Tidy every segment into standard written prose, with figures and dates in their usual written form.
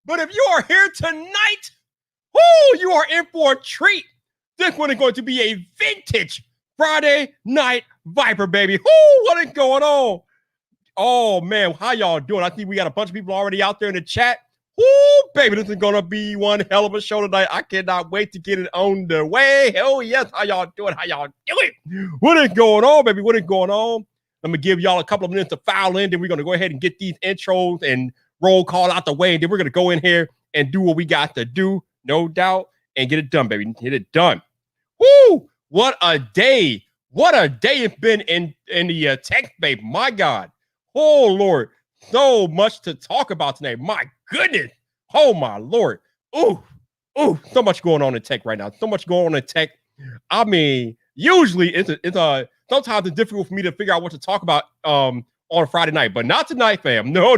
But if you are here tonight, whoo, you are in for a treat. This one is going to be a vintage Friday night Vyyyper, baby. Whoo, what is going on? Oh, man, how y'all doing? I think we got a bunch of people already out there in the chat. Woo, baby, this is going to be one hell of a show tonight. I cannot wait to get it on the way. Oh, yes, how y'all doing? How y'all doing? What is going on, baby? What is going on? Let me give y'all a couple of minutes to file in, then we're going to go ahead and get these intros and roll call out the way, and then we're going to go in here and do what we got to do, no doubt, and get it done, baby. Get it done. Woo! What a day. What a day it's been in the tech, babe. My God. Oh, Lord. So much to talk about tonight. My goodness. Oh, my Lord. Ooh. So much going on in tech right now. So much going on in tech. I mean, usually sometimes it's difficult for me to figure out what to talk about on a Friday night, but not tonight, fam. No.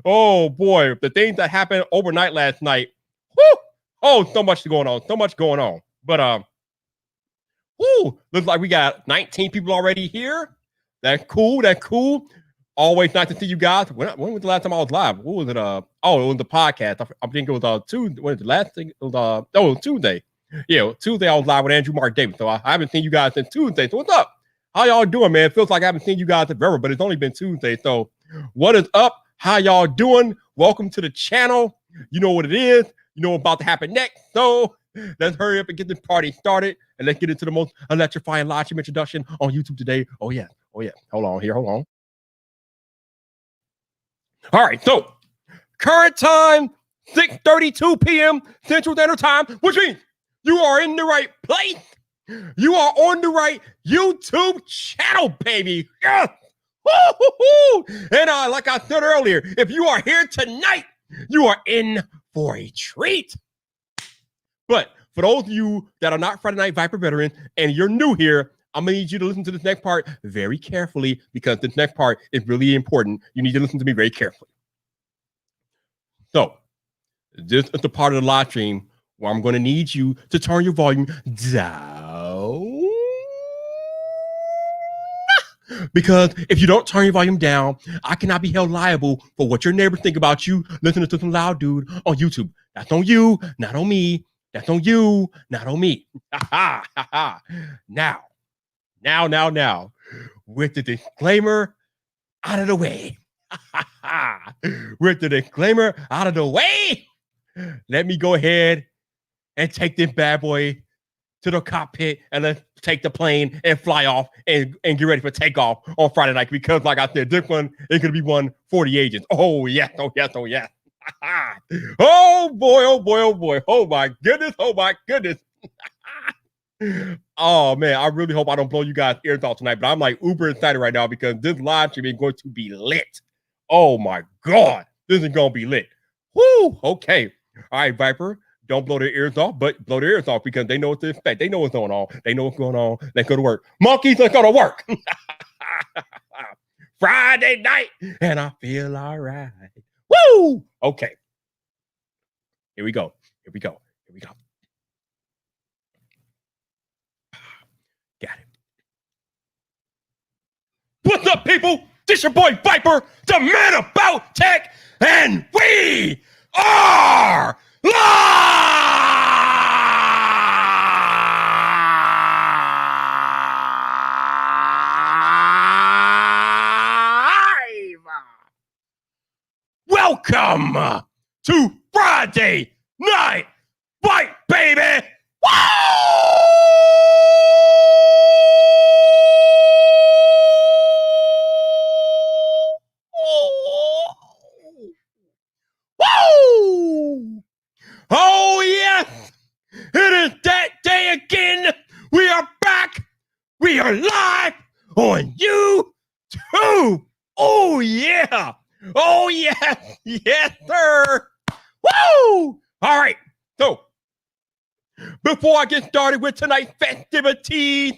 Oh, boy. The things that happened overnight last night. Whoo! Oh, so much going on. So much going on. But, looks like we got 19 people already here. That's cool. Always nice to see you guys. When was the last time I was live? What was it? It was the podcast. I think it was Tuesday. When was the last thing? It was Tuesday. Yeah, Tuesday I was live with Andrew Mark Davis. So I haven't seen you guys since Tuesday. So what's up? How y'all doing, man? It feels like I haven't seen you guys forever, but it's only been Tuesday. So what is up? How y'all doing? Welcome to the channel. You know what it is. You know what's about to happen next. So let's hurry up and get this party started, and let's get into the most electrifying live stream introduction on YouTube today. Oh yeah. Hold on. All right, so current time, 6:32 p.m. Central Standard Time, which means you are in the right place. You are on the right YouTube channel, baby. Yes. Woo-hoo-hoo. And like I said earlier, if you are here tonight, you are in for a treat. But for those of you that are not Friday Night Vyyyper veterans and you're new here, I'm going to need you to listen to this next part very carefully because this next part is really important. You need to listen to me very carefully. So, this is the part of the live stream where I'm going to need you to turn your volume down. Because if you don't turn your volume down, I cannot be held liable for what your neighbors think about you listening to some loud dude on YouTube. That's on you, not on me. That's on you, not on me. Now, with the disclaimer out of the way. Let me go ahead and take this bad boy to the cockpit and let's take the plane and fly off and get ready for takeoff on Friday night because, like I said, this one is going to be one for the agents. Oh, yes. Oh, boy. Oh, my goodness. Oh, man, I really hope I don't blow you guys' ears off tonight, but I'm like uber excited right now because this live stream is going to be lit. Oh, my God. This is going to be lit. Woo! Okay. All right, Vyyyper. Don't blow their ears off, but blow their ears off because they know what to expect. They know what's going on. Let's go to work. Monkeys, let's go to work. Friday night, and I feel all right. Woo! Okay. Here we go. Got it. What's up, people? This your boy Vyyyper, the man about tech, and we are live! Welcome to Friday Night Fight, baby! Woo! Woo! Oh, yes! It is that day again! We are back! We are live on YouTube! Oh, yeah! Oh, yes! Yes, sir! Woo! All right, so before I get started with tonight's festivities,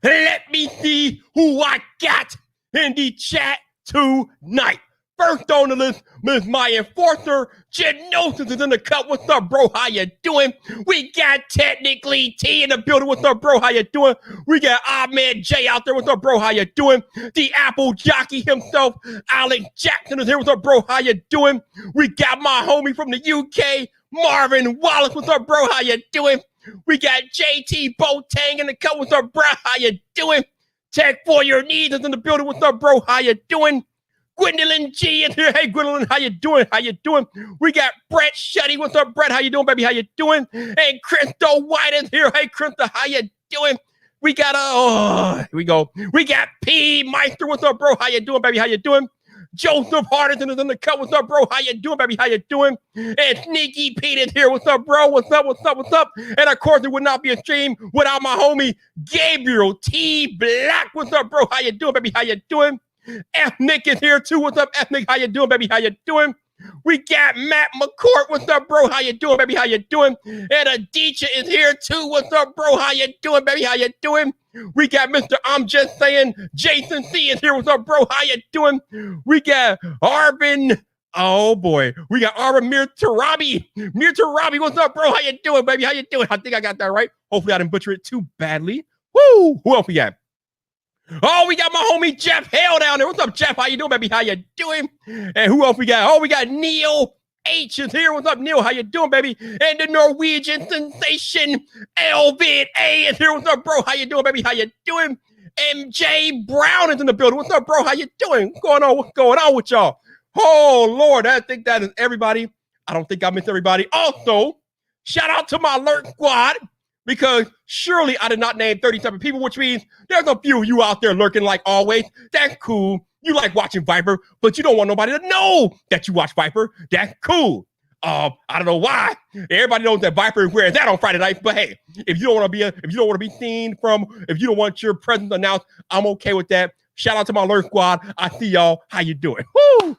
let me see who I got in the chat tonight. First on the list, Miss My Enforcer, Genosis is in the cut. What's up, bro? How you doing? We got Technically T in the building. What's up, bro? How you doing? We got Ahmed J out there. What's up, bro? How you doing? The Apple jockey himself, Alex Jackson is here. What's up, bro? How you doing? We got my homie from the UK, Marvin Wallace. What's up, bro? How you doing? We got JT Boateng in the cut. What's up, bro? How you doing? Tech for your needs is in the building. What's up, bro? How you doing? Gwendolyn G is here. Hey, Gwendolyn, how you doing? How you doing? We got Brett Shuddy. What's up, Brett? How you doing, baby? How you doing? And Crystal White is here. Hey, Crystal, how you doing? We got here we go. We got P Meister. What's up, bro? How you doing, baby? How you doing? Joseph Hardison is in the cut. What's up, bro? How you doing, baby? How you doing? And Sneaky Pete is here. What's up, bro? What's up? What's up? What's up? And of course, it would not be a stream without my homie Gabriel T Black. What's up, bro? How you doing, baby? How you doing? F Nick is here too. What's up, F Nick? How you doing, baby? How you doing? We got Matt McCourt. What's up, bro? How you doing, baby? How you doing? And Aditya is here too. What's up, bro? How you doing, baby? How you doing? We got Mr. I'm Just Saying. Jason C is here. What's up, bro? How you doing? We got Arvin. Oh boy, we got Arvin Mirtarabi. Mirtarabi, what's up, bro? How you doing, baby? How you doing? I think I got that right. Hopefully, I didn't butcher it too badly. Woo! Who else we got? Oh, we got my homie Jeff Hale down there. What's up, Jeff? How you doing, baby? How you doing? And who else we got? Oh, we got Neil H is here. What's up, Neil? How you doing, baby? And the Norwegian sensation Elvid A is here. What's up, bro? How you doing, baby? How you doing? MJ Brown is in the building. What's up, bro? How you doing? What's going on? What's going on with y'all? Oh, Lord, I think that is everybody. I don't think I missed everybody. Also, shout out to my alert squad, because surely I did not name 37 people, which means there's a few of you out there lurking like always. That's cool. You like watching Vyyyper, but you don't want nobody to know that you watch Vyyyper. That's cool. I don't know why. Everybody knows that Vyyyper is where it's at on Friday night. But hey, if you don't want to be seen from, if you don't want your presence announced, I'm okay with that. Shout out to my alert squad. I see y'all. How you doing? Woo!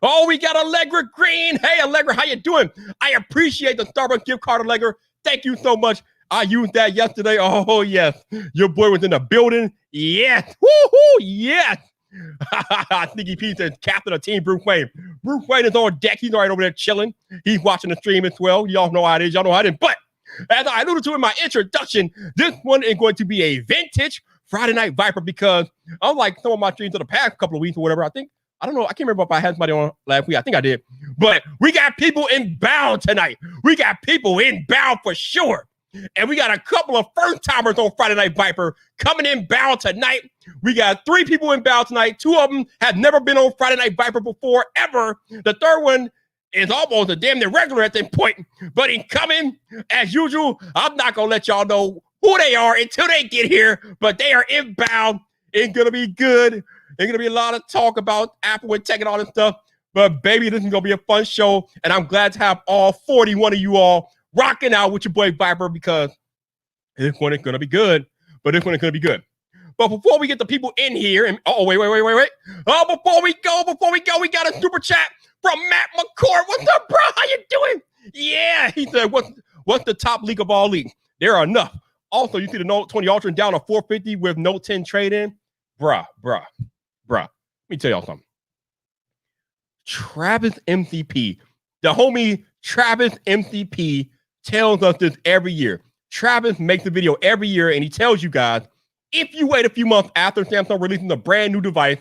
Oh, we got Allegra Green. Hey, Allegra, how you doing? I appreciate the Starbucks gift card, Allegra. Thank you so much. I used that yesterday. Oh, yes. Your boy was in the building. Yes. Woo-hoo, yes. Sneaky Pete says, captain of Team Bruce Wayne. Bruce Wayne is on deck. He's right over there chilling. He's watching the stream as well. Y'all know how it is. Y'all know how it is. But as I alluded to in my introduction, this one is going to be a vintage Friday Night Vyyyper, because unlike some of my streams of the past couple of weeks or whatever, I don't know. I can't remember if I had somebody on last week. I think I did. But we got people inbound tonight. We got people inbound for sure. And we got a couple of first-timers on Friday Night Vyyyper coming inbound tonight. We got 3 people inbound tonight. 2 of them have never been on Friday Night Vyyyper before, ever. The third one is almost a damn near regular at that point. But he's coming, as usual. I'm not going to let y'all know who they are until they get here. But they are inbound. It's going to be good. There's going to be a lot of talk about Apple and tech and all this stuff. But, baby, this is going to be a fun show. And I'm glad to have all 41 of you all rocking out with your boy Vyyyper, because this one is going to be good. But this one is going to be good. But before we get the people in here, and wait. Oh, before we go, we got a super chat from Matt McCourt. What's up, bro? How you doing? Yeah, he said, what's the top leak of all leaks? There are enough. Also, you see the Note 20 Ultra down to 450 with Note 10 trade-in. Bruh. Let me tell y'all something. Travis MCP, the homie Travis MCP, tells us this every year. Travis makes a video every year, and he tells you guys, if you wait a few months after Samsung releasing a brand new device,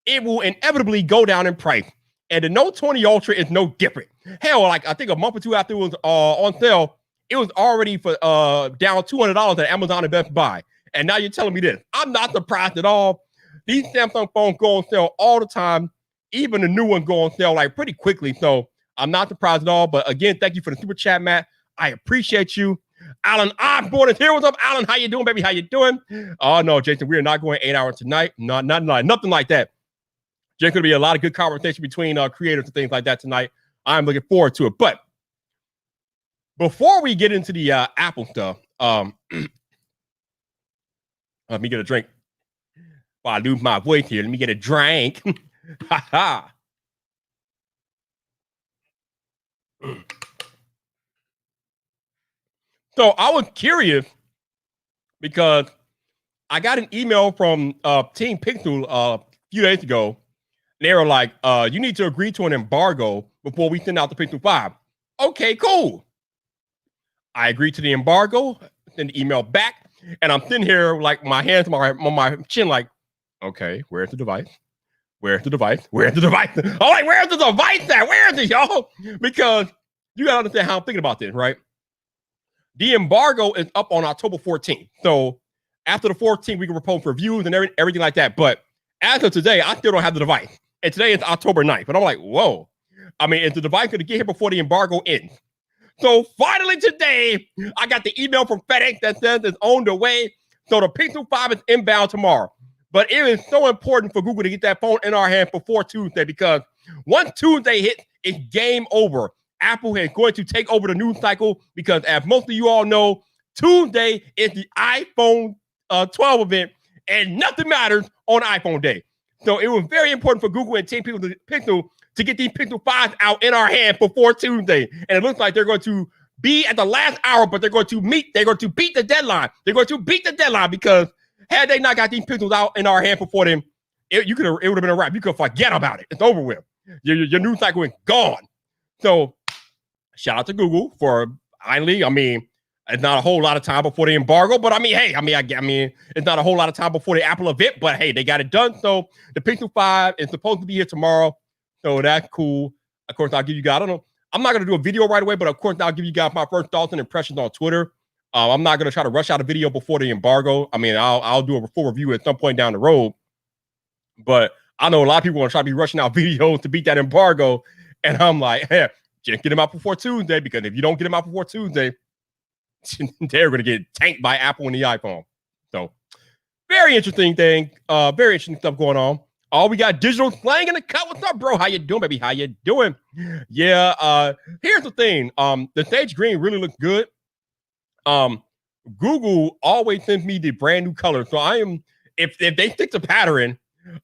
it will inevitably go down in price. And the Note 20 Ultra is no different. Hell, like I think a month or two after it was on sale, it was already for down $200 at Amazon and Best Buy. And now you're telling me this. I'm not surprised at all. These Samsung phones go on sale all the time. Even the new ones go on sale like pretty quickly. So I'm not surprised at all. But again, thank you for the super chat, Matt. I appreciate you. Alan Osborne is here. What's up, Alan? How you doing, baby? How you doing? Oh, no, Jason, we are not going 8 hours tonight. Nothing like that. There's going to be a lot of good conversation between creators and things like that tonight. I'm looking forward to it. But before we get into the Apple stuff, let me get a drink. While I lose my voice here, let me get a drink. Ha ha. So I was curious because I got an email from Team Pixel a few days ago, They were like, you need to agree to an embargo before we send out the Pixel 5. Okay, cool. I agreed to the embargo, send the email back, and I'm sitting here like my hands on my chin, like, okay, where's the device? Where's the device? Where's the device? I'm like, where's the device at? Where is it, y'all? Because you gotta understand how I'm thinking about this, right? The embargo is up on October 14th. So after the 14th, we can propose for reviews and everything like that. But as of today, I still don't have the device. And today is October 9th. But I'm like, whoa. I mean, is the device going to get here before the embargo ends? So finally today, I got the email from FedEx that says it's on the way. So the Pixel 5 is inbound tomorrow. But it is so important for Google to get that phone in our hand before Tuesday, because once Tuesday hits, it's game over. Apple is going to take over the news cycle because, as most of you all know, Tuesday is the iPhone 12 event, and nothing matters on iPhone day. So it was very important for Google and Team Pixel to get these Pixel 5s out in our hand before Tuesday. And it looks like they're going to be at the last hour, but they're going to beat the deadline. They're going to beat the deadline, because had they not got these Pixels out in our hand before them, it would have been a wrap. You could forget about it. It's over with. Your news cycle is gone. So shout out to Google for finally. I mean, it's not a whole lot of time before the embargo, but I mean, hey, I mean, it's not a whole lot of time before the Apple event, but hey, they got it done. So the Pixel 5 is supposed to be here tomorrow. So that's cool. Of course, I'll give you guys, I don't know, I'm not going to do a video right away, but of course, I'll give you guys my first thoughts and impressions on Twitter. I'm not going to try to rush out a video before the embargo. I mean, I'll do a full review at some point down the road. But I know a lot of people want to try to be rushing out videos to beat that embargo. And I'm like, hey, just get them out before Tuesday, because if you don't get them out before Tuesday, they're going to get tanked by Apple and the iPhone. So very interesting thing. Very interesting stuff going on. We got Digital Slang in the cut. What's up, bro? How you doing, baby? How you doing? Yeah. Here's the thing. The sage green really looks good. Google always sends me the brand new color. So I am, if they stick to pattern,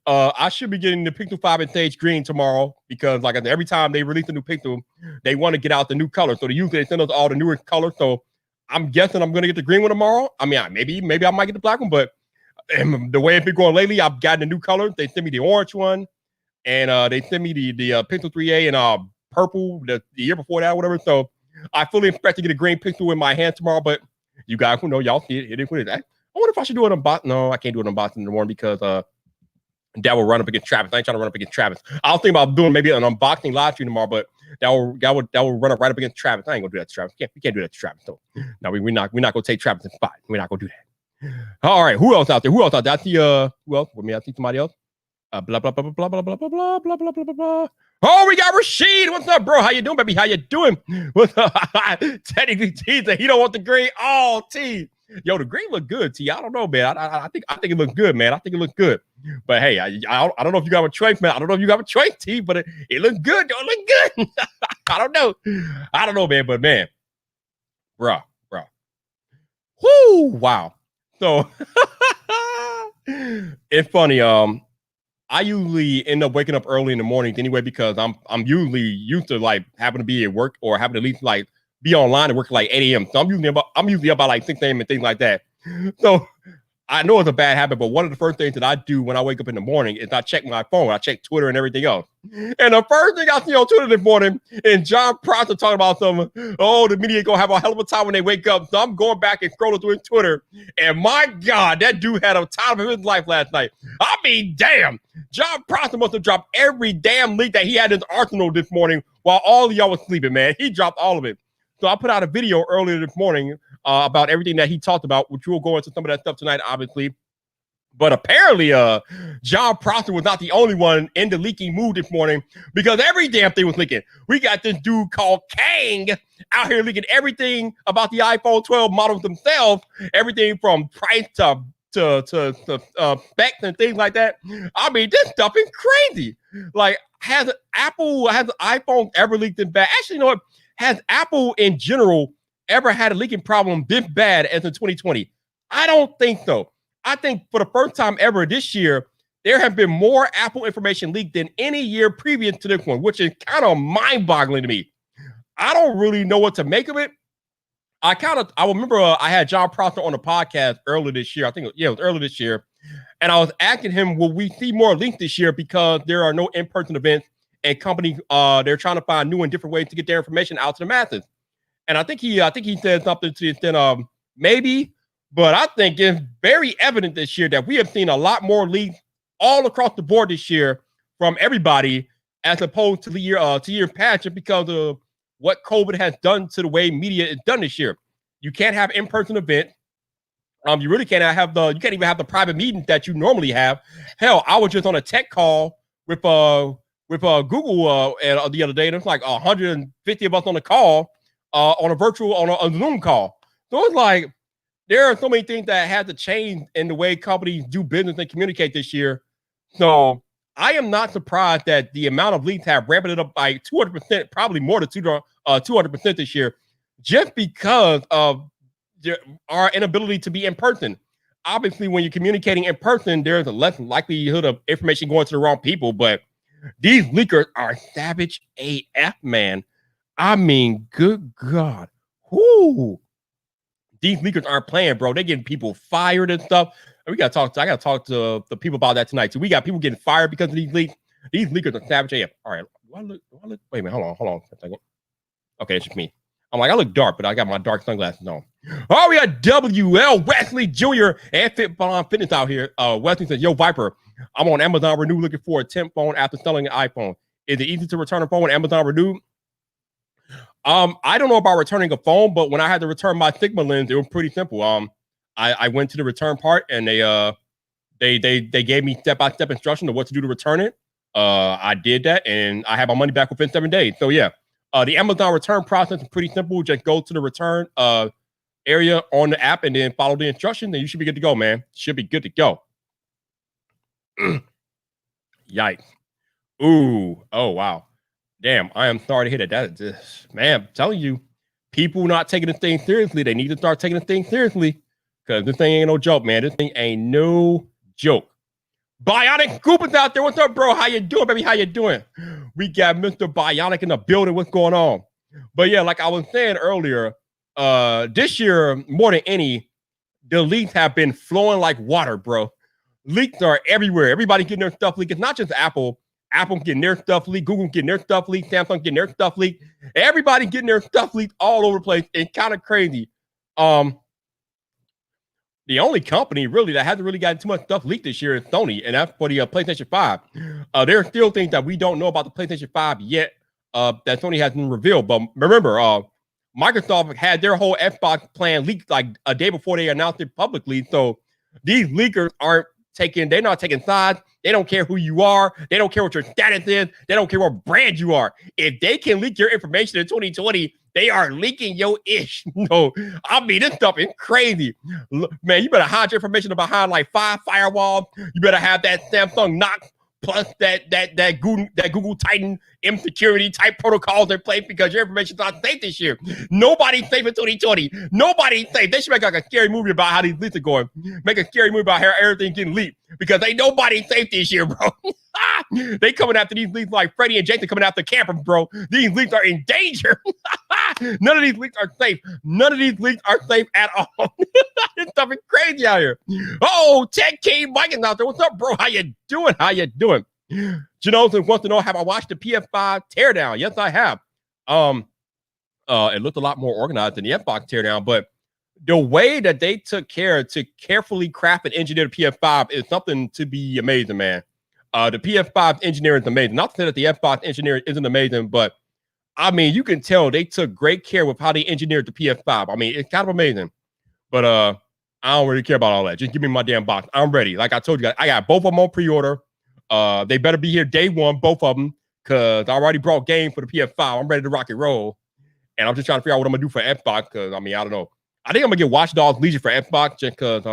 I should be getting the Pixel 5 in sage green tomorrow, because like I said, every time they release a new Pixel, they want to get out the new color. So usually they send us all the newest colors. So I'm guessing I'm going to get the green one tomorrow. I mean, maybe I might get the black one, but the way it's been going lately, I've gotten the new color. They sent me the orange one, and they sent me the Pixel 3a and purple the year before that, whatever. So I fully expect to get a green Pixel in my hand tomorrow, but you guys who know, y'all see it. It is what it is. I wonder if I should do an unboxing. No, I can't do an unboxing in the morning, because that will run up against Travis. I ain't trying to run up against Travis. I was thinking about doing maybe an unboxing live stream tomorrow, but that will run up right up against Travis. I ain't gonna do that to Travis. We can't do that to Travis. So no, we're not gonna take Travis' spot. We're not gonna do that. All right, who else out there? I see who else? With me, I see somebody else. Blah blah blah blah blah blah blah blah blah blah blah blah blah. Oh, we got Rashid. What's up, bro? How you doing, baby? How you doing? What's up? Technically, T said he don't want the green. Oh, T. Yo, the green look good, T. I don't know, man. I think it looks good, man. I think it looks good. But hey, I don't know if you got a choice, man. I don't know if you got a choice, T, but it looks good. It look good. I don't know, man. But man, bro. Whoo, wow. So it's funny. I usually end up waking up early in the mornings anyway, because I'm usually used to like having to be at work, or having to at least like be online and work at like 8 a.m. So I'm usually up by like 6 a.m. and things like that. So I know it's a bad habit, but one of the first things that I do when I wake up in the morning is I check my phone. I check Twitter and everything else. And the first thing I see on Twitter this morning is John Prosser talking about the media gonna have a hell of a time when they wake up. So I'm going back and scrolling through his Twitter, and my God, that dude had a time of his life last night. I mean, damn, John Prosser must have dropped every damn leak that he had in his arsenal this morning while all of y'all was sleeping, man. He dropped all of it. So I put out a video earlier this morning about everything that he talked about, which we'll go into some of that stuff tonight, obviously. But apparently, John Prosser was not the only one in the leaking mood this morning, because every damn thing was leaking. We got this dude called Kang out here leaking everything about the iPhone 12 models themselves, everything from price to specs and things like that. I mean, this stuff is crazy. Like, has iPhone ever leaked this bad? Actually, you know what? Has Apple in general ever had a leaking problem this bad as in 2020? I don't think so. I think for the first time ever this year, there have been more Apple information leaked than any year previous to this one, which is kind of mind-boggling to me. I don't really know what to make of it. I remember I had John Prosser on the podcast earlier this year. I think it was earlier this year. And I was asking him, will we see more leaks this year because there are no in-person events and companies they're trying to find new and different ways to get their information out to the masses. And I think he said something to the extent of maybe, but I think it's very evident this year that we have seen a lot more leaks all across the board this year from everybody, as opposed to the year past, just because of what COVID has done to the way media is done this year. You can't have in-person events. You really can't you can't even have the private meetings that you normally have. Hell, I was just on a tech call with Google and the other day, and it's like 150 of us on the call, on a Zoom call. So it's like there are so many things that had to change in the way companies do business and communicate this year. So I am not surprised that the amount of leaks have ramped it up by 200%, probably more than 200% this year, just because of our inability to be in person. Obviously, when you're communicating in person, there's a less likelihood of information going to the wrong people, but these leakers are savage AF, man. I mean, good God. Whoo. These leakers aren't playing, bro. They're getting people fired and stuff. And I got to talk to the people about that tonight. So we got people getting fired because of these leaks. These leakers are savage AF. All right. Do I look? Wait a minute. Hold on a second. Okay, it's just me. I'm like, I look dark, but I got my dark sunglasses on. Oh, we got WL Wesley Jr. and FitBond Fitness out here. Wesley says, yo, Vyyyper, I'm on Amazon Renew looking for a temp phone after selling an iPhone. Is it easy to return a phone on Amazon Renew? I don't know about returning a phone, but when I had to return my Sigma lens, it was pretty simple. I went to the return part, and they gave me step-by-step instruction of what to do to return it. I did that, and I had my money back within 7 days. So yeah. The Amazon return process is pretty simple. Just go to the return area on the app and then follow the instructions, and you should be good to go, man. Should be good to go. Yikes. Ooh. Oh, wow. Damn, I am sorry to hear that. That is just, man, I'm telling you, people not taking this thing seriously. They need to start taking this thing seriously, because this thing ain't no joke, man. This thing ain't no joke. Bionic Scoop is out there. What's up, bro? How you doing, baby? How you doing? We got Mr. Bionic in the building. What's going on? But yeah, like I was saying earlier, this year, more than any, the leaks have been flowing like water, bro. Leaks are everywhere. Everybody getting their stuff leaked. It's not just Apple. Apple getting their stuff leaked. Google getting their stuff leaked. Samsung getting their stuff leaked. Everybody getting their stuff leaked all over the place. It's kind of crazy. The only company really that hasn't really gotten too much stuff leaked this year is Sony, and that's for the PlayStation 5. There are still things that we don't know about the PlayStation 5 yet that Sony hasn't revealed. But remember, Microsoft had their whole Xbox plan leaked like a day before they announced it publicly. So these leakers they're not taking sides. They don't care who you are. They don't care what your status is. They don't care what brand you are. If they can leak your information in 2020, they are leaking your ish. No, I mean, this stuff is crazy. Man, you better hide your information behind like 5 firewalls. You better have that Samsung Knox plus that Google Titan M security type protocols in place, because your information's not safe this year. Nobody's safe in 2020. Nobody's safe. They should make like a scary movie about how these leaks are going. Make a scary movie about how everything's getting leaked, because ain't nobody safe this year, bro. They coming after these leaks like Freddie and Jason coming after campers, bro. These leaks are in danger. None of these leaks are safe. None of these leaks are safe at all. This stuff is crazy out here. Oh, Tech King Mike is out there. What's up, bro? How you doing? How you doing? Janosen wants to know, have I watched the PS5 teardown? Yes, I have. It looked a lot more organized than the Xbox teardown, but the way that they took care to carefully craft and engineer the PS5 is something to be amazing, man. The PS5 engineering is amazing. Not to say that the Xbox engineering isn't amazing, but I mean, you can tell they took great care with how they engineered the PS5. I mean, it's kind of amazing, but I don't really care about all that. Just give me my damn box. I'm ready. Like I told you guys, I got both of them on pre-order. They better be here day one, both of them, because I already brought game for the PS5. I'm ready to rock and roll, and I'm just trying to figure out what I'm gonna do for Xbox, because I mean, I don't know. I think I'm gonna get Watch Dogs Legion for Xbox just because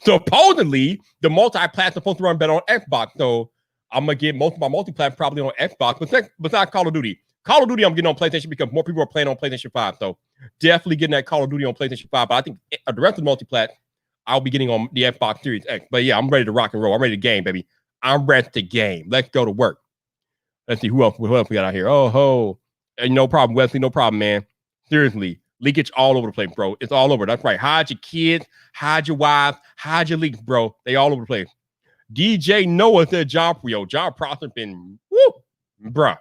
supposedly the multi-platform is supposed to run better on Xbox, so I'm gonna get most of my multi-platform probably on Xbox. Besides Call of Duty. Call of Duty, I'm getting on PlayStation because more people are playing on PlayStation 5. So definitely getting that Call of Duty on PlayStation 5. But I think the rest of the multi-plat, I'll be getting on the Xbox Series X. But yeah, I'm ready to rock and roll. I'm ready to game, baby. I'm ready to game. Let's go to work. Let's see who else we got out here. Oh ho. And no problem, Wesley. No problem, man. Seriously. Leakage all over the place, bro. It's all over. That's right. Hide your kids, hide your wives, hide your leaks, bro. They all over the place. DJ Noah said John Prosser been bruh.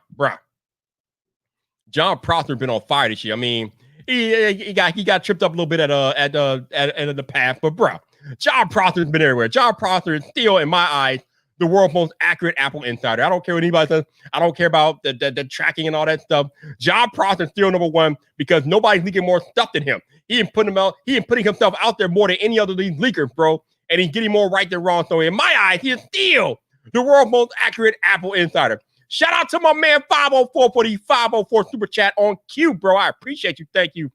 John Prosser been on fire this year. I mean, he got tripped up a little bit at the path, but bruh, John Prosser's been everywhere. John Prosser is still, in my eyes, the world's most accurate Apple insider. I don't care what anybody says. I don't care about the tracking and all that stuff. John Prosser's still number one because nobody's leaking more stuff than him. He ain't putting himself out there more than any other of these leakers, bro. And he's getting more right than wrong. So in my eyes, he is still the world's most accurate Apple insider. Shout out to my man 504 for the 504 super chat on cue, bro. I appreciate you. Thank you.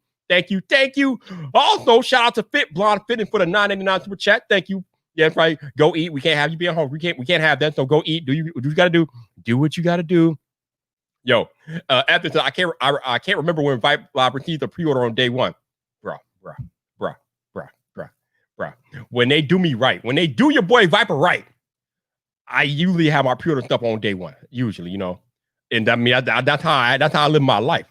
Also, shout out to Fit Blonde Fitting for the $9.99 super chat. Thank you. Yeah, that's right. Go eat. We can't have you being hungry. We can't have that. So go eat. Do what you gotta do. Do what you gotta do. Yo, after this, I can't remember when Vyyyper received the pre-order on day one. Bruh. When they do me right, when they do your boy Vyyyper right, I usually have my pre-order stuff on day one. Usually, and I mean that's how I live my life.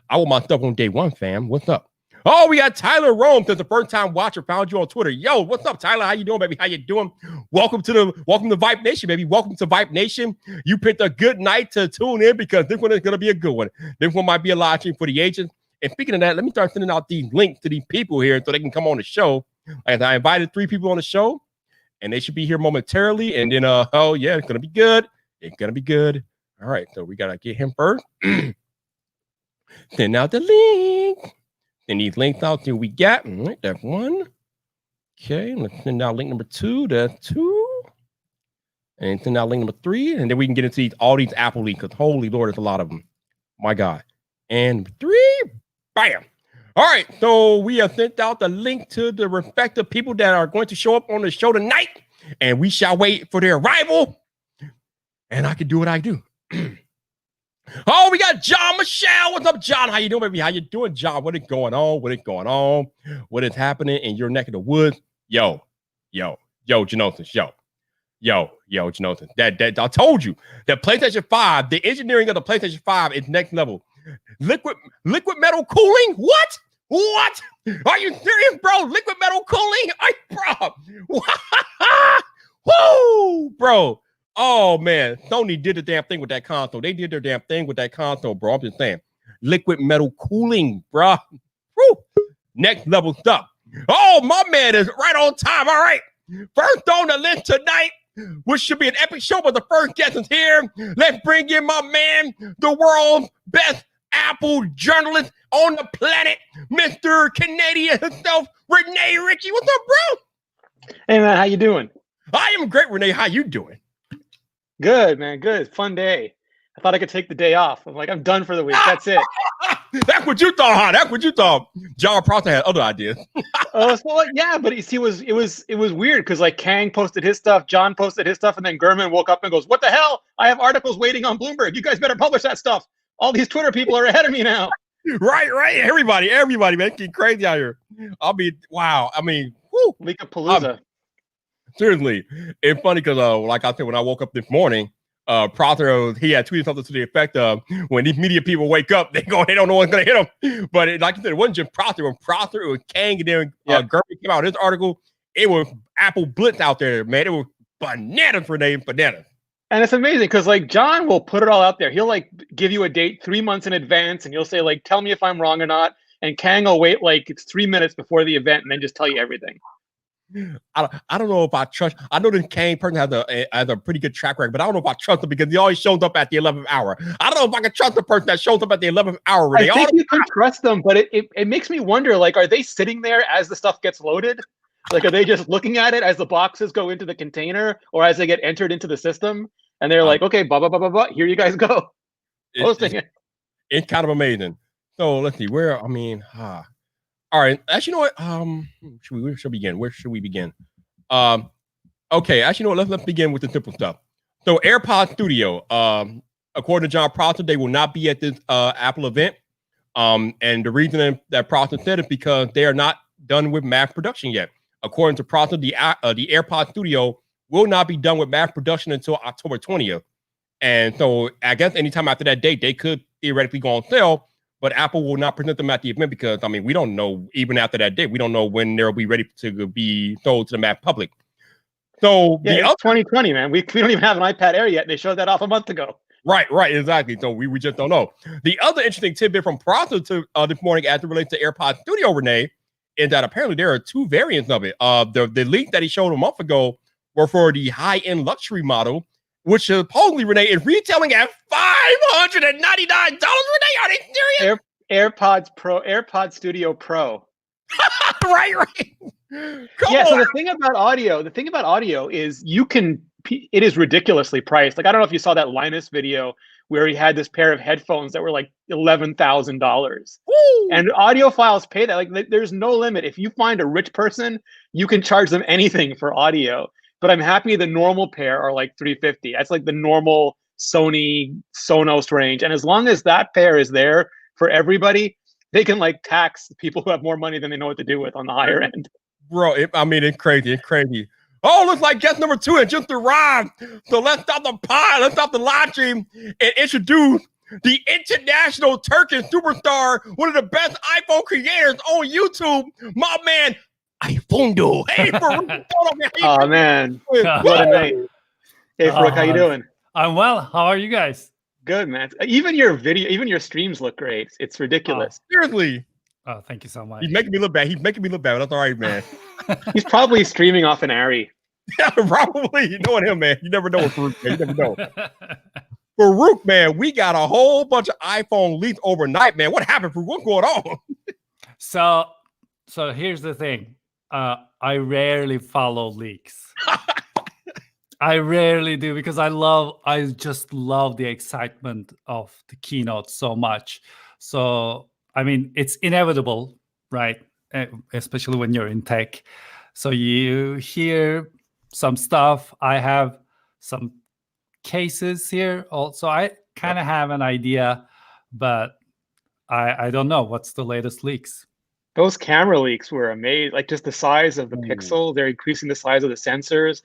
I want my stuff on day one, fam. What's up? Oh, we got Tyler Rome, since the first time watcher found you on Twitter. Yo, what's up, Tyler? How you doing, baby? How you doing? Welcome to Vyyyper Nation, baby. Welcome to Vyyyper Nation. You picked a good night to tune in because this one is gonna be a good one. This one might be a live stream for the agents. And speaking of that, let me start sending out these links to these people here so they can come on the show. Like I invited 3 people on the show, and they should be here momentarily. And then, oh yeah, it's gonna be good. It's gonna be good. All right, so we gotta get him first. Send out the link. Send these links out till we got. All right, that's 1. Okay, let's send out link number 2. That's 2. And send out link number 3, and then we can get into all these Apple links. Because holy Lord, there's a lot of them. My God. And 3. Bam. All right, so we have sent out the link to the respective people that are going to show up on the show tonight, and we shall wait for their arrival. And I can do what I do. Oh, we got John Michelle. What's up, John? How you doing, baby? How you doing, John? What is going on? What is happening in your neck of the woods? Yo, Janosis. Yo, Janosis. That I told you that PlayStation 5, the engineering of the PlayStation 5 is next level. Liquid metal cooling? What? Are you serious, bro? Liquid metal cooling? Bro. Woo, bro. Oh, man. Sony did the damn thing with that console. They did their damn thing with that console, bro. I'm just saying. Liquid metal cooling, bro. Woo. Next level stuff. Oh, my man is right on time. All right. First on the list tonight, which should be an epic show, but the first guest is here. Let's bring in my man, the world's best Apple journalist on the planet, Mr. Canadian himself, Renee Ricky. What's up, bro? Hey, man. How you doing? I am great, Renee. How you doing? Good, man. Good. Fun day. I thought I could take the day off. I'm like, I'm done for the week. That's it. That's what you thought, huh? That's what you thought. John Prosser had other ideas. Yeah, but it was weird because like Kang posted his stuff, John posted his stuff, and then Gurman woke up and goes, "What the hell? I have articles waiting on Bloomberg. You guys better publish that stuff. All these Twitter people are ahead of me now." Right. Everybody, man. It's getting crazy out here. Wow. I mean, whoo. Leak-a-palooza. Seriously. It's funny because, like I said, when I woke up this morning, Prosser, he had tweeted something to the effect of, when these media people wake up, they don't know what's going to hit them. But like you said, it wasn't just Prosser. When Prosser, it was Kang, and then Gurman came out with his article. It was Apple Blitz out there, man. It was bananas for names, bananas. And it's amazing because like John will put it all out there. He'll like give you a date 3 months in advance, and he'll say like, "Tell me if I'm wrong or not." And Kang will wait like it's 3 minutes before the event, and then just tell you everything. I don't know if I trust. I know this Kang person has a pretty good track record, but I don't know if I trust him because he always shows up at the 11th hour. I don't know if I can trust the person that shows up at the 11th hour. I think you can trust them, but it makes me wonder, like, are they sitting there as the stuff gets loaded? Like, are they just looking at it as the boxes go into the container or as they get entered into the system? And they're like, okay, blah, blah, blah, blah, blah. Here you guys go. Posting it. It's kind of amazing. So let's see all right. Actually, you know what? Where should we begin? Okay. Actually, you know what? Let's begin with the simple stuff. So AirPod Studio, according to John Prosser, they will not be at this Apple event. And the reason that Prosser said is because they are not done with mass production yet. According to Prosser, the AirPod Studio will not be done with mass production until October 20th. And so I guess anytime after that date, they could theoretically go on sale. but Apple will not present them at the event because, I mean, we don't know, even after that day, we don't know when they'll be ready to be sold to the mass public. So yeah, it's 2020, man. We don't even have an iPad Air yet. And they showed that off a month ago. Right, exactly. So we just don't know. The other interesting tidbit from Process this morning as it relates to AirPods Studio, Renee, is that apparently there are two variants of it. The leak that he showed a month ago were for the high-end luxury model, which supposedly, Renee, is retailing at $599. Renee, are they serious? AirPods Studio Pro. right. Come on. So the thing about audio is it is ridiculously priced. Like, I don't know if you saw that Linus video where he had this pair of headphones that were like $11,000. And audiophiles pay that. Like, there's no limit. If you find a rich person, you can charge them anything for audio. But I'm happy the normal pair are like $350. That's like the normal Sony Sonos range. And as long as that pair is there for everybody, they can like tax people who have more money than they know what to do with on the higher end. Bro, it's crazy. Oh, looks like guest number 2 has just arrived. So let's stop the pie, let's stop the live stream, and introduce the international Turkish superstar, one of the best iPhone creators on YouTube, my man, iPhone. Hey, Farouk. Oh, man. What a night. Hey, Farouk, how you doing? I'm well. How are you guys? Good, man. Even your streams look great. It's ridiculous. Seriously. Oh, thank you so much. He's making me look bad. That's all right, man. He's probably streaming off an Ari. Yeah, probably. You know him, man. You never know with Farouk, man. You never know. Farouk, man, we got a whole bunch of iPhone leaks overnight, man. What happened, Farouk? What's going on? So here's the thing. I rarely follow leaks. I rarely do because I just love the excitement of the keynote so much. So, I mean, it's inevitable, right? Especially when you're in tech. So you hear some stuff. I have some cases here also. I kind of have an idea, but I don't know what's the latest leaks. Those camera leaks were amazing. Like, just the size of the pixel. They're increasing the size of the sensors.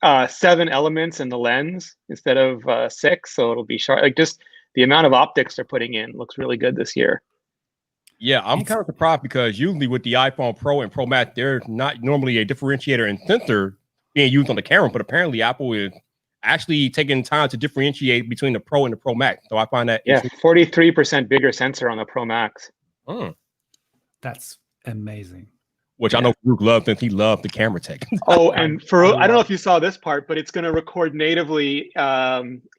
7 elements in the lens instead of 6, so it'll be sharp. Like, just the amount of optics they're putting in looks really good this year. Yeah, I'm kind of surprised because usually with the iPhone Pro and Pro Max, there's not normally a differentiator and sensor being used on the camera, but apparently Apple is actually taking time to differentiate between the Pro and the Pro Max. So I find that 43% bigger sensor on the Pro Max. That's amazing. Which I know Farouk loves since he loved the camera tech. Oh, and Farouk, I don't know if you saw this part, but it's going to record natively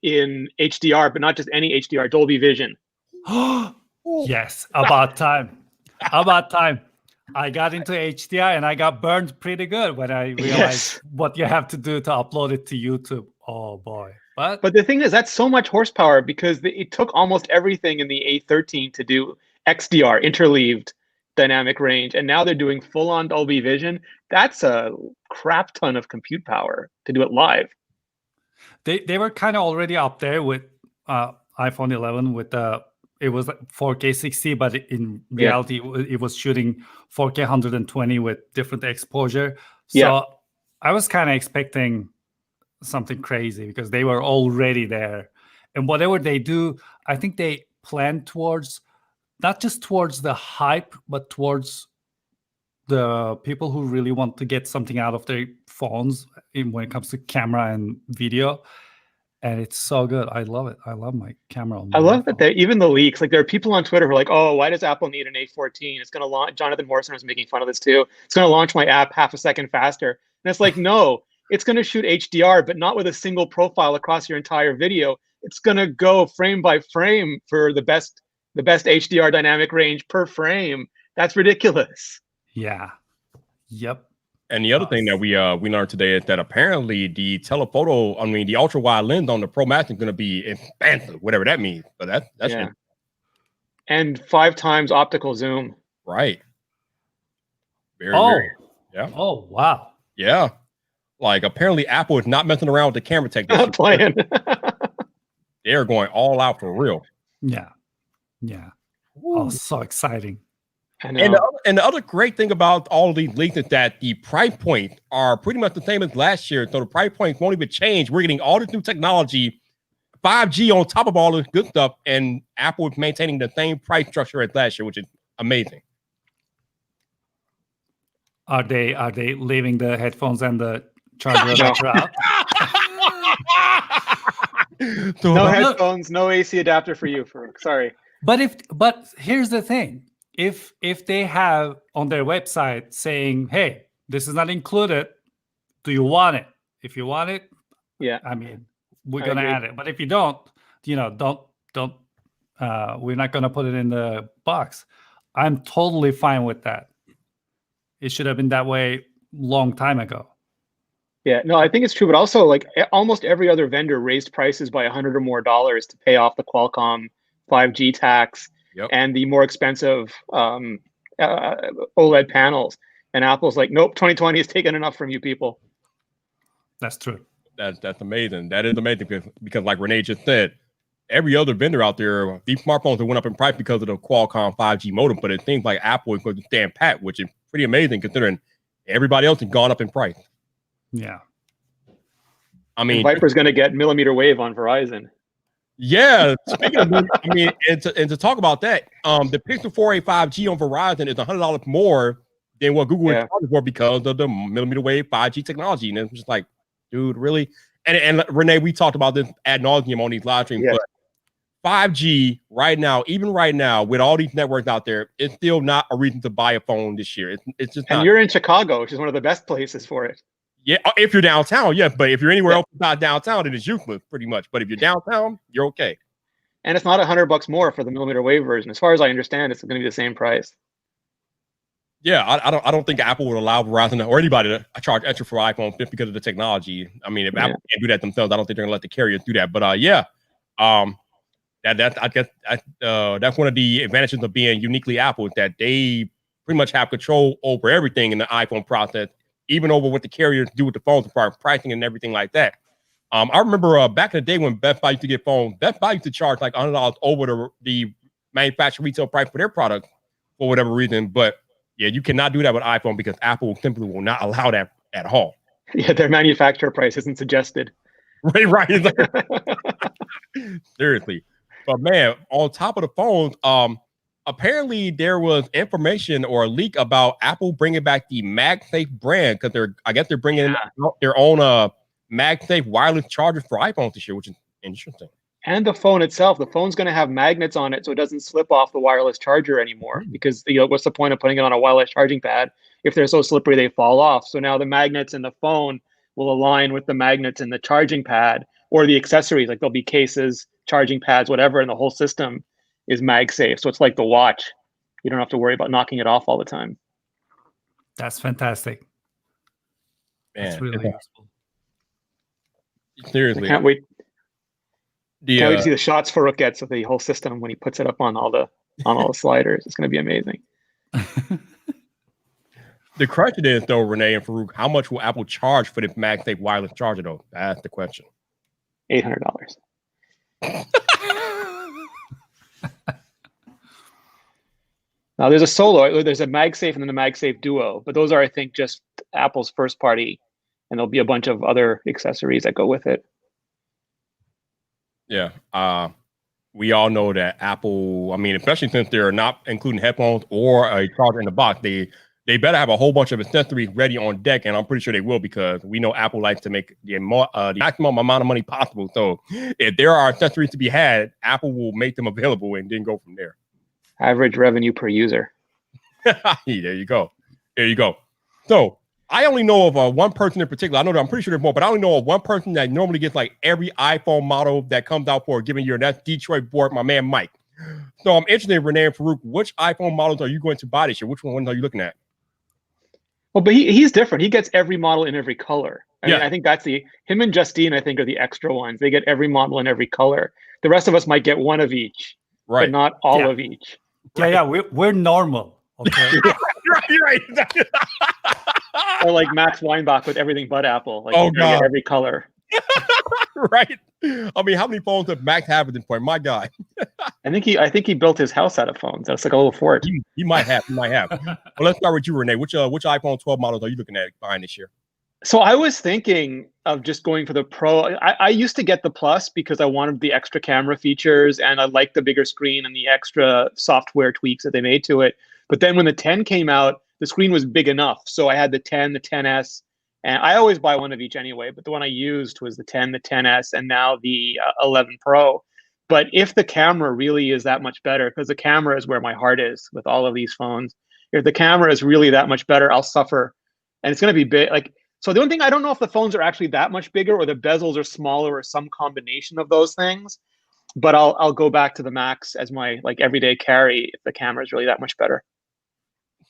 in HDR, but not just any HDR, Dolby Vision. Yes, about time. About time. I got into HDR and I got burned pretty good when I realized what you have to do to upload it to YouTube. Oh boy. But the thing is, that's so much horsepower because it took almost everything in the A13 to do XDR, interleaved dynamic range, and now they're doing full-on Dolby Vision. That's a crap ton of compute power to do it live. They were kind of already up there with iPhone 11 with it was like 4K 60, but in reality it was shooting 4K 120 with different exposure. So I was kind of expecting something crazy because they were already there, and whatever they do, I think they plan towards not just towards the hype, but towards the people who really want to get something out of their phones when it comes to camera and video. And it's so good. I love it. I love my camera. I love that even the leaks, like there are people on Twitter who are like, oh, why does Apple need an A14? It's going to launch. Jonathan Morrison was making fun of this too. It's going to launch my app half a second faster. And it's like, no, it's going to shoot HDR, but not with a single profile across your entire video. It's going to go frame by frame for the best HDR dynamic range per frame. That's ridiculous. Yeah. Yep. And the other thing that we learned today is that apparently the the ultra wide lens on the Pro Max is going to be expansive, whatever that means. But that's and 5 times optical zoom. Right. Very. Yeah. Oh wow. Yeah. Like apparently Apple is not messing around with the camera tech. Not playing. They're going all out for real. Yeah. Yeah. Oh, so exciting. And the other great thing about all of these leaks is that the price points are pretty much the same as last year. So the price points won't even change. We're getting all this new technology 5G on top of all this good stuff, and Apple is maintaining the same price structure as last year, which is amazing. Are they leaving the headphones and the charger adapter out? So, No headphones, no AC adapter for you, Farouk. Sorry. But here's the thing. If they have on their website saying, hey, this is not included, do you want it? If you want it, Yeah. I mean, we're gonna add it. But if you don't, don't we're not gonna put it in the box. I'm totally fine with that. It should have been that way long time ago. Yeah, no, I think it's true, but also like almost every other vendor raised prices by $100 or more to pay off the Qualcomm 5G tax and the more expensive OLED panels. And Apple's like, nope, 2020 has taken enough from you people. That's true. That's amazing. That is amazing because like Renee just said, every other vendor out there, these smartphones have went up in price because of the Qualcomm 5G modem, but it seems like Apple is going to stand pat, which is pretty amazing considering everybody else has gone up in price. Yeah. I mean, Vyper's going to get millimeter wave on Verizon. Yeah. Speaking of, I mean, and to talk about that, the Pixel 4a 5G on Verizon is $100 more than what Google is charging for because of the millimeter wave 5G technology. And it's just like, dude, really? And Renee, we talked about this ad nauseum on these live streams, but 5G right now, even right now, with all these networks out there, it's still not a reason to buy a phone this year. It's just not. And you're in Chicago, which is one of the best places for it. Yeah, if you're downtown, yes. But if you're anywhere else not downtown, then it's useless, pretty much. But if you're downtown, you're okay. And it's not $100 more for the millimeter wave version. As far as I understand, it's going to be the same price. Yeah, I don't think Apple would allow Verizon or anybody to charge extra for iPhone just because of the technology. I mean, if Apple can't do that themselves, I don't think they're gonna let the carriers do that. But I guess that's one of the advantages of being uniquely Apple is that they pretty much have control over everything in the iPhone process, even over what the carriers do with the phones, as far as pricing and everything like that. I remember back in the day when Best Buy used to get phones, Best Buy used to charge like $100 over the manufacturer retail price for their product for whatever reason. But yeah, you cannot do that with iPhone because Apple simply will not allow that at all. Yeah, their manufacturer price isn't suggested. Right. Seriously. But man, on top of the phones, apparently there was information or a leak about Apple bringing back the MagSafe brand because they're bringing out their own MagSafe wireless chargers for iPhones this year, which is interesting. And the phone itself, the phone's going to have magnets on it so it doesn't slip off the wireless charger anymore. Because what's the point of putting it on a wireless charging pad if they're so slippery they fall off? So now the magnets in the phone will align with the magnets in the charging pad or the accessories. Like there'll be cases, charging pads, whatever, and the whole system is MagSafe. So it's like the watch. You don't have to worry about knocking it off all the time. That's fantastic. Man, that's really useful. Seriously. I can't wait. Can't wait to see the shots Farouk gets of the whole system when he puts it up on all the sliders. It's going to be amazing. The question is, though, Renee and Farouk, how much will Apple charge for this MagSafe wireless charger, though? That's the question. $800. Now, there's a Solo, there's a MagSafe and then the MagSafe Duo, but those are, I think, just Apple's first party, and there'll be a bunch of other accessories that go with it. Yeah. We all know that Apple, I mean, especially since they're not including headphones or a charger in the box, they better have a whole bunch of accessories ready on deck, and I'm pretty sure they will because we know Apple likes to make the maximum amount of money possible. So if there are accessories to be had, Apple will make them available and then go from there. Average revenue per user. There you go. So I only know of one person in particular. I'm pretty sure there's more, but I only know of one person that normally gets like every iPhone model that comes out for a given year, and that's Detroit Board, my man Mike. So I'm interested, Renee and Farouk, which iPhone models are you going to buy this year? Which ones are you looking at? Well, but he's different. He gets every model in every color. I mean, I think that's him and Justine, I think, are the extra ones. They get every model in every color. The rest of us might get one of each, but not all of each. Yeah, we're normal. Okay. right. Or like Max Weinbach with everything but Apple. Like, God, every color. Right. I mean, how many phones does Max have at this point? My God. I think he built his house out of phones. That's like a little fort. He might have. Well, let's start with you, Renee. Which iPhone 12 models are you looking at buying this year? So I was thinking of just going for the Pro. I used to get the Plus because I wanted the extra camera features and I liked the bigger screen and the extra software tweaks that they made to it. But then when the 10 came out, the screen was big enough. So I had the 10, the 10S, and I always buy one of each anyway. But the one I used was the 10, the 10S, and now the 11 Pro. But if the camera really is that much better, because the camera is where my heart is with all of these phones, if the camera is really that much better, I'll suffer. And it's going to be big. Like, so the only thing, I don't know if the phones are actually that much bigger or the bezels are smaller or some combination of those things. But I'll go back to the Max as my like everyday carry if the camera is really that much better.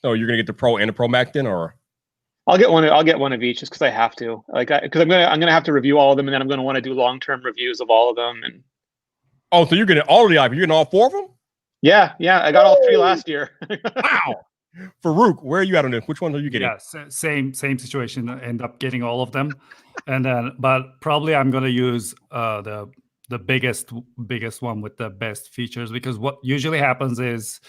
So you're gonna get the Pro and the Pro Max then, or? I'll get one of each just because I have to. Like, because I'm gonna have to review all of them, and then I'm gonna want to do long-term reviews of all of them. And Oh, so you're getting all of the iPhones? You're getting all 4 of them? yeah, I got all 3 last year. Wow. Farouk, where are you at on this? Which ones are you getting? Yeah, same situation. End up getting all of them, and then but probably I'm gonna use the biggest one with the best features, because what usually happens is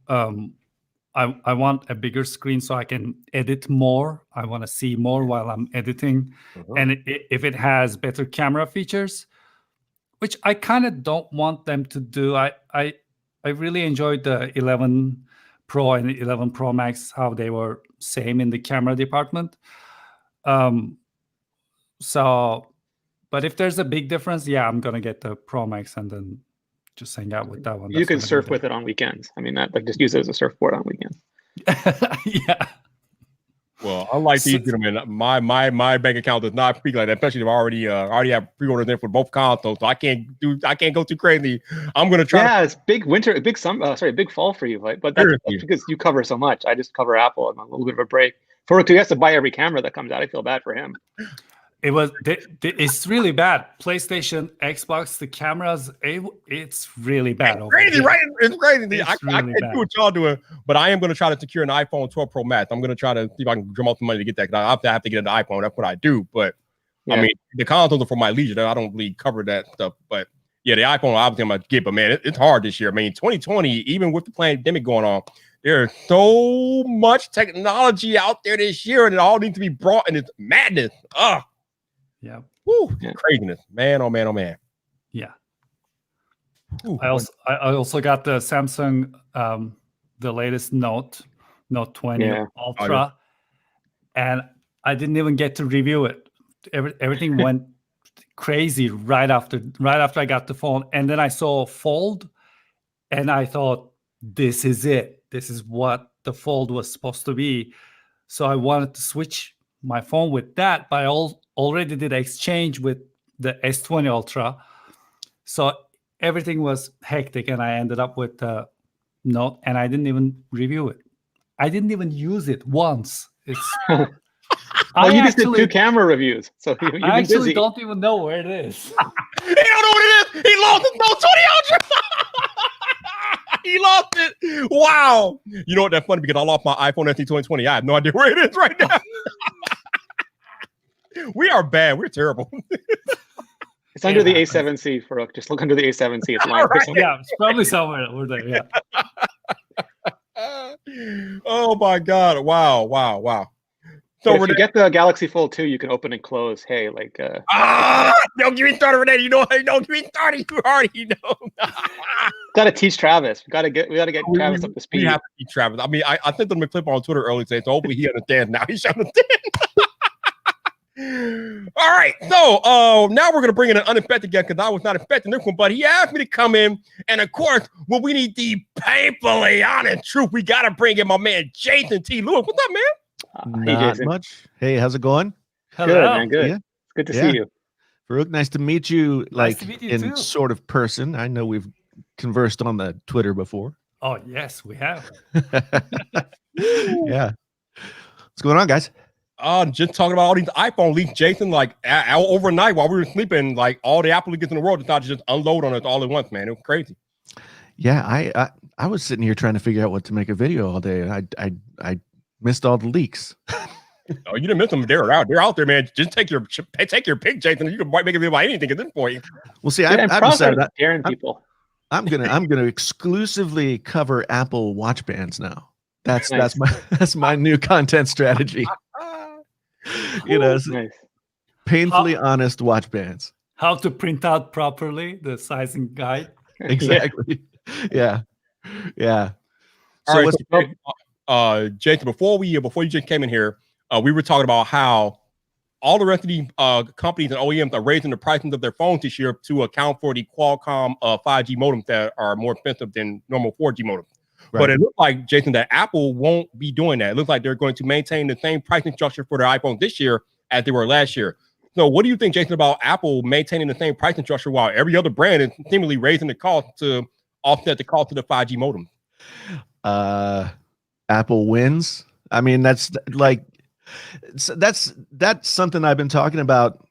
I want a bigger screen so I can edit more. I want to see more while I'm editing, and if it has better camera features, which I kind of don't want them to do. I really enjoyed the 11 Pro and 11 Pro Max, how they were same in the camera department. So, but if there's a big difference, yeah, I'm gonna get the Pro Max and then just hang out with that one. You can surf with it on weekends. I mean, that like just use it as a surfboard on weekends. Yeah. Well, unlike these gentlemen, my bank account does not speak like that. Especially if I already have pre-orders in for both consoles, so I can't go too crazy. I'm gonna try. Yeah, it's big winter, big fall for you, right? But that's because you cover so much. I just cover Apple. I'm a little bit of a break. Farouk, he has to buy every camera that comes out. I feel bad for him. It's really bad. PlayStation, Xbox, the cameras, it's really bad. It's crazy, right? It's crazy. I really can't bad. do what y'all doing, but I am going to try to secure an iPhone 12 Pro Max. I'm going to try to see if I can drum up some money to get that. I have to get an iPhone. That's what I do. But yeah. I mean, the consoles are for my leisure. I don't really cover that stuff. But yeah, the iPhone, obviously, I'm going to get. But man, it's hard this year. I mean, 2020, even with the pandemic going on, there's so much technology out there this year, and it all needs to be brought, and it's madness. Yeah. Woo, craziness. Man, oh man, oh man. Yeah. Ooh, I also got the Samsung the latest Note 20 Ultra, and I didn't even get to review it. Everything went crazy right after I got the phone, and then I saw a Fold, and I thought, this is it. This is what the Fold was supposed to be. So I wanted to switch my phone with that, but I already did exchange with the S20 Ultra. So everything was hectic, and I ended up with the Note, and I didn't even review it. I didn't even use it once. It's you just did 2 camera reviews, so you've been I actually busy. don't even know where it is. He don't know what it is. He lost his Note 20 Ultra. He lost it. Wow. You know what? That's funny because I lost my iPhone SE 2020. I have no idea where it is right now. We are bad. We're terrible. It's under the A7C, Farouk. Just look under the A7C. It's lined for something. Yeah, it's probably somewhere over there. Yeah. Oh my God! Wow! So if you get the Galaxy Fold 2, you can open and close. Hey, like don't get me started with that. You know, don't get me started. You already know. Got to teach Travis. We got to get Travis up to speed. We have to teach Travis. I mean, I sent him a clip on Twitter earlier today, so hopefully he understands now. He should understand. All right, so now we're gonna bring in an unexpected guest because I was not expecting this one, but he asked me to come in, and of course, when we need the painfully honest truth, we gotta bring in my man Jason T. Lewis. What's up, man? Not much. Hey, how's it going? Hello. Good, man. Good. Yeah. It's good to see you. Farouk, nice to meet you. Nice to meet you in too. Sort of person. I know we've conversed on the Twitter before. Oh yes, we have. Yeah. What's going on, guys? Just talking about all these iPhone leaks, Jason. Like overnight while we were sleeping, like all the Apple leaks in the world decided to just unload on us all at once, man. It was crazy. Yeah, I was sitting here trying to figure out what to make a video all day, and I missed all the leaks. Oh, you didn't miss them. They're out there, man. Just take your pick, Jason. You can make a video about anything at this point. Well, see, I've decided scaring people. I'm gonna exclusively cover Apple watch bands now. That's my new content strategy. You know, it's Nice. painfully honest watch bands. How to print out properly the sizing guide. Exactly. Yeah. Yeah. All So right, what's Jason, before you just came in here, we were talking about how all the rest of the companies and OEMs are raising the pricing of their phones this year to account for the Qualcomm 5G modems that are more expensive than normal 4G modems. Right. But it looks like, Jason, that Apple won't be doing that. It looks like they're going to maintain the same pricing structure for their iPhones this year as they were last year. So what do you think, Jason, about Apple maintaining the same pricing structure while every other brand is seemingly raising the cost to offset the cost of the 5G modem? Apple wins. I mean, that's something I've been talking about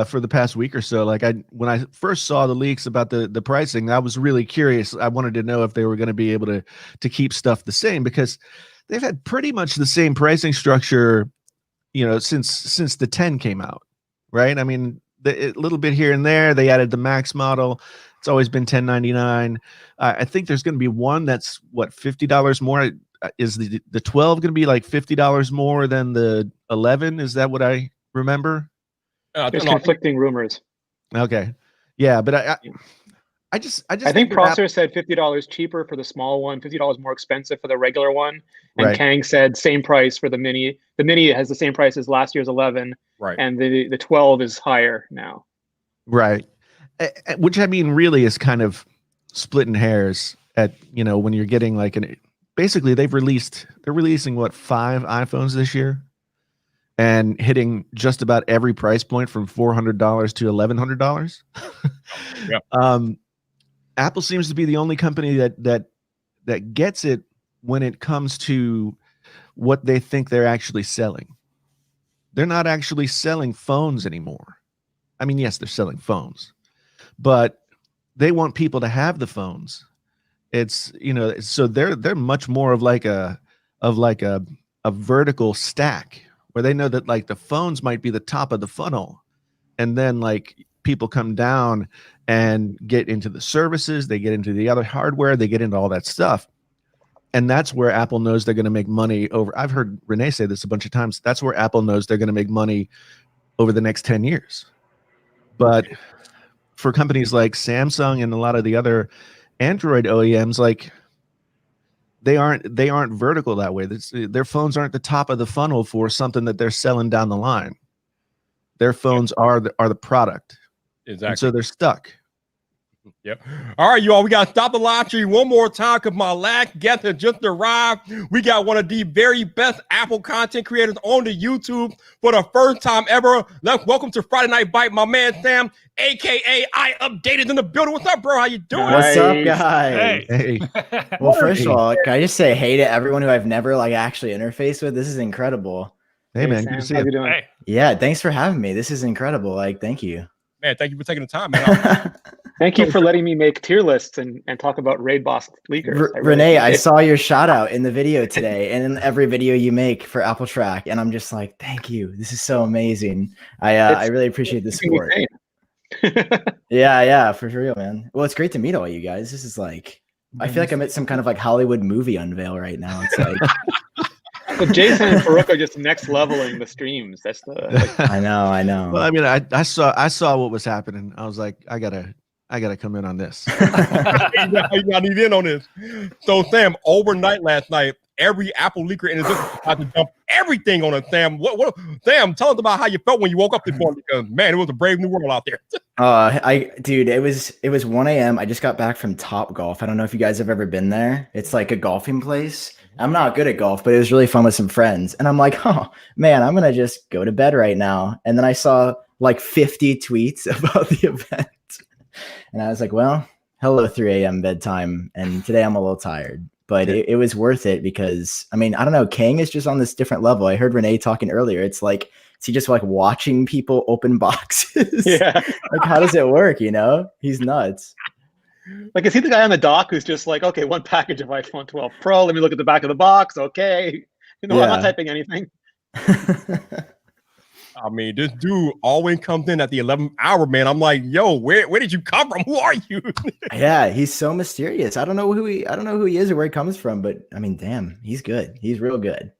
for the past week or so. Like when I first saw the leaks about the pricing, I was really curious. I wanted to know if they were going to be able to keep stuff the same, because they've had pretty much the same pricing structure, you know, since the 10 came out, right? I mean, a little bit here and there. They added the Max model. It's always been $10.99. I think there's going to be one that's what, $50 more. Is the 12 going to be like $50 more than the 11? Is that what I remember? There's conflicting rumors. Okay, yeah, but I think Prosser said $50 cheaper for the small one, $50 more expensive for the regular one, and Right. Kang said same price for the mini. The mini has the same price as last year's 11, Right. and the 12 is higher now. Right, which I mean really is kind of splitting hairs at, you know, when you're getting like basically they're releasing what, 5 iPhones this year and hitting just about every price point from $400 to $1,100. Yeah. Apple seems to be the only company that gets it when it comes to what they think they're actually selling. They're not actually selling phones anymore. I mean, yes, they're selling phones, but they want people to have the phones. It's, you know, so they're much more of like a vertical stack, where they know that like the phones might be the top of the funnel, and then like people come down and get into the services, they get into the other hardware, they get into all that stuff. And that's where Apple knows they're going to make money over. I've heard Renee say this a bunch of times. That's where Apple knows they're going to make money over the next 10 years. But for companies like Samsung and a lot of the other Android OEMs, like they aren't vertical that way. Their phones aren't the top of the funnel for something that they're selling down the line. Their phones are the product. Exactly. And so they're stuck. Yep. All right, you all, we got to stop the live stream one more time because my last guest has just arrived. We got one of the very best Apple content creators on the YouTube for the first time ever. Let's welcome to Friday Night Bite, my man Sam, a.k.a. I Updated, in the building. What's up, bro? How you doing? What's up, guys? Hey. Well, first of all, can I just say hey to everyone who I've never like actually interfaced with? This is incredible. Hey man, Sam, good to see how you. you doing? Hey, Yeah, thanks for having me. This is incredible. Like, thank you. man, thank you for taking the time, man. Thank you for letting me make tier lists and talk about Raid Boss leakers. Renee, I saw your shout out in the video today and in every video you make for Apple Track. And I'm just like, thank you. This is so amazing. I really appreciate the support. Yeah, for real, man. Well, it's great to meet all you guys. This is like, I feel like I'm at some kind of like Hollywood movie unveil right now. It's like, But Jason and Farouk are just next leveling the streams. That's the. I know. Well, I mean, I saw what was happening. I was like, I gotta come in on this. You gotta need in on this. So, Sam, overnight last night, every Apple leaker in the business had to dump everything on it. Sam, Sam, tell us about how you felt when you woke up this morning, because man, it was a brave new world out there. Dude, it was 1 a.m. I just got back from Top Golf. I don't know if you guys have ever been there. It's like a golfing place. I'm not good at golf, but it was really fun with some friends. And I'm like, oh man, I'm gonna just go to bed right now. And then I saw like 50 tweets about the event. And I was like, well, hello, 3 a.m. bedtime. And today I'm a little tired, but it was worth it because, I mean, I don't know, Kang is just on this different level. I heard Renee talking earlier. It's like, is he just like watching people open boxes? Yeah. Like, how does it work? You know, he's nuts. Like, is he the guy on the dock who's just like, okay, one package of iPhone 12 Pro. Let me look at the back of the box. Okay. You know, I'm not typing anything. I mean, this dude always comes in at the 11th hour, man. I'm like, yo, where did you come from? Who are you? Yeah, he's so mysterious. I don't know who he is or where he comes from, but I mean, damn, he's good. He's real good.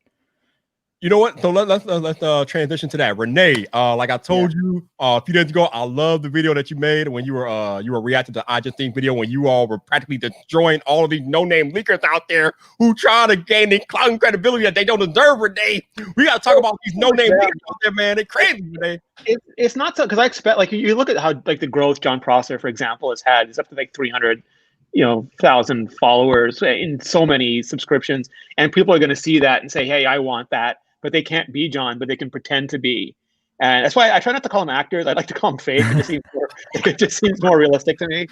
You know what? So let's transition to that. Renee, like I told you a few days ago, I love the video that you made when you were reacting to I Just Think video when you all were practically destroying all of these no-name leakers out there who try to gain the clout and credibility that they don't deserve. Renee, we got to talk about these no-name leakers out there, man. They're crazy, Renee. It's not so because I expect like you look at how like the growth John Prosser, for example, has had. He's up to like 300,000 followers in so many subscriptions, and people are going to see that and say, "Hey, I want that." But they can't be John, but they can pretend to be. And that's why I try not to call them actors. I like to call them fake. It just seems more realistic to me.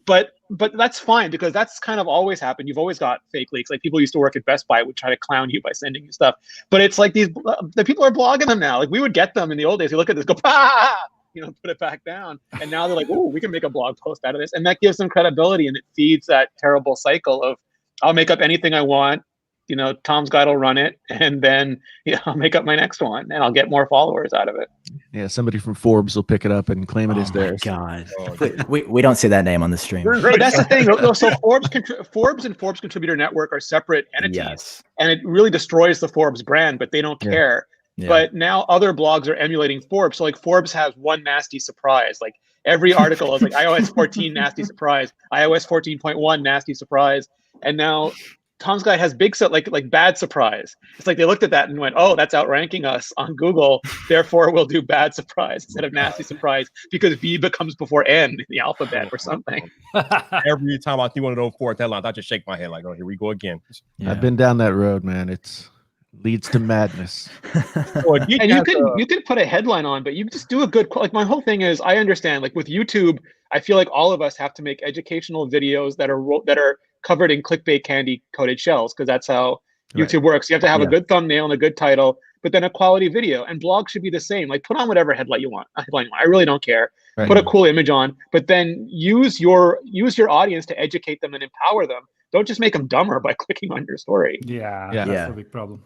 But that's fine because that's kind of always happened. You've always got fake leaks. Like people used to work at Best Buy would try to clown you by sending you stuff. But it's like the people are blogging them now. Like we would get them in the old days. You look at this, go, put it back down. And now they're like, oh, we can make a blog post out of this. And that gives them credibility and it feeds that terrible cycle of I'll make up anything I want. Tom's guide will run it, and then I'll make up my next one, and I'll get more followers out of it. Yeah, somebody from Forbes will pick it up and claim it as theirs. God, we don't say that name on the stream. But that's the thing. So Forbes and Forbes Contributor Network are separate entities, and it really destroys the Forbes brand. But they don't care. Yeah. But now other blogs are emulating Forbes. So like Forbes has one nasty surprise. Like every article is like iOS 14 nasty surprise, iOS 14.1 nasty surprise, and now Tom's Guide has big like bad surprise. It's like they looked at that and went, "Oh, that's outranking us on Google. Therefore, we'll do bad surprise instead of nasty surprise because V comes before N in the alphabet or something." Every time I see one of those fourth headlines, I just shake my head like, "Oh, here we go again." Yeah. I've been down that road, man. It leads to madness. And you can put a headline on, but you just do a good. Like my whole thing is, I understand. Like with YouTube, I feel like all of us have to make educational videos that are covered in clickbait candy coated shells because that's how YouTube works. You have to have a good thumbnail and a good title, but then a quality video. And blogs should be the same. Like put on whatever headline you want. I really don't care. Right. Put a cool image on, but then use your audience to educate them and empower them. Don't just make them dumber by clicking on your story. That's a big problem.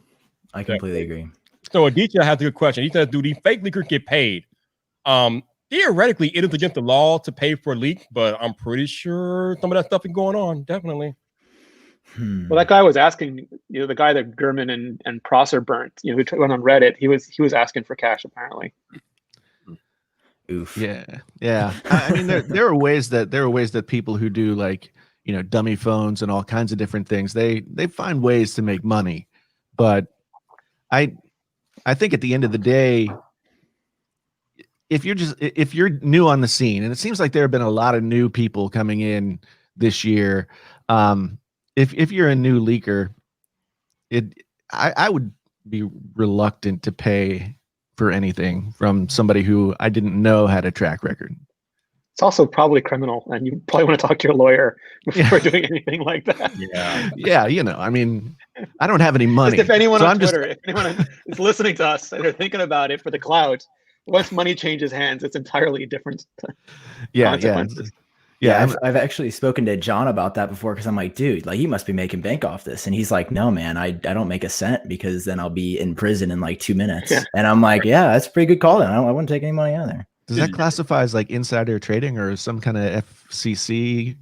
I completely agree. So Aditya has a good question. He says, do these fake leakers get paid? Theoretically, it is against the law to pay for a leak, but I'm pretty sure some of that stuff is going on. Definitely. Well, that guy was asking, the guy that Gurman and Prosser burnt, who went on Reddit, he was asking for cash apparently. Oof. Yeah. I mean, there are ways that people who do like dummy phones and all kinds of different things, they find ways to make money, but I think at the end of the day, if you're new on the scene, and it seems like there have been a lot of new people coming in this year, if you're a new leaker, I would be reluctant to pay for anything from somebody who I didn't know had a track record. It's also probably criminal, and you probably want to talk to your lawyer before doing anything like that. Yeah. I mean, I don't have any money. If anyone on Twitter, if anyone is listening to us and they're thinking about it for the clout, once money changes hands, it's entirely different consequences. Yeah, I've actually spoken to John about that before because I'm like, dude, like you must be making bank off this. And he's like, no, man, I don't make a cent because then I'll be in prison in like 2 minutes. Yeah. And I'm like, yeah, that's a pretty good call then. I wouldn't take any money out of there. Does that classify as like insider trading or some kind of FCC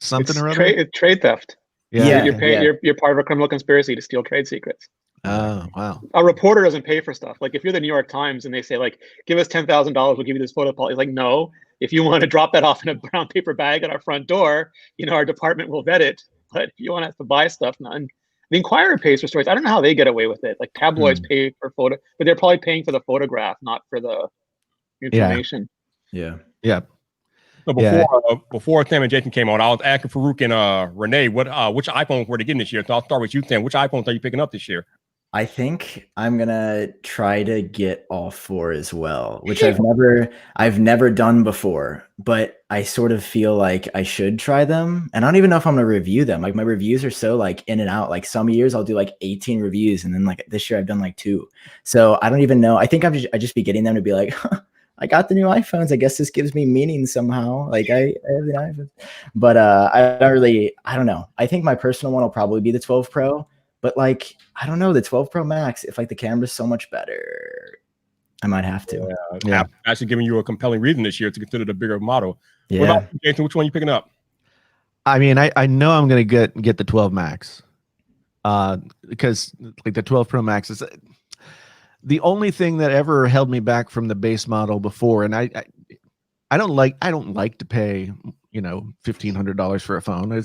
something or other? It's trade theft. Yeah. You're part of a criminal conspiracy to steal trade secrets. Oh, wow. A reporter doesn't pay for stuff. Like if you're the New York Times and they say like, give us $10,000, we'll give you this photo policy. Like, no, if you want to drop that off in a brown paper bag at our front door, our department will vet it. But if you want us to buy stuff, none. The Inquirer pays for stories. I don't know how they get away with it. Like tabloids pay for photo, but they're probably paying for the photograph, not for the information. Yeah. So before Sam and Jason came on, I was asking Farouk and Renee which iPhones were they getting this year. So I'll start with you, Sam. Which iPhones are you picking up this year? I think I'm gonna try to get all 4 as well, which I've never done before, but I sort of feel like I should try them. And I don't even know if I'm gonna review them. Like my reviews are so like in and out. Like some years I'll do like 18 reviews, and then like this year I've done like 2. So I don't even know. I think I just be getting them to be like, I got the new iPhones. I guess this gives me meaning somehow. Like I have the iPhone, but I don't know. I think my personal one will probably be the 12 Pro. But like, I don't know, the 12 Pro Max, if like the camera's so much better, I might have to. Yeah. Actually giving you a compelling reason this year to consider the bigger model. Yeah. What about Jason? Which one are you picking up? I mean, I know I'm going to get the 12 Max. because like the 12 Pro Max is the only thing that ever held me back from the base model before. And I don't like to pay, $1,500 for a phone.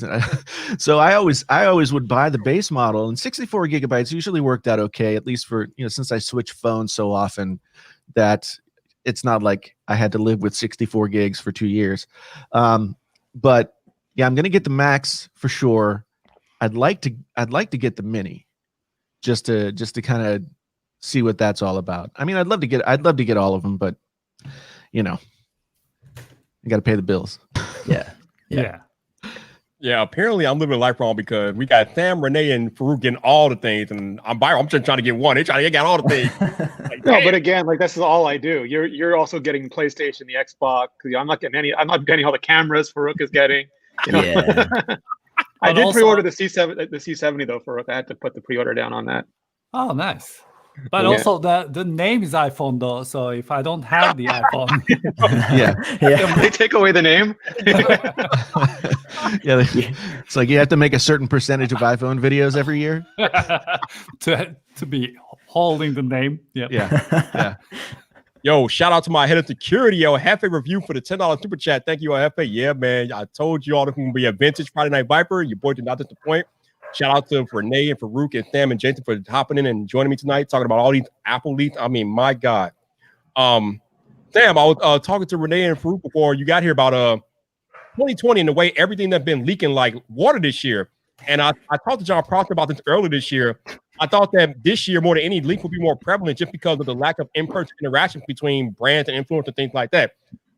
So I always would buy the base model, and 64 gigabytes usually worked out okay, at least for, since I switch phones so often that it's not like I had to live with 64 gigs for 2 years. But yeah, I'm going to get the Max for sure. I'd like to get the Mini just to kind of see what that's all about. I mean, I'd love to get all of them, but you got to pay the bills. Yeah. Yeah, apparently I'm living life wrong because we got Sam, Renee, and Farouk getting all the things, and I'm just trying to get one. They're trying to get all the things. Like, No, but again, like this is all I do. You're also getting PlayStation, the Xbox. I'm not getting all the cameras Farouk is getting. Yeah. I But did also- pre-order the C70 though, Farouk. I had to put the pre-order down on that. Oh, nice. But Yeah. also the name is iPhone though, so if I don't have the iPhone, Yeah. Yeah. They take away the name. Yeah. It's like you have to make a certain percentage of iPhone videos every year. to be holding the name. Yeah. Yeah. yo, shout out to my head of security, yo, Hefe review for the $10 super chat. Thank you, Hefe. Yeah, man. I told you all this will be a vintage Friday Night Vyper. Your boy did not disappoint. Shout out to Renee and Farouk and Sam and Jason for hopping in and joining me tonight, talking about all these Apple leaks. I mean, my God. Sam, I was talking to Renee and Farouk before you got here about 2020 and the way everything that's been leaking like water this year. And I talked to John Proctor about this earlier this year. I thought that this year, more than any, leak would be more prevalent just because of the lack of in-person interactions between brands and influencers and things like that.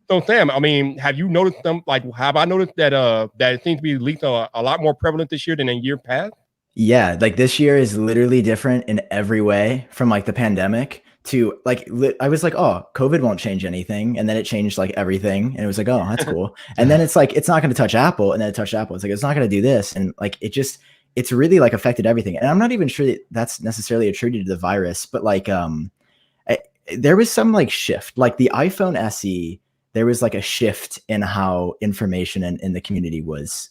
So, Sam, I mean, have you noticed them? Like, have I noticed that that it seems to be leaked a lot more prevalent this year than in year past? Yeah, like this year is literally different in every way from like the pandemic to like I was like, oh, COVID won't change anything, and then it changed like everything, and it was like, oh, that's cool. And then it's like it's not going to touch Apple, and then it touched Apple. It's like it's not going to do this, and like it's really like affected everything. And I'm not even sure that that's necessarily attributed to the virus, but like there was some like shift, like the iPhone SE. There was like a shift in how information in the community was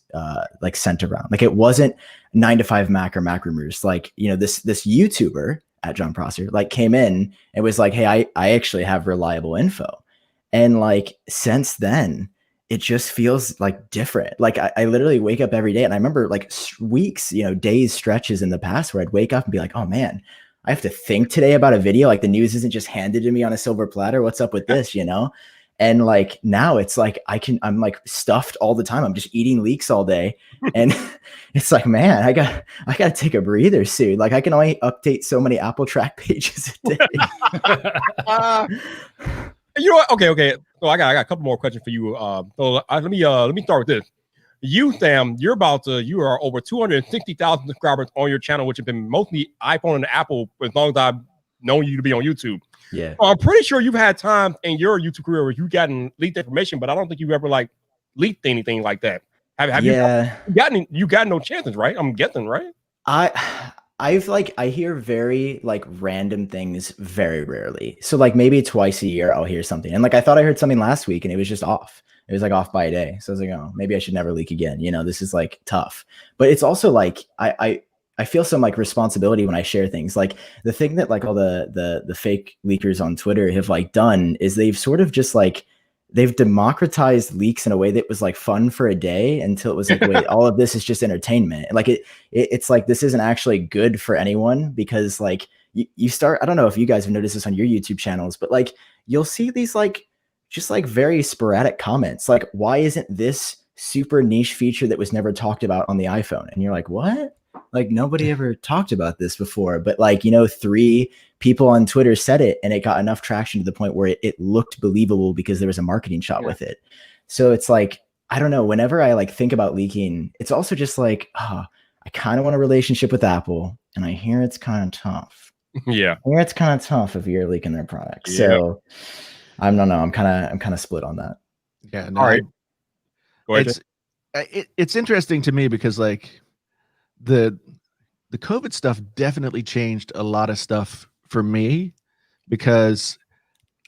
like sent around. Like it wasn't 9 to 5 Mac or Mac rumors. Like, this YouTuber at John Prosser like came in and was like, hey, I actually have reliable info. And like since then, it just feels like different. Like I literally wake up every day and I remember like weeks, days, stretches in the past where I'd wake up and be like, oh man, I have to think today about a video. Like the news isn't just handed to me on a silver platter. What's up with this, And like now it's like I'm like stuffed all the time. I'm just eating leaks all day. And it's like, man, I gotta take a breather soon. Like I can only update so many Apple track pages a day. You know what? Okay. So I got a couple more questions for you. Let me start with this. You, Sam, you are over 260,000 subscribers on your channel, which have been mostly iPhone and Apple as long as I've known you to be on YouTube. Yeah. I'm pretty sure you've had times in your YouTube career where you've gotten leaked information, but I don't think you've ever like leaked anything like that. Have you gotten no chances, right? I'm guessing, right? I hear very like random things very rarely. So like maybe twice a year I'll hear something. And like I thought I heard something last week and it was just off. It was like off by a day. So I was like, oh, maybe I should never leak again. This is like tough. But it's also like I feel some like responsibility when I share things. Like the thing that like all the fake leakers on Twitter have like done is they've sort of just like they've democratized leaks in a way that was like fun for a day until it was like, wait, all of this is just entertainment. Like it's like this isn't actually good for anyone because like you start, I don't know if you guys have noticed this on your YouTube channels, but like you'll see these like just like very sporadic comments like, why isn't this super niche feature that was never talked about on the iPhone? And you're like, what? Like nobody ever talked about this before, but like, 3 people on Twitter said it and it got enough traction to the point where it looked believable because there was a marketing shot with it. So it's like, I don't know, whenever I like think about leaking, it's also just like, I kind of want a relationship with Apple and I hear it's kind of tough. Yeah. I hear it's kind of tough if you're leaking their products. Yeah. So I don't know. I'm kind of split on that. Yeah. No, all right. Go ahead. It's interesting to me because like the COVID stuff definitely changed a lot of stuff for me because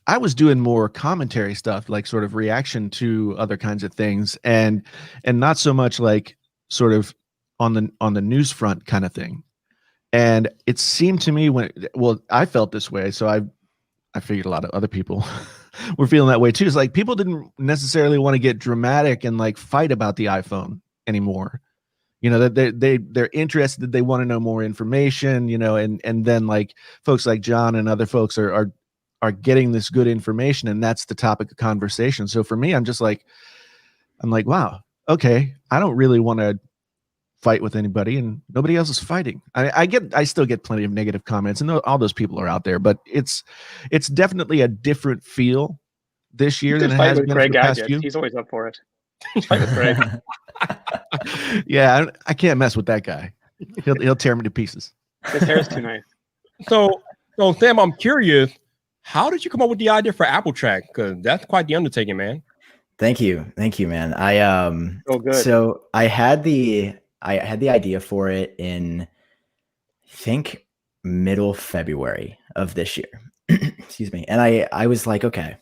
I was doing more commentary stuff, like sort of reaction to other kinds of things and not so much like sort of on the news front kind of thing. And it seemed to me I felt this way. So I figured a lot of other people were feeling that way too. It's like people didn't necessarily want to get dramatic and like fight about the iPhone anymore. You know, that they're interested, they want to know more information, you know, and then like folks like John and other folks are getting this good information, and that's the topic of conversation. So for me, I'm like, wow, okay, I don't really want to fight with anybody, and nobody else is fighting. I still get plenty of negative comments, and all those people are out there, but it's definitely a different feel this year than it has been for the past few. He's always up for it. Fight with Greg. Yeah, I can't mess with that guy. He'll tear me to pieces. His hair's too nice. So Sam, I'm curious, how did you come up with the idea for Apple Track? Because that's quite the undertaking, man. Thank you, man. So I had the idea for it in, I think, middle February of this year. Excuse me. And I was like, okay,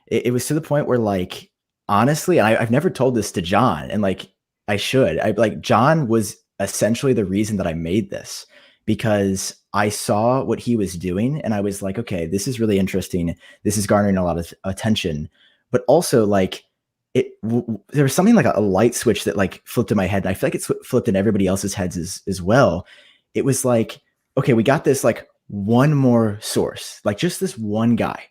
it was to the point where, like, honestly, I've never told this to John, and like I should. John was essentially the reason that I made this, because I saw what he was doing and I was like, okay, this is really interesting. This is garnering a lot of attention, but also like there was something like a light switch that like flipped in my head. And I feel like it's flipped in everybody else's heads as well. It was like, okay, we got this like one more source, like just this one guy,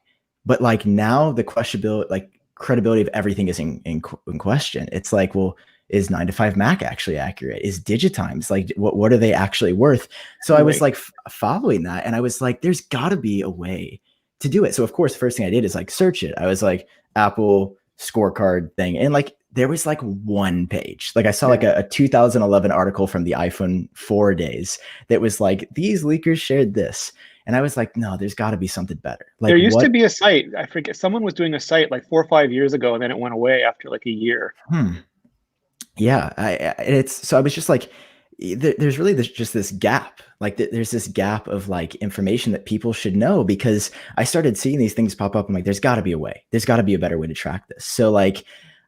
but like now the credibility of everything is in question. It's like, well, is 9to5Mac actually accurate? Is Digitimes, like, what are they actually worth? So I was like following that, and I was like, there's got to be a way to do it. So of course, the first thing I did is like search it. I was like, Apple scorecard thing, and like there was like one page. Like I saw like a 2011 article from the iPhone 4 days that was like, these leakers shared this. And I was like, no, there's got to be something better. Like, there used to be a site. I forget. Someone was doing a site like 4 or 5 years ago, and then it went away after like a year. Yeah, so I was just like, there's really just this gap. Like there's this gap of like information that people should know, because I started seeing these things pop up. I'm like, there's got to be a way. There's got to be a better way to track this. So like,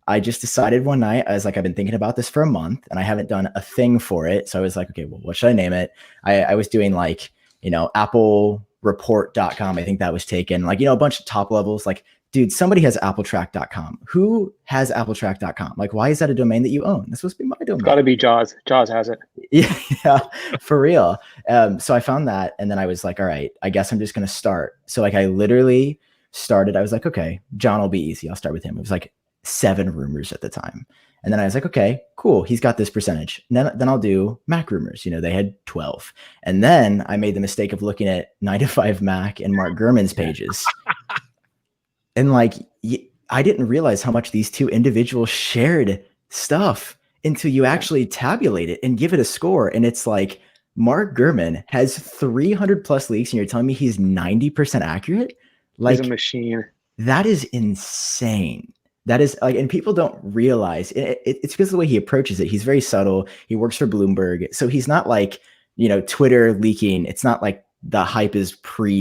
I just decided one night, I was like, I've been thinking about this for a month and I haven't done a thing for it. So I was like, okay, well, what should I name it? I was doing like, you know, applereport.com. I think that was taken, like, you know, a bunch of top levels. Like, dude, somebody has appletrack.com. Who has appletrack.com? Like, why is that a domain that you own? That's supposed to be my domain. It's got to be Jaws. Jaws has it. Yeah, for real. So I found that, and then I was like, all right, I guess I'm just going to start. So like I literally started, I was like, okay, John will be easy. I'll start with him. It was like 7 rumors at the time. And then I was like, okay, cool. He's got this percentage. And then I'll do Mac rumors. You know, they had 12. And then I made the mistake of looking at 9to5Mac and Mark Gurman's pages. And like, I didn't realize how much these two individuals shared stuff until you actually tabulate it and give it a score. And it's like, Mark Gurman has 300 plus leaks and you're telling me he's 90% accurate? Like, he's a machine. That is insane. That is like, and people don't realize it's because of the way he approaches it. He's very subtle. He works for Bloomberg. So he's not like, you know, Twitter leaking. It's not like the hype is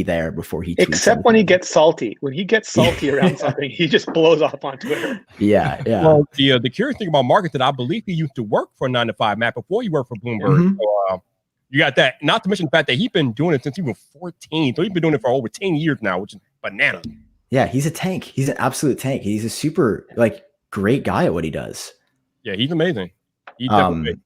there before he tweets. Except when he gets salty. When he gets salty around something, he just blows up on Twitter. Yeah. Well, the curious thing about Mark is that I believe he used to work for 9to5Mac before he worked for Bloomberg. So, you got that. Not to mention the fact that he's been doing it since he was 14. So he's been doing it for over 10 years now, which is bananas. Yeah, he's a tank. He's an absolute tank. He's a super like great guy at what he does. Yeah, he's amazing. He's definitely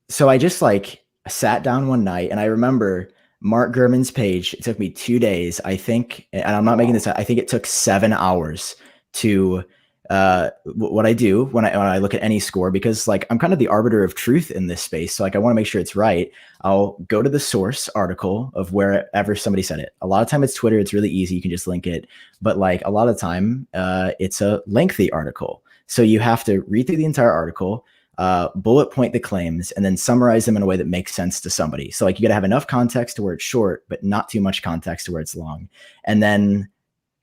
so I just like sat down one night and I remember Mark Gurman's page. It took me 2 days, I think, and I'm not making this up. I think it took 7 hours to what I do when I look at any score, because like I'm kind of the arbiter of truth in this space. So like I want to make sure it's right. I'll go to the source article of wherever somebody said it. A lot of time it's Twitter. It's really easy. You can just link it. But like a lot of time it's a lengthy article. So you have to read through the entire article, bullet point the claims, and then summarize them in a way that makes sense to somebody. So like you got to have enough context to where it's short, but not too much context to where it's long. And then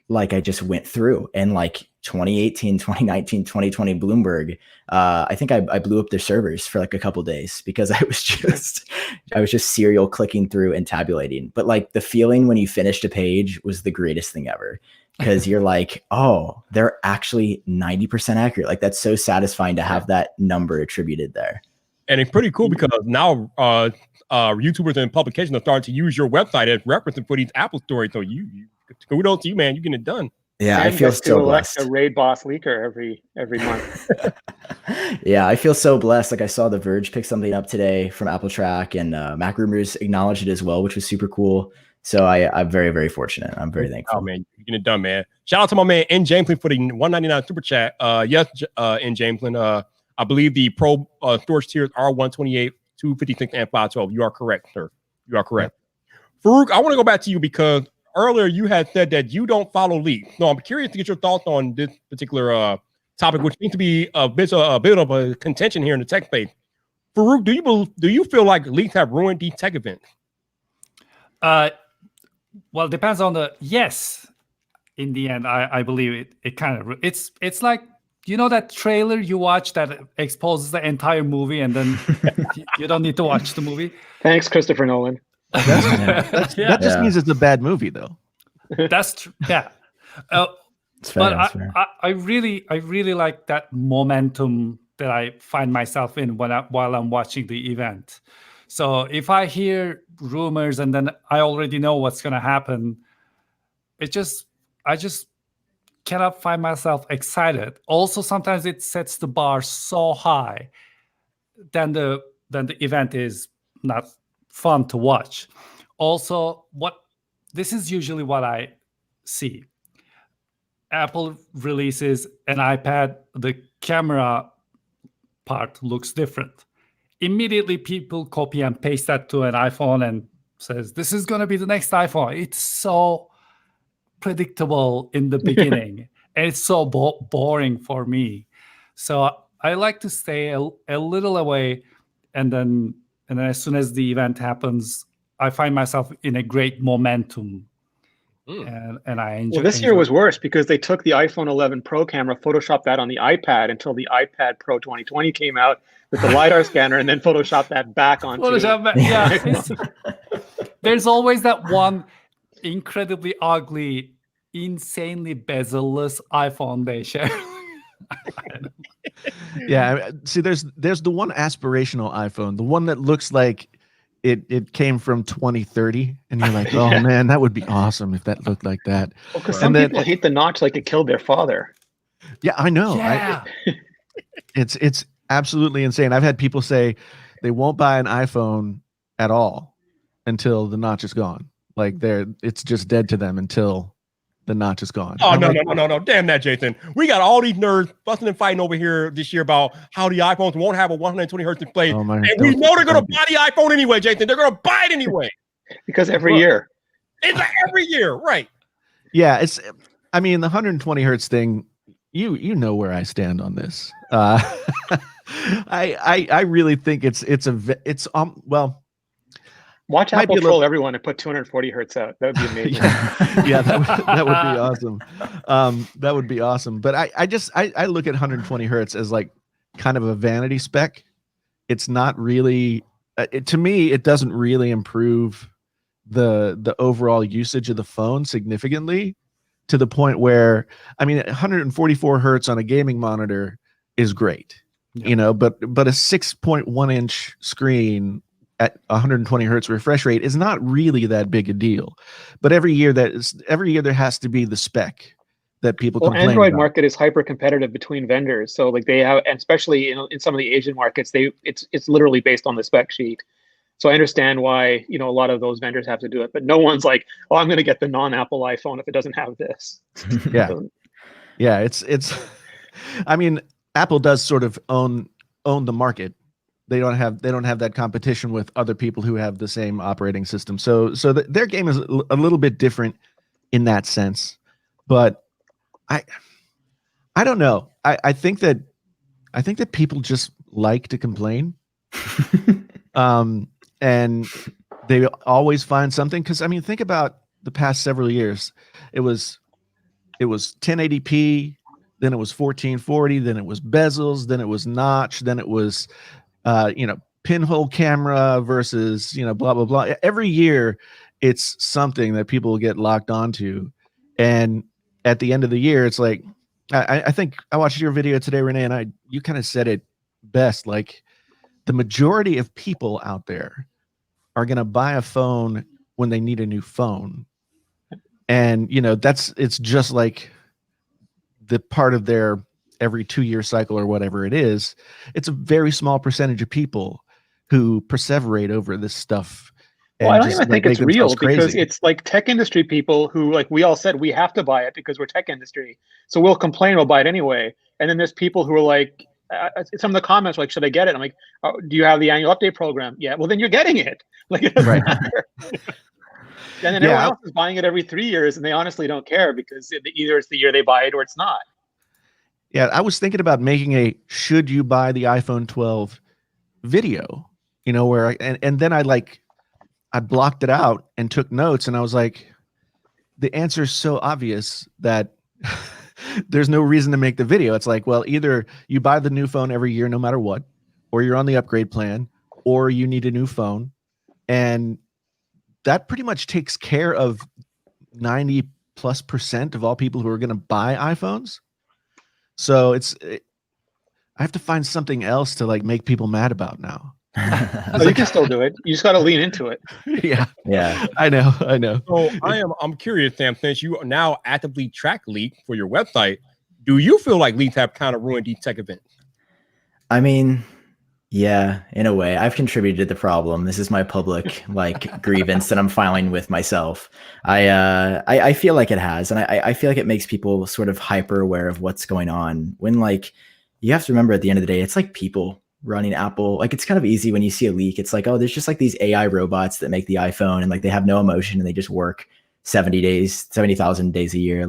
like I just went through and like 2018, 2019, 2020 Bloomberg, I think I blew up their servers for like a couple of days because I was just serial clicking through and tabulating. But like the feeling when you finished a page was the greatest thing ever, because you're like, oh, they're actually 90% accurate. Like that's so satisfying to have that number attributed there. And it's pretty cool because now YouTubers and publications are starting to use your website as reference for these Apple stories. So you kudos to you, man. You're getting it done. Yeah, I And feel gets to so elect blessed. a raid boss leaker every month. Yeah, I feel so blessed. Like I saw The Verge pick something up today from Apple Track, and Mac Rumors acknowledged it as well, which was super cool. So I'm very, very fortunate. I'm very thankful. Oh man, you're getting it done, man. Shout out to my man N Jameslin for the $1.99 super chat. Yes, N Jameslin. I believe the Pro storage tiers are 128, 256, and 512. You are correct, sir. You are correct. Yep. Farouk, I want to go back to you because earlier you had said that you don't follow leaks. So I'm curious to get your thoughts on this particular topic, which seems to be a bit of a contention here in the tech space. Farouk, do you feel like leaks have ruined these tech events? Well, depends on the yes. In the end, I believe it kind of it's like, you know, that trailer you watch that exposes the entire movie and then you don't need to watch the movie. Thanks, Christopher Nolan. That just means it's a bad movie, though. That's true. Yeah. But I really like that momentum that I find myself in while I'm watching the event. So if I hear rumors and then I already know what's going to happen, I just cannot find myself excited. Also, sometimes it sets the bar so high, then the event is not fun to watch. Also, this is usually what I see. Apple releases an iPad, the camera part looks different. Immediately people copy and paste that to an iPhone and says, this is going to be the next iPhone. It's so predictable in the beginning and it's so boring for me. So I like to stay a little away, and then as soon as the event happens, I find myself in a great momentum. And I enjoy. Well, this year was worse because they took the iPhone 11 Pro camera, photoshopped that on the iPad until the iPad Pro 2020 came out with the LiDAR scanner, and then photoshopped that back onto. There's always that one incredibly ugly, insanely bezel-less iPhone they share. Yeah, see, there's the one aspirational iPhone, the one that looks like it came from 2030, and you're like, oh man, that would be awesome if that looked like that. Well, because some people hate the notch like it killed their father. Yeah, I know. Yeah. It's absolutely insane. I've had people say they won't buy an iPhone at all until the notch is gone. Like it's just dead to them until the notch is gone. Oh, no. Damn that, Jason. We got all these nerds busting and fighting over here this year about how the iPhones won't have a 120 hertz display. And we know they're going to buy the iPhone anyway, Jason. They're going to buy it anyway. Because every year. It's every year, right. Yeah, the 120 hertz thing, you know where I stand on this. I really think it's watch Apple troll everyone and put 240 hertz out. That would be amazing. Yeah, that would be awesome. That would be awesome. But I look at 120 hertz as like kind of a vanity spec. It's not really to me. It doesn't really improve the overall usage of the phone significantly, to the point where 144 hertz on a gaming monitor is great. Yeah. You know, but a 6.1 inch screen at 120 hertz refresh rate is not really that big a deal. But every year there has to be the spec that people complain Android about. Market is hyper competitive between vendors. So like they have, and especially in some of the Asian markets, it's literally based on the spec sheet. So I understand why, a lot of those vendors have to do it, but no one's like, oh, I'm going to get the non-Apple iPhone if it doesn't have this. Yeah. Yeah. It's, Apple does sort of own the market. They don't have that competition with other people who have the same operating system. So their game is a little bit different in that sense. But I don't know. I think that people just like to complain. And they always find something, because think about the past several years. It was 1080p, then it was 1440, then it was bezels, then it was notch, then it was pinhole camera versus blah blah blah. Every year it's something that people get locked onto, and at the end of the year it's like, I think I watched your video today, Renee, and you kind of said it best. Like, the majority of people out there are going to buy a phone when they need a new phone. And, it's just like the part of their every 2-year cycle or whatever it is. It's a very small percentage of people who perseverate over this stuff. Well, I don't even think it's real because it's like tech industry people who, like we all said, we have to buy it because we're tech industry. So we'll complain, we'll buy it anyway. And then there's people who are like, some of the comments are like, should I get it? I'm like, oh, do you have the annual update program? Yeah, well, then you're getting it. Like, it doesn't matter. And then everyone else is buying it every 3 years, and they honestly don't care because either it's the year they buy it or it's not. Yeah, I was thinking about making a should you buy the iPhone 12 video, where and then I blocked it out and took notes, and I was like, the answer is so obvious that there's no reason to make the video. It's like, well, either you buy the new phone every year no matter what, or you're on the upgrade plan, or you need a new phone. And that pretty much takes care of 90+% of all people who are going to buy iPhones. So I have to find something else to make people mad about now. No, you can still do it. You just got to lean into it. Yeah. I know. So I'm curious, Sam, since you now actively track leak for your website, do you feel like leaks have kind of ruined these tech events? I mean, yeah, in a way, I've contributed to the problem. This is my public grievance that I'm filing with myself. I feel like it has, and I feel like it makes people sort of hyper aware of what's going on. When you have to remember at the end of the day, it's like people running Apple. It's kind of easy when you see a leak. It's like, oh, there's just these AI robots that make the iPhone, and they have no emotion and they just work 70,000 days a year.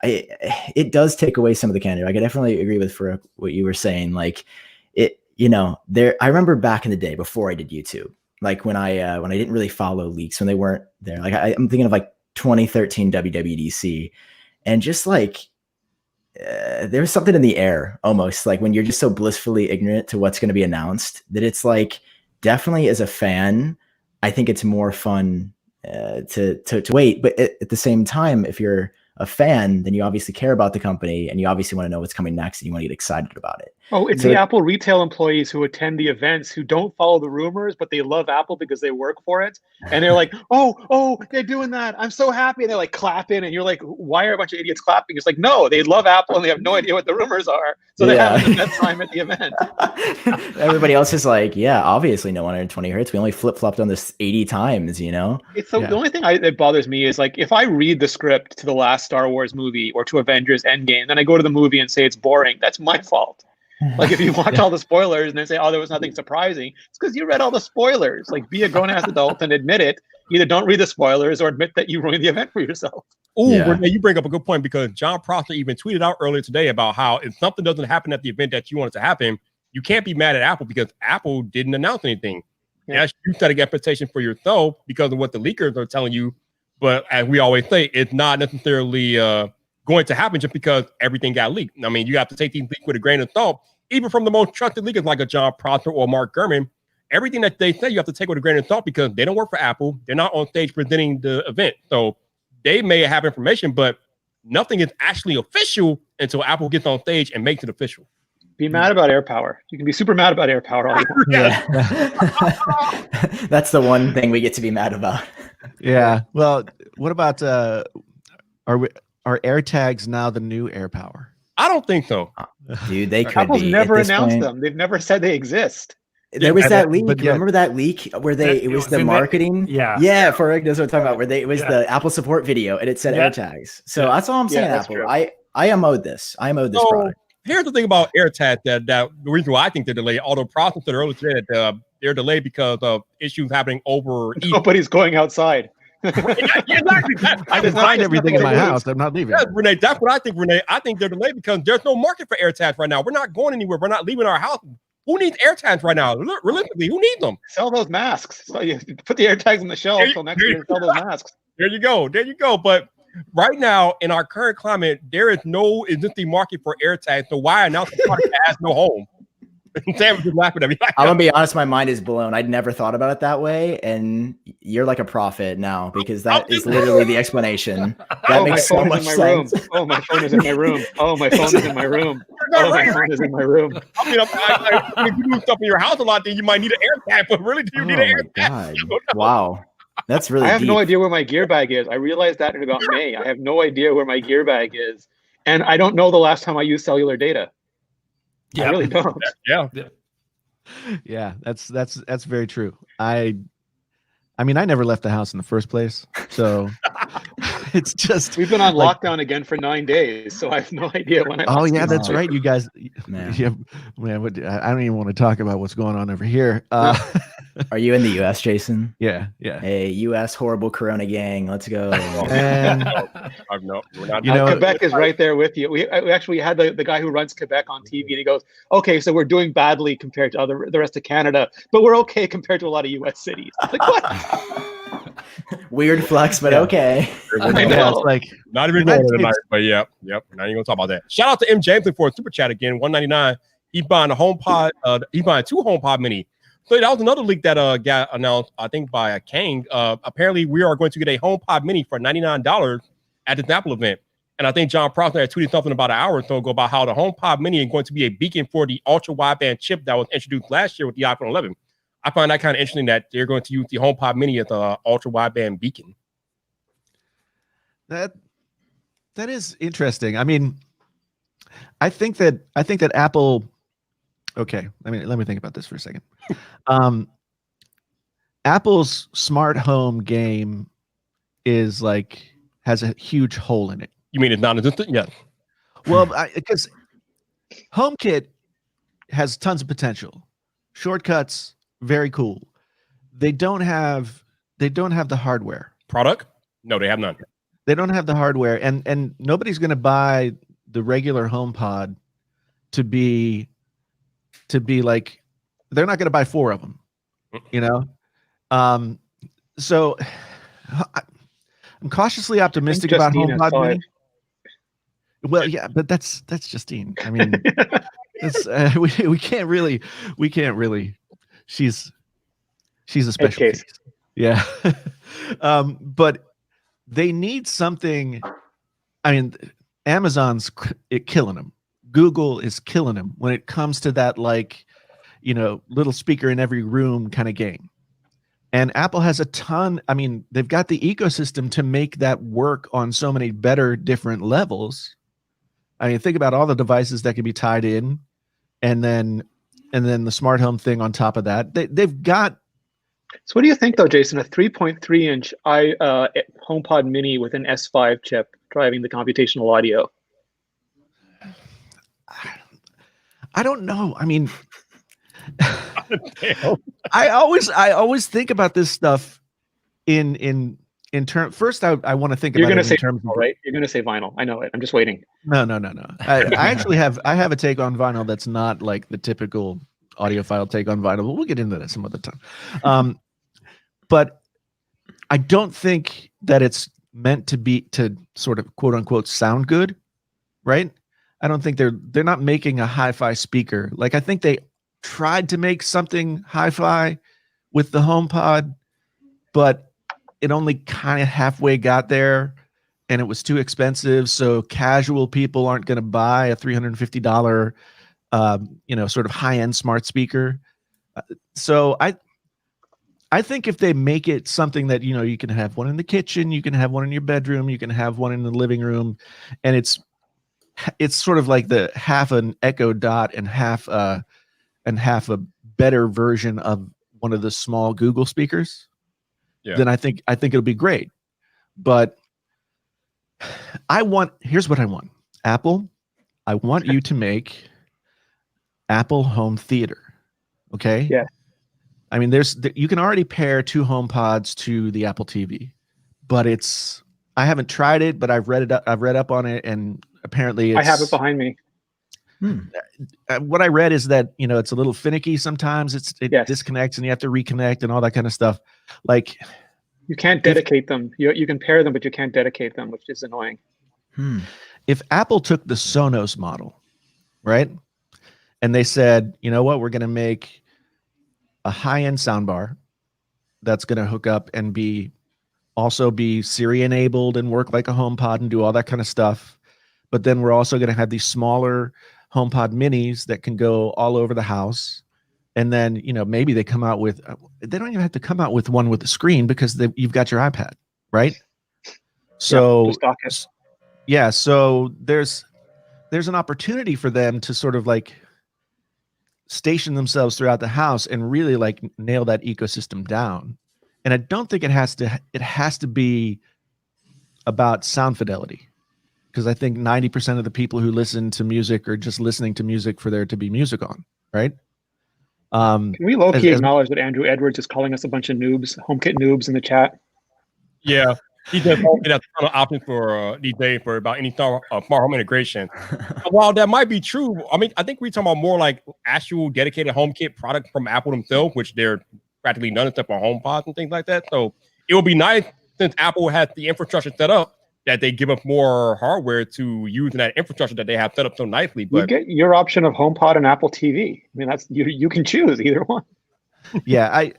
It does take away some of the candor. I could definitely agree with for what you were saying. I remember back in the day before I did YouTube, when I didn't really follow leaks, when they weren't there. I'm thinking of 2013 WWDC, and just there was something in the air almost, when you're just so blissfully ignorant to what's going to be announced, that it's definitely as a fan, I think it's more fun to wait. But at the same time, if you're a fan, then you obviously care about the company and you obviously want to know what's coming next and you want to get excited about it. Oh, it's the Apple retail employees who attend the events who don't follow the rumors, but they love Apple because they work for it. And they're like, oh, they're doing that. I'm so happy. And they're clapping. And you're like, why are a bunch of idiots clapping? It's like, no, they love Apple and they have no idea what the rumors are. So they have the best time at the event. Everybody else is obviously no 120 hertz. We only flip-flopped on this 80 times, It's the only thing that bothers me is if I read the script to the last Star Wars movie or to Avengers Endgame, then I go to the movie and say it's boring. That's my fault. If you watch all the spoilers and then say, oh, there was nothing surprising, it's because you read all the spoilers. Be a grown-ass adult and admit it. Either don't read the spoilers or admit that you ruined the event for yourself. Oh, Renee, you bring up a good point because John Prosser even tweeted out earlier today about how if something doesn't happen at the event that you want it to happen, you can't be mad at Apple because Apple didn't announce anything. Yeah. Yes, you set a expectation for yourself because of what the leakers are telling you. But as we always say, it's not necessarily going to happen just because everything got leaked. I mean, you have to take these leaks with a grain of salt, even from the most trusted leakers like a John Prosser or Mark Gurman. Everything that they say, you have to take with a grain of salt because they don't work for Apple. They're not on stage presenting the event. So they may have information, but nothing is actually official until Apple gets on stage and makes it official. Be mad about AirPower. You can be super mad about AirPower all you want. Yeah. That's the one thing we get to be mad about. Yeah. Well, what about are AirTags now the new AirPower? I don't think so. Dude, they could Apple's be. never announced them. They've never said they exist. There was that leak. Remember that leak where it was the marketing? Yeah. For Rick knows what I'm talking about. Where it was the Apple support video and it said AirTags. So that's all I'm saying. Apple. True. I MO'd this. I MO'd this product. Here's the thing about AirTags that the reason why I think they're delayed. Although Prosser said earlier today that they're delayed because of issues happening over. Nobody's going outside. Exactly. I can find everything in my house. I'm not leaving. Yes, Renee, that's what I think, Renee. I think they're delayed because there's no market for AirTags right now. We're not going anywhere. We're not leaving our house. Who needs AirTags right now? Realistically, who needs them? Sell those masks. So you put the AirTags on the shelf until next year and sell those masks. There you go. But right now, in our current climate, there is no existing market for AirTags. So why announce a product that has no home? Sam was just laughing at me. I'm gonna be honest, my mind is blown. I'd never thought about it that way, and you're like a prophet now because that is literally the explanation. That makes so much sense. Oh, my phone is in my room. Oh, my phone is in my room. All of my phone is in my room. I mean, if you do stuff in your house a lot, then you might need an air tag. But really, do you need an air tag? God. Wow. That's really I have deep. no idea where my gear bag is. I realized that in about May. I have no idea where my gear bag is. And I don't know the last time I used cellular data. I really don't. Yeah. Yeah, that's very true. I mean, I never left the house in the first place, so it's just We've been on like- lockdown again for 9 days, so I have no idea when I. Oh last yeah, used that's it. right. You guys, Man. yeah, man. I don't even want to talk about what's going on over here. Are you in the US, Jason? Yeah. Hey, US horrible Corona gang. Let's go. And I've no. We're not. You know- Quebec is right there with you. We actually had the guy who runs Quebec on TV, and he goes, "Okay, so we're doing badly compared to the rest of Canada, but we're okay compared to a lot of U.S. cities." Like what? Weird flex, but Yeah. okay. I yeah, know. it's like Not even United going tonight, States- but yep. Not even gonna talk about that. Shout out to M. Jameson for a super chat again, $1.99. He's buying a HomePod. He's buying 2 HomePod Mini. So that was another leak that got announced, I think, by Kang. Apparently, we are going to get a HomePod Mini for $99 at this Apple event. And I think John Prosser had tweeted something about an hour or so ago about how the HomePod Mini is going to be a beacon for the ultra wideband chip that was introduced last year with the iPhone 11. I find that kind of interesting that they're going to use the HomePod Mini as an ultra wideband beacon. that is interesting. I mean, I think that Apple. Okay, let me think about this for a second. Apple's smart home game is has a huge hole in it. You mean it's non-existent? Yes. Well, because HomeKit has tons of potential, shortcuts, very cool. They don't have the hardware. Product? No, they have none. They don't have the hardware, and nobody's going to buy the regular HomePod to be like, they're not going to buy 4 of them, you know. So I'm cautiously optimistic about Justine has HomePod 5. Mini. Well, yeah, but that's Justine. I mean, it's, we can't really. She's a special case. case. Yeah. But they need something. I mean, Amazon's killing them. Google is killing them when it comes to that, little speaker in every room kind of game. And Apple has a ton. I mean, they've got the ecosystem to make that work on so many better, different levels. I mean, think about all the devices that can be tied in, and then the smart home thing on top of that. They've got. So what do you think, though, Jason? A 3.3-inch HomePod Mini with an S5 chip driving the computational audio. I don't know. I mean, I always think about this stuff in terms. First, I want to think You're about going it to say in terms vinyl, of, right? You're going to say vinyl. I know it. I'm just waiting. No. I actually have a take on vinyl that's not like the typical audiophile take on vinyl, but we'll get into that some other time. But I don't think that it's meant to sort of quote unquote sound good, right? I don't think they're not making a hi-fi speaker. Like, I think they tried to make something hi-fi with the HomePod, but it only kind of halfway got there, and it was too expensive. So casual people aren't going to buy a $350, sort of high-end smart speaker. So I think if they make it something that, you can have one in the kitchen, you can have one in your bedroom, you can have one in the living room, and it's sort of like the half an Echo Dot and half a better version of one of the small Google speakers. Yeah. Then I think it'll be great. But here's what I want. Apple, I want you to make Apple Home Theater. Okay? Yeah. I mean, you can already pair 2 HomePods to the Apple TV, but I haven't tried it, but I've read up on it, and apparently I have it behind me. What I read is that, it's a little finicky sometimes. It Yes. disconnects and you have to reconnect and all that kind of stuff. Like, You can't dedicate them. You can pair them, but you can't dedicate them, which is annoying. if Apple took the Sonos model, right, and they said, you know what, we're going to make a high-end soundbar that's going to hook up and also be Siri enabled and work like a HomePod and do all that kind of stuff. But then we're also going to have these smaller HomePod minis that can go all over the house. And then, you know, maybe they come out with, they don't even have to come out with one with a screen because you've got your iPad, right? So, yeah, so there's an opportunity for them to sort of like station themselves throughout the house and really like nail that ecosystem down. And I don't think it has to be about sound fidelity, because I think 90% of the people who listen to music are just listening to music for there to be music on, right? Can we low-key acknowledge that Andrew Edwards is calling us a bunch of noobs, HomeKit noobs in the chat? Yeah, he does get a ton of options for these days for about any smart home integration. While that might be true, I mean, I think we're talking about more like actual dedicated HomeKit products from Apple themselves, which they're practically none except for HomePods and things like that. So it would be nice, since Apple has the infrastructure set up, that they give us more hardware to use in that infrastructure that they have set up so nicely. But you get your option of HomePod and Apple TV. I mean, that's you can choose either one. Yeah,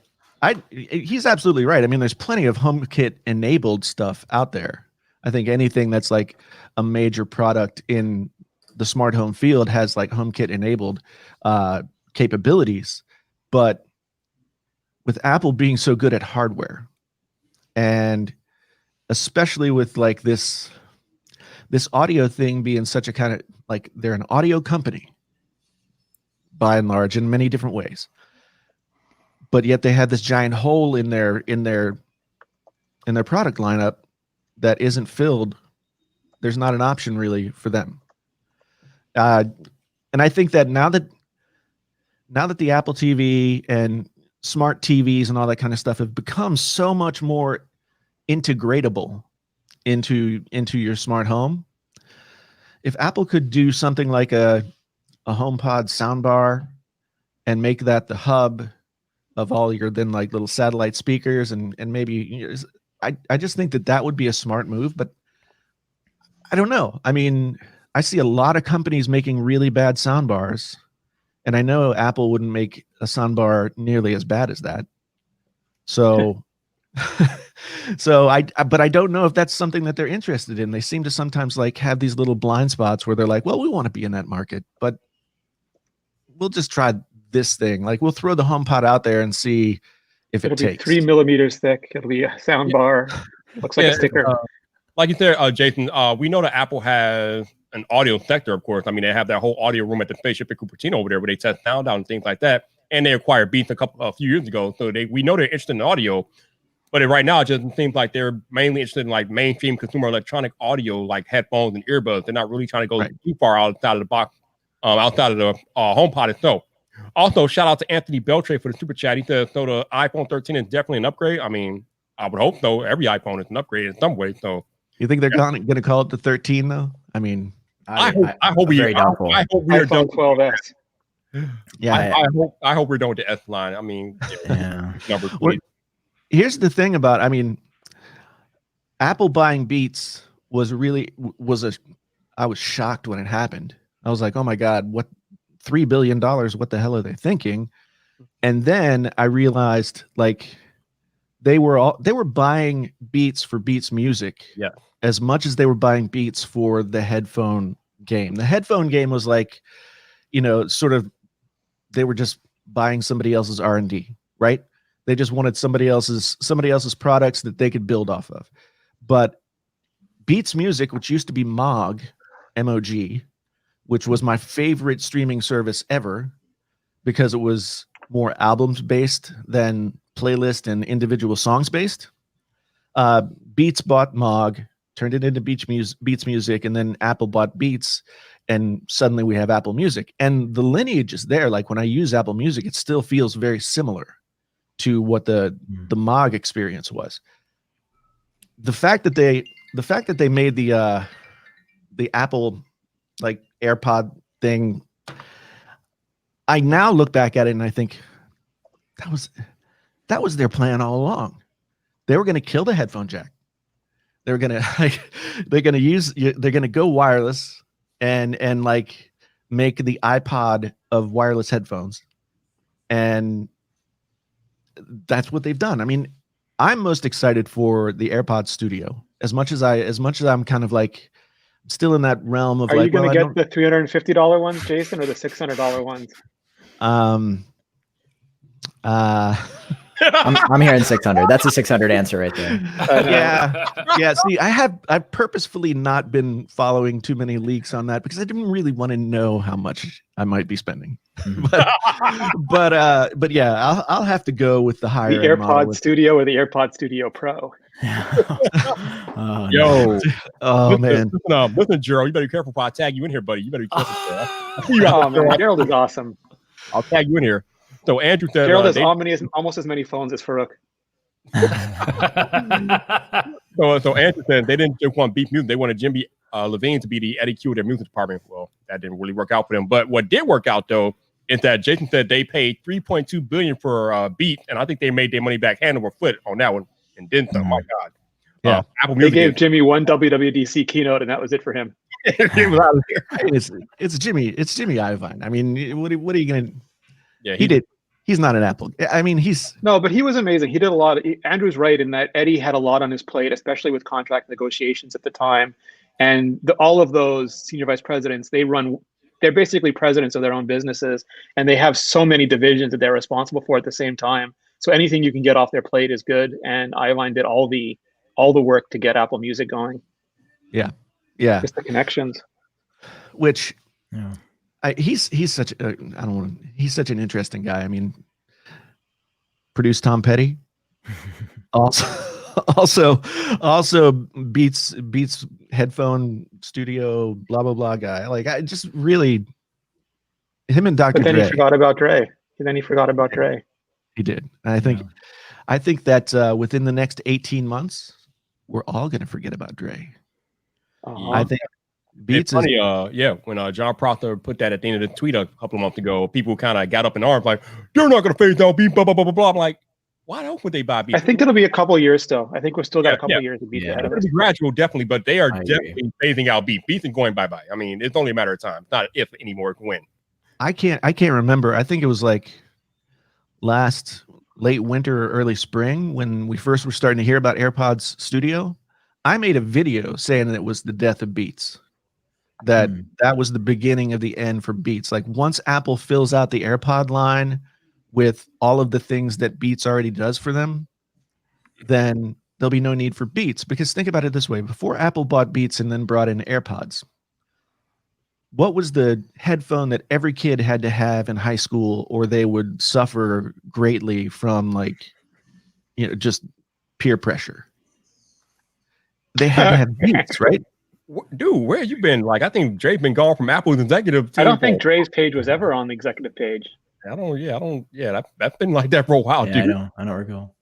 he's absolutely right. I mean, there's plenty of HomeKit enabled stuff out there. I think anything that's like a major product in the smart home field has like HomeKit enabled capabilities. But with Apple being so good at hardware, and especially with like this audio thing being such a kind of like, they're an audio company by and large in many different ways, but yet they have this giant hole in their product lineup that isn't filled. There's not an option really for them. And I think that now that the Apple TV and smart TVs and all that kind of stuff have become so much more integratable into your smart home, if Apple could do something like a HomePod soundbar and make that the hub of all your then like little satellite speakers and maybe, you know, I just think that would be a smart move. But I don't know. I mean, I see a lot of companies making really bad soundbars, and I know Apple wouldn't make a soundbar nearly as bad as that. So but I don't know if that's something that they're interested in. They seem to sometimes like have these little blind spots where they're like, well, we want to be in that market, but we'll just try this thing. Like, we'll throw the HomePod out there and see if It'll it be takes. 3 millimeters thick. It'll be a sound bar. Looks like a sticker. Like you said, Jason, we know that Apple has an audio sector, of course. I mean, they have that whole audio room at the Spaceship in Cupertino over there where they test sound out and things like that. And they acquired Beats a few years ago. So we know they're interested in audio. But right now, it just seems like they're mainly interested in like mainstream consumer electronic audio, like headphones and earbuds. They're not really trying to go too far outside of the box, outside of the HomePod itself. Also, shout out to Anthony Beltray for the super chat. He said, so the iPhone 13 is definitely an upgrade. I mean, I would hope so. Every iPhone is an upgrade in some way. So, you think they're going to call it the 13 though? I mean, I hope we are done. iPhone 12s. Yeah, I hope we're done with the S line. I mean, number 20. Here's the thing about, I mean, Apple buying Beats I was shocked when it happened. I was like, oh my God, what, $3 billion? What the hell are they thinking? And then I realized like they were buying Beats for Beats music. Yeah. As much as they were buying Beats for the headphone game. The headphone game was like, you know, sort of, they were just buying somebody else's R&D, right? They just wanted somebody else's products that they could build off of. But Beats Music, which used to be MOG, M-O-G, which was my favorite streaming service ever because it was more albums based than playlist and individual songs based. Beats bought MOG, turned it into Beats Music, and then Apple bought Beats, and suddenly we have Apple Music. And the lineage is there. Like when I use Apple Music, it still feels very similar to what the MOG experience was. The fact that they made the Apple like AirPod thing, I now look back at it and I think that was their plan all along. They were going to kill the headphone jack. They were going to they're going to go wireless and like make the iPod of wireless headphones. And that's what they've done. I mean, I'm most excited for the AirPod Studio as much as I'm kind of like, still in that realm of Are like, you going to well, get the $350 ones, Jason, or the $600 ones? I'm hearing 600. That's a 600 answer right there. Yeah. See, I've purposefully not been following too many leaks on that because I didn't really want to know how much I might be spending. But yeah, I'll have to go with the higher The end model. AirPod Studio or the AirPod Studio Pro? Oh, Yo, Oh man, listen, Gerald, you better be careful if I tag you in here, buddy. You better be careful. I see you Oh out there. man, Gerald is awesome. I'll tag you in here. So Andrew said, Gerald has almost as many phones as Farouk. so Andrew said they didn't just want Beat Music; they wanted Jimmy Levine to be the Eddie Q of their music department. Well, that didn't really work out for them. But what did work out though is that Jason said they paid $3.2 billion for Beat, and I think they made their money back hand over foot on that one, and then some. My God, Yeah. Apple They Music gave Jimmy one WWDC keynote, and that was it for him. it was out of there. it's Jimmy. It's Jimmy Iovine. I mean, what are you gonna? Yeah, He did. He's not an Apple. I mean, he's No, but he was amazing. He did a lot. Andrew's right in that Eddie had a lot on his plate, especially with contract negotiations at the time. And all of those senior vice presidents, they're basically presidents of their own businesses, and they have so many divisions that they're responsible for at the same time. So anything you can get off their plate is good. And Iovine did all the work to get Apple Music going. yeah. Just the connections. Which yeah. He's such he's such an interesting guy. I mean, produced Tom Petty, also Beats headphone studio blah blah blah guy. Like I just really him and Dr. But then Dre. he forgot about Dre. He did. And I think that within the next 18 months, we're all going to forget about Dre. I think Beats funny, when John Proctor put that at the end of the tweet a couple of months ago, people kind of got up in arms like, "You're not going to phase down Beat, blah blah blah blah blah." I'm like, why don't would they buy Beat? I think it'll be a couple of years still. I think we've still got a couple of years to beat ahead of It'll us. be gradual, definitely, but they are I definitely phasing out Beat. Beats is going bye bye. I mean, it's only a matter of time. It's not if anymore, it's when. I can't remember. I think it was like late winter or early spring when we first were starting to hear about AirPods Studio. I made a video saying that it was the death of Beats. That was the beginning of the end for Beats. Like once Apple fills out the AirPod line with all of the things that Beats already does for them, then there'll be no need for Beats. Because think about it this way: before Apple bought Beats and then brought in AirPods, what was the headphone that every kid had to have in high school, or they would suffer greatly from just peer pressure? They had to have Beats, right? Dude, where you been? Like, I think Dre's been gone from Apple's executive team. I don't think Dre's page was ever on the executive page. That's been like that for a while, dude. I don't recall.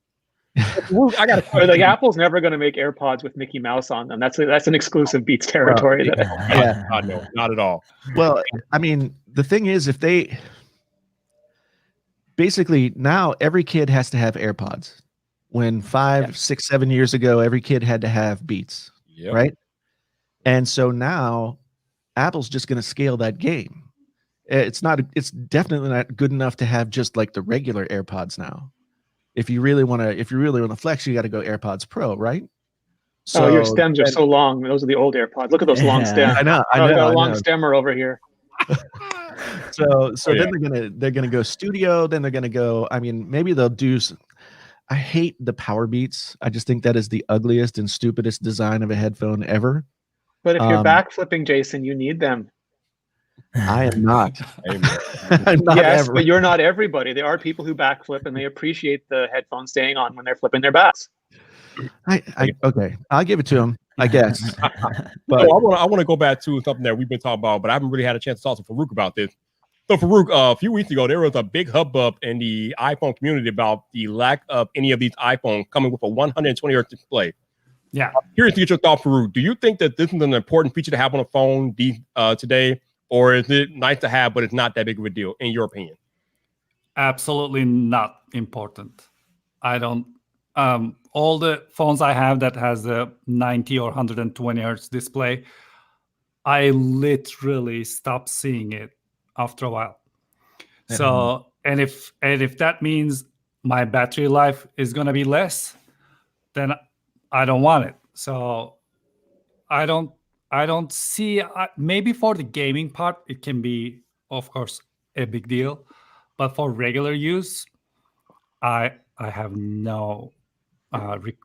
I got Like Apple's never going to make AirPods with Mickey Mouse on them. That's an exclusive Beats territory. No, not at all. Well, I mean, the thing is, if they basically now every kid has to have AirPods. When 5, 6, 7 years ago, every kid had to have Beats, right? And so now Apple's just going to scale that game. It's definitely not good enough to have just like the regular AirPods now. If you really want to flex, you got to go AirPods Pro, right? So your stems are so long. Those are the old AirPods. Look at those long stems. I know. Got a long stemmer over here. So then they're gonna go studio. Then they're gonna go. I mean, maybe they'll do. I hate the Power Beats. I just think that is the ugliest and stupidest design of a headphone ever. But if you're backflipping, Jason, you need them. I am not. Yes, but you're not everybody. There are people who backflip and they appreciate the headphones staying on when they're flipping their backs. Okay, I'll give it to him, I guess. But I want to go back to something that we've been talking about, but I haven't really had a chance to talk to Farouk about this. So Farouk, a few weeks ago, there was a big hubbub in the iPhone community about the lack of any of these iPhones coming with a 120 hertz display. Yeah. I'm curious to get your thought, Farouk. Do you think that this is an important feature to have on a phone today, or is it nice to have, but it's not that big of a deal, in your opinion? Absolutely not important. I don't. All the phones I have that has the 90 or 120 hertz display, I literally stopped seeing it after a while. So, and if that means my battery life is gonna be less, then I don't want it. So I don't I don't see. Maybe for the gaming part, it can be, of course, a big deal. But for regular use, I have no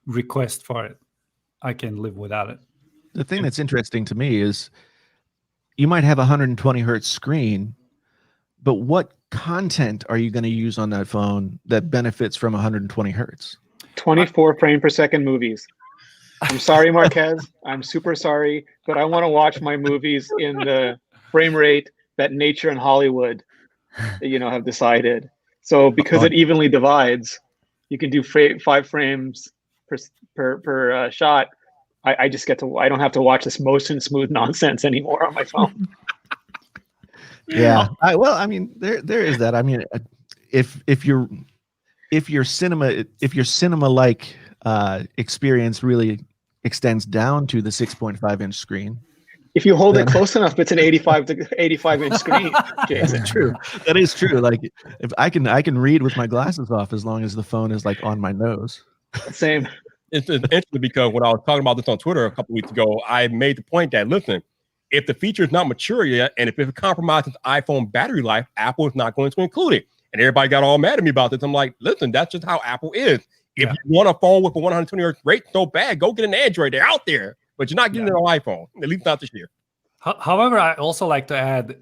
request for it. I can live without it. The thing that's interesting to me is you might have a 120 hertz screen, but what content are you going to use on that phone that benefits from 120 hertz? 24 frame per second movies. I'm sorry, Marquez. I'm super sorry, but I want to watch my movies in the frame rate that nature and Hollywood, have decided. So because it evenly divides, you can do 5 frames per shot. I just get to. I don't have to watch this motion smooth nonsense anymore on my phone. Yeah. I mean, there is that. I mean, if your cinema like experience really extends down to the 6.5 inch screen. If you hold it close enough, it's an 85 inch screen. Jason. That's true. That is true. Like if I can read with my glasses off as long as the phone is like on my nose. Same. It's interesting because when I was talking about this on Twitter a couple weeks ago, I made the point that, listen, if the feature is not mature yet, and if it compromises iPhone battery life, Apple is not going to include it. And everybody got all mad at me about this. I'm like, listen, that's just how Apple is. If you want a phone with a 120 hertz rate, so bad, go get an Android. They're out there, but you're not getting it on iPhone, at least not this year. However, I also like to add,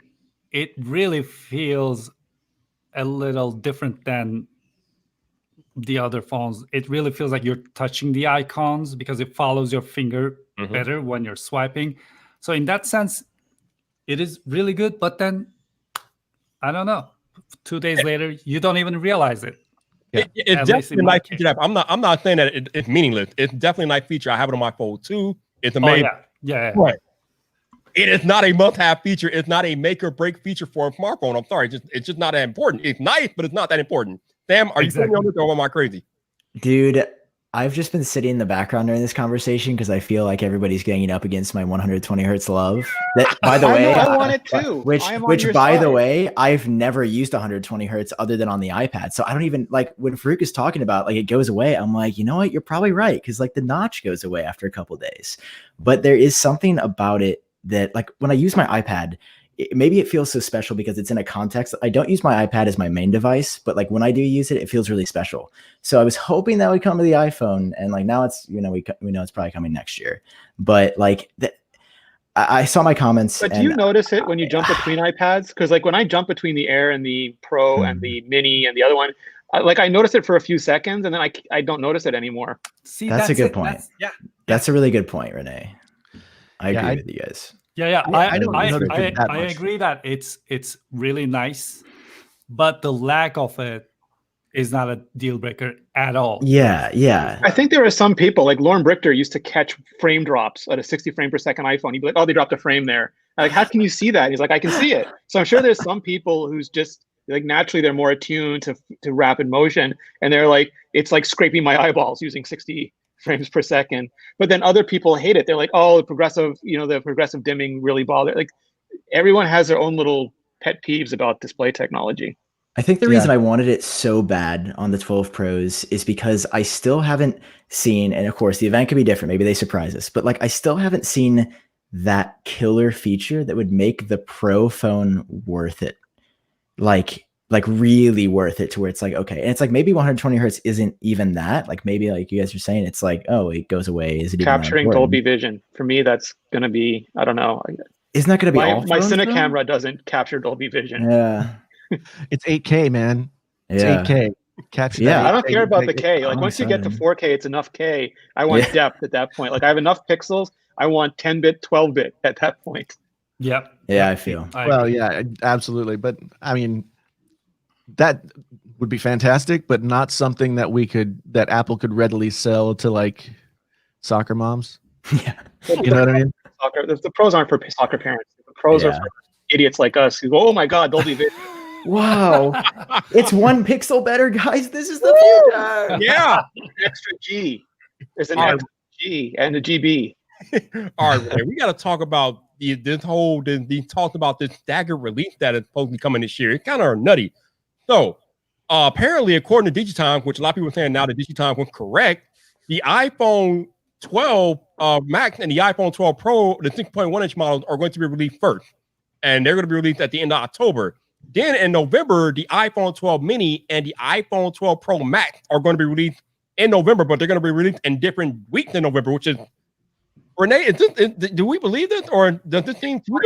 it really feels a little different than the other phones. It really feels like you're touching the icons because it follows your finger better when you're swiping. So in that sense, it is really good. But then, I don't know, 2 days later, you don't even realize it. Yeah. It's definitely a nice feature. I'm not saying that it's meaningless. It's definitely a nice feature. I have it on my phone too. It's amazing. Yeah. Right. It is not a must-have feature. It's not a make or break feature for a smartphone. I'm sorry. It's just not that important. It's nice, but it's not that important. Sam, are you putting me on this or am I crazy? Dude, I've just been sitting in the background during this conversation because I feel like everybody's ganging up against my 120 hertz love. That, by the way, I want it too. Which, by the way, I've never used 120 hertz other than on the iPad. So I don't even like when Farouk is talking about like it goes away. I'm like, you know what? You're probably right because like the notch goes away after a couple of days. But there is something about it that like when I use my iPad, maybe it feels so special because it's in a context. I don't use my iPad as my main device, but like when I do use it, it feels really special. So I was hoping that would come to the iPhone, and like now it's we know it's probably coming next year. But like I saw my comments. But do you notice it when you jump between iPads? Because like when I jump between the Air and the Pro and the Mini and the other one, I notice it for a few seconds and then I don't notice it anymore. See, that's a good point. That's a really good point, Renee. I agree with you guys. Yeah. I agree that it's really nice, but the lack of it is not a deal breaker at all. Yeah. I think there are some people like Lauren Brichter used to catch frame drops at a 60 frame per second iPhone. He'd be like, "Oh, they dropped a frame there." Like, how can you see that? And he's like, "I can see it." So I'm sure there's some people who's just like naturally they're more attuned to rapid motion, and they're like, it's like scraping my eyeballs using 60 frames per second. But then other people hate it. They're like, "Oh, the progressive dimming really bothers." Like, everyone has their own little pet peeves about display technology. I think the reason I wanted it so bad on the 12 Pros is because I still haven't seen, and of course the event could be different, maybe they surprise us, but like I still haven't seen that killer feature that would make the Pro phone worth it. Like really worth it to where it's like, okay. And it's like maybe 120 hertz isn't even that. Like maybe like you guys are saying, it's like, oh, it goes away. Is it capturing Dolby Vision? For me, that's gonna be, I don't know. Isn't that gonna be all my Cine camera doesn't capture Dolby Vision. Yeah. It's 8K, man. It's 8K. Capture that. I don't care about the K. Like once you get to 4K, it's enough K. I want depth at that point. Like I have enough pixels. I want 10-bit, 12-bit at that point. Yep. Yeah, I feel. Well, yeah, absolutely. But I mean, that would be fantastic, but not something that Apple could readily sell to like soccer moms. Yeah. You know what I mean? The pros aren't for soccer parents. The pros are for idiots like us who go, "Oh my God, Dolby Vision." Wow. It's 1 pixel better, guys. This is the future. Yeah. Extra G. There's an extra G and a GB. All right, we got to talk about the talked about this staggered release that is supposed to be coming this year. It's kind of nutty. So apparently, according to Digitime, which a lot of people are saying now that Digitime was correct, the iPhone 12 Max and the iPhone 12 Pro, the 6.1-inch models are going to be released first, and they're going to be released at the end of October. Then in November, the iPhone 12 Mini and the iPhone 12 Pro Max are going to be released in November, but they're going to be released in different weeks in November, which is Renee. Do we believe this, or does this seem feasible?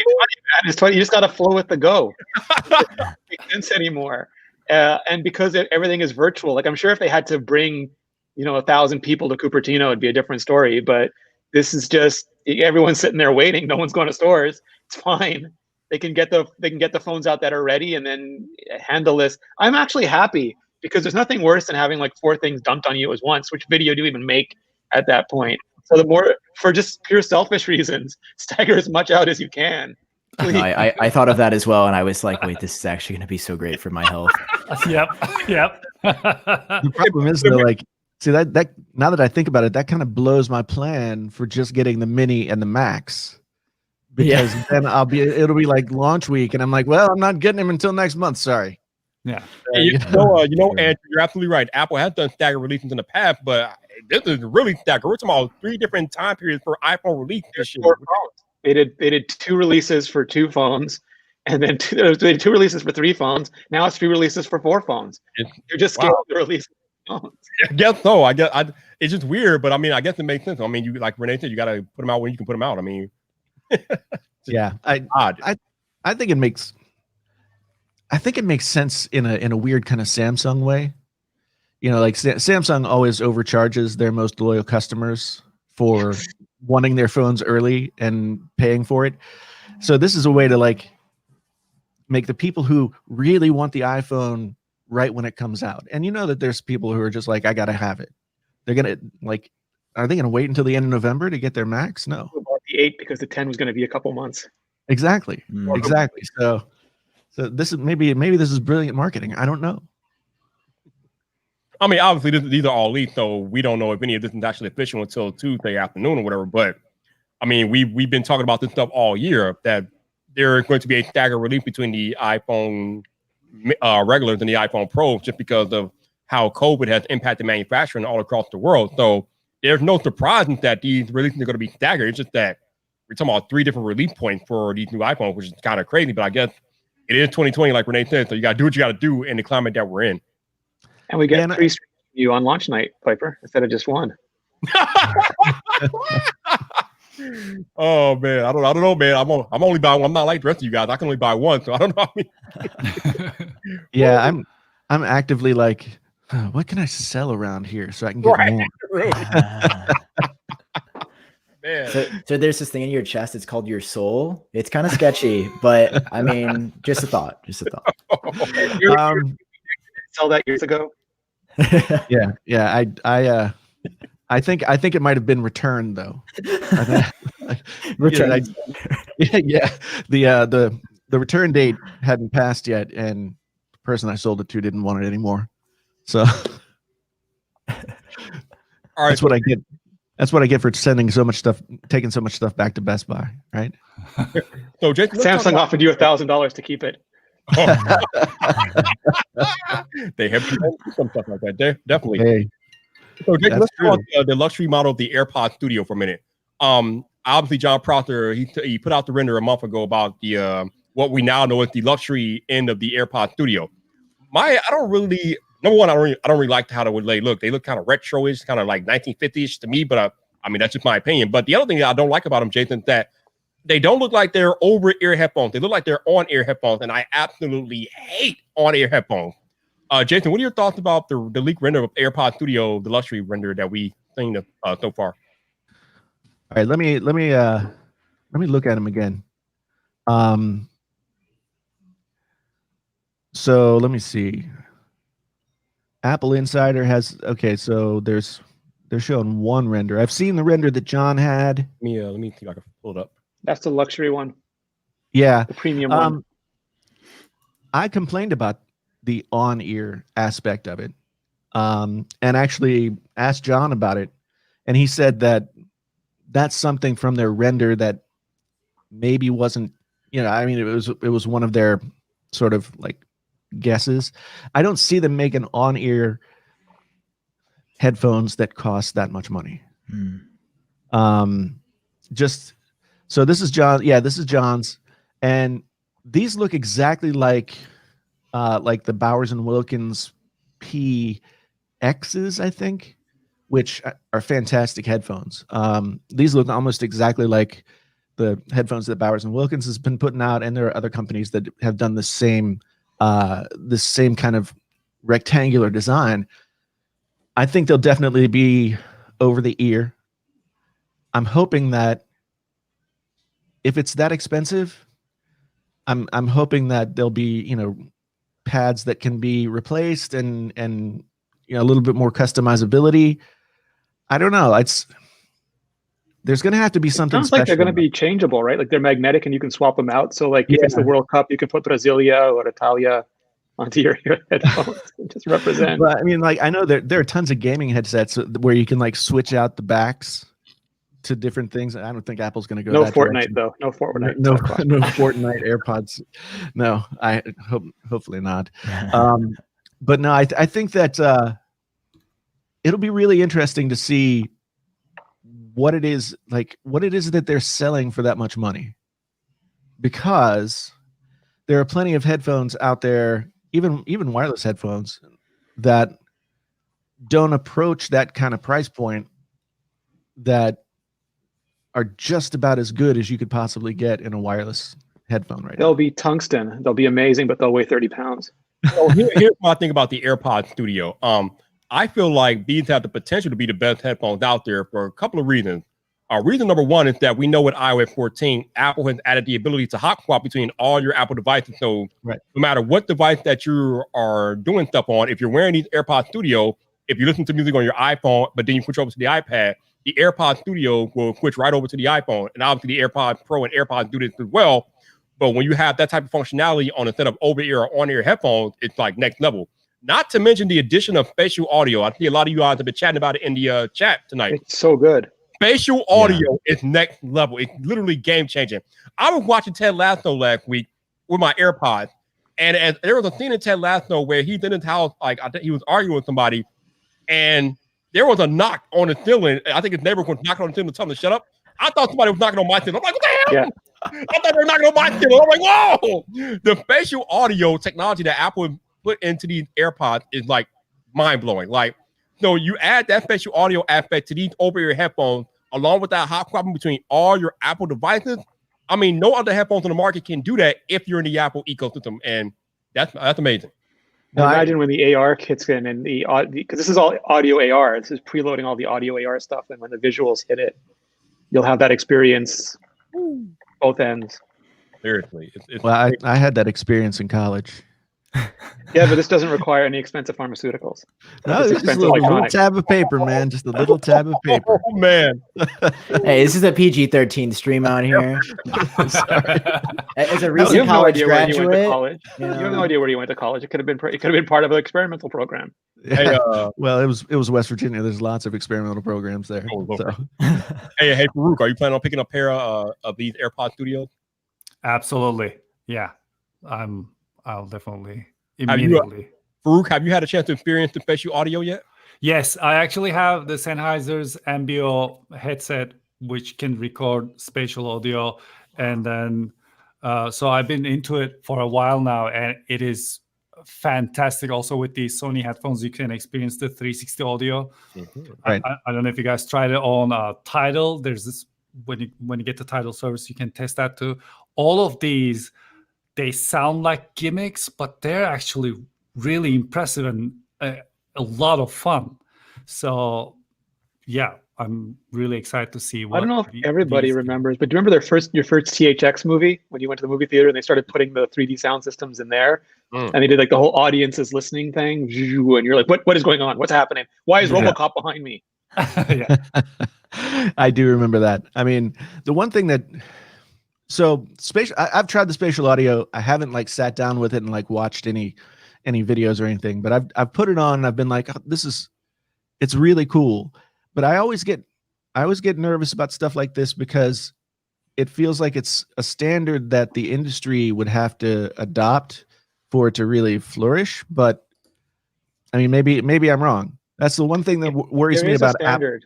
It's 20. You just got to flow with the go. It doesn't make sense anymore. And because everything is virtual, like I'm sure if they had to bring, 1,000 people to Cupertino, it'd be a different story. But this is just everyone's sitting there waiting. No one's going to stores. It's fine. They can get the phones out that are ready and then handle this. I'm actually happy because there's nothing worse than having like 4 things dumped on you at once. Which video do you even make at that point? So the more, for just pure selfish reasons, stagger as much out as you can. No, I thought of that as well, and I was like, wait, this is actually going to be so great for my health. Yep. The problem is though, like, see that now that I think about it, that kind of blows my plan for just getting the Mini and the Max. Because then it'll be like launch week, and I'm like, well, I'm not getting him until next month. Sorry. Yeah. Andrew, you're absolutely right. Apple has done staggered releases in the past, but this is really staggered. We're talking about 3 different time periods for iPhone release this year. They did 2 releases for 2 phones, and then they did 2 releases for 3 phones. Now it's 3 releases for 4 phones. You're just scaling the release of phones. I guess so. It's just weird, but I mean, I guess it makes sense. I mean, you like Renee said, you got to put them out when you can put them out. I mean, yeah, I think it makes sense in a weird kind of Samsung way. Like Samsung always overcharges their most loyal customers for wanting their phones early and paying for it. So this is a way to like make the people who really want the iPhone right when it comes out. And that there's people who are just like, I got to have it. They're going to like, are they going to wait until the end of November to get their Max? No. The 8 because the 10 was going to be a couple months. Exactly. Exactly. So this is maybe this is brilliant marketing. I don't know. I mean, obviously these are all leaked, so we don't know if any of this is actually official until Tuesday afternoon or whatever. But I mean, we've been talking about this stuff all year that there is going to be a staggered release between the iPhone regulars and the iPhone Pros just because of how COVID has impacted manufacturing all across the world. So there's no surprise that these releases are going to be staggered. It's just that we're talking about 3 different release points for these new iPhones, which is kind of crazy. But I guess it is 2020, like Renee said. So you got to do what you got to do in the climate that we're in. And we get 3 streams of you on launch night, Vyyyper, instead of just 1. Oh man, I don't know, man. I'm only buying one. I'm not like the rest of you guys. I can only buy one, so I don't know. Yeah, I'm actively like, what can I sell around here so I can get more? Man. So there's this thing in your chest. It's called your soul. It's kind of sketchy, but I mean, just a thought. Sell that years ago. Yeah. I think it might have been returned though. Returned. Yeah. The return date hadn't passed yet, and the person I sold it to didn't want it anymore. So all right, that's what I get. That's what I get for taking so much stuff back to Best Buy, right? So Jason, Samsung offered you $1,000 to keep it. They have some stuff like that. Definitely. Hey, so Jason, let's talk about the luxury model of the AirPods Studio for a minute. Obviously, John Prosser he put out the render a month ago about the what we now know is the luxury end of the AirPods Studio. I don't really like how they look. They look kind of retro-ish, kind of like 1950s to me, but I mean, that's just my opinion. But the other thing that I don't like about them, Jason, is that they don't look like they're over-ear headphones. They look like they're on-ear headphones, and I absolutely hate on-ear headphones. Jason, what are your thoughts about the leaked render of AirPods Studio, the luxury render that we've seen so far? All right, let me look at them again. So let me see. Apple Insider has so they're showing one render. I've seen the render that John had. Let me see if I can pull it up. That's the luxury one. Yeah, the premium one. I complained about the on-ear aspect of it, and actually asked John about it, and he said that that's something from their render that maybe wasn't. I mean, it was one of their sort of like guesses. I don't see them making on-ear headphones that cost that much money. Just so this is John. Yeah, this is John's, and these look exactly like the Bowers and Wilkins PXs, I think, which are fantastic headphones. These look almost exactly like the headphones that Bowers and Wilkins has been putting out, and there are other companies that have done the same kind of rectangular design. I think they'll definitely be over the ear. I'm hoping that if it's that expensive, I'm hoping that there'll be, pads that can be replaced and a little bit more customizability. I don't know. There's going to have to be something Sounds special. like they're going to be changeable, right? Like they're magnetic and you can swap them out. So like if it's the World Cup, you can put Brasilia or Italia onto your headphones and just represent. But I mean, like, I know there are tons of gaming headsets where you can like switch out the backs to different things. I don't think Apple's going to go No that Fortnite direction. though. No Fortnite. No Fortnite AirPods. No, hopefully not. But no, I think that it'll be really interesting to see what it is that they're selling for that much money, because there are plenty of headphones out there, even wireless headphones, that don't approach that kind of price point, that are just about as good as you could possibly get in a wireless headphone right now. They'll be tungsten. They'll be amazing, but they'll weigh 30 pounds. So here's my thing about the AirPods Studio. I feel like these have the potential to be the best headphones out there for a couple of reasons. Reason number one is that we know with iOS 14, Apple has added the ability to hot swap between all your Apple devices. So no matter what device that you are doing stuff on, if you're wearing these AirPods Studio, if you listen to music on your iPhone, but then you switch over to the iPad, the AirPods Studio will switch right over to the iPhone. And obviously the AirPods Pro and AirPods do this as well. But when you have that type of functionality on a set of over-ear or on-ear headphones, it's like next level. Not to mention the addition of spatial audio. I see a lot of you guys have been chatting about it in the chat tonight. It's so good. Spatial audio is next level. It's literally game-changing. I was watching Ted Lasso last week with my AirPods, and there was a scene in Ted Lasso where he's in his house, like I think he was arguing with somebody, and there was a knock on the ceiling. I think his neighbor was knocking on the ceiling to tell him to shut up. I thought somebody was knocking on my ceiling. I'm like, what the hell? Yeah. I thought they were knocking on my ceiling. I'm like, whoa! The spatial audio technology that Apple put into these AirPods is like mind-blowing. Like, so you add that spatial audio aspect to these over-ear headphones, along with that hot swapping between all your Apple devices. I mean, no other headphones on the market can do that if you're in the Apple ecosystem, and that's amazing. Now, imagine when the AR kicks in and because this is all audio AR. This is preloading all the audio AR stuff, and when the visuals hit it, you'll have that experience both ends. Seriously. Well, I had that experience in college. Yeah, but this doesn't require any expensive pharmaceuticals. No, it's just a little tab of paper, man. Just a little tab of paper. Oh, man. Hey, this is a PG-13 stream out here. As a recent college graduate, you have no idea where you went to college. It could have been part of an experimental program. Hey, well, it was West Virginia. There's lots of experimental programs there. So. Hey, Farouk, are you planning on picking up a pair of these AirPods Studios? Absolutely. Yeah. I'll definitely immediately. Farouk, have you had a chance to experience the spatial audio yet? Yes, I actually have the Sennheiser's Ambio headset, which can record spatial audio. And then, so I've been into it for a while now, and it is fantastic. Also with the Sony headphones, you can experience the 360 audio. Mm-hmm. Right. I don't know if you guys tried it on Tidal. There's this, when you get the Tidal service, you can test that too. All of these, they sound like gimmicks, but they're actually really impressive and a lot of fun. So, yeah, I'm really excited to see what. I don't know if everybody remembers, but do you remember your first THX movie when you went to the movie theater and they started putting the 3D sound systems in there, and they did like the whole audience is listening thing, and you're like, what is going on? What's happening? Why is RoboCop behind me? Yeah. I do remember that. I mean, the one thing that. So spatial, I've tried the spatial audio. I haven't like sat down with it and like watched any videos or anything, but I've put it on and I've been like, oh, it's really cool. But I always get nervous about stuff like this because it feels like it's a standard that the industry would have to adopt for it to really flourish. But I mean, maybe I'm wrong. That's the one thing that worries me about standard.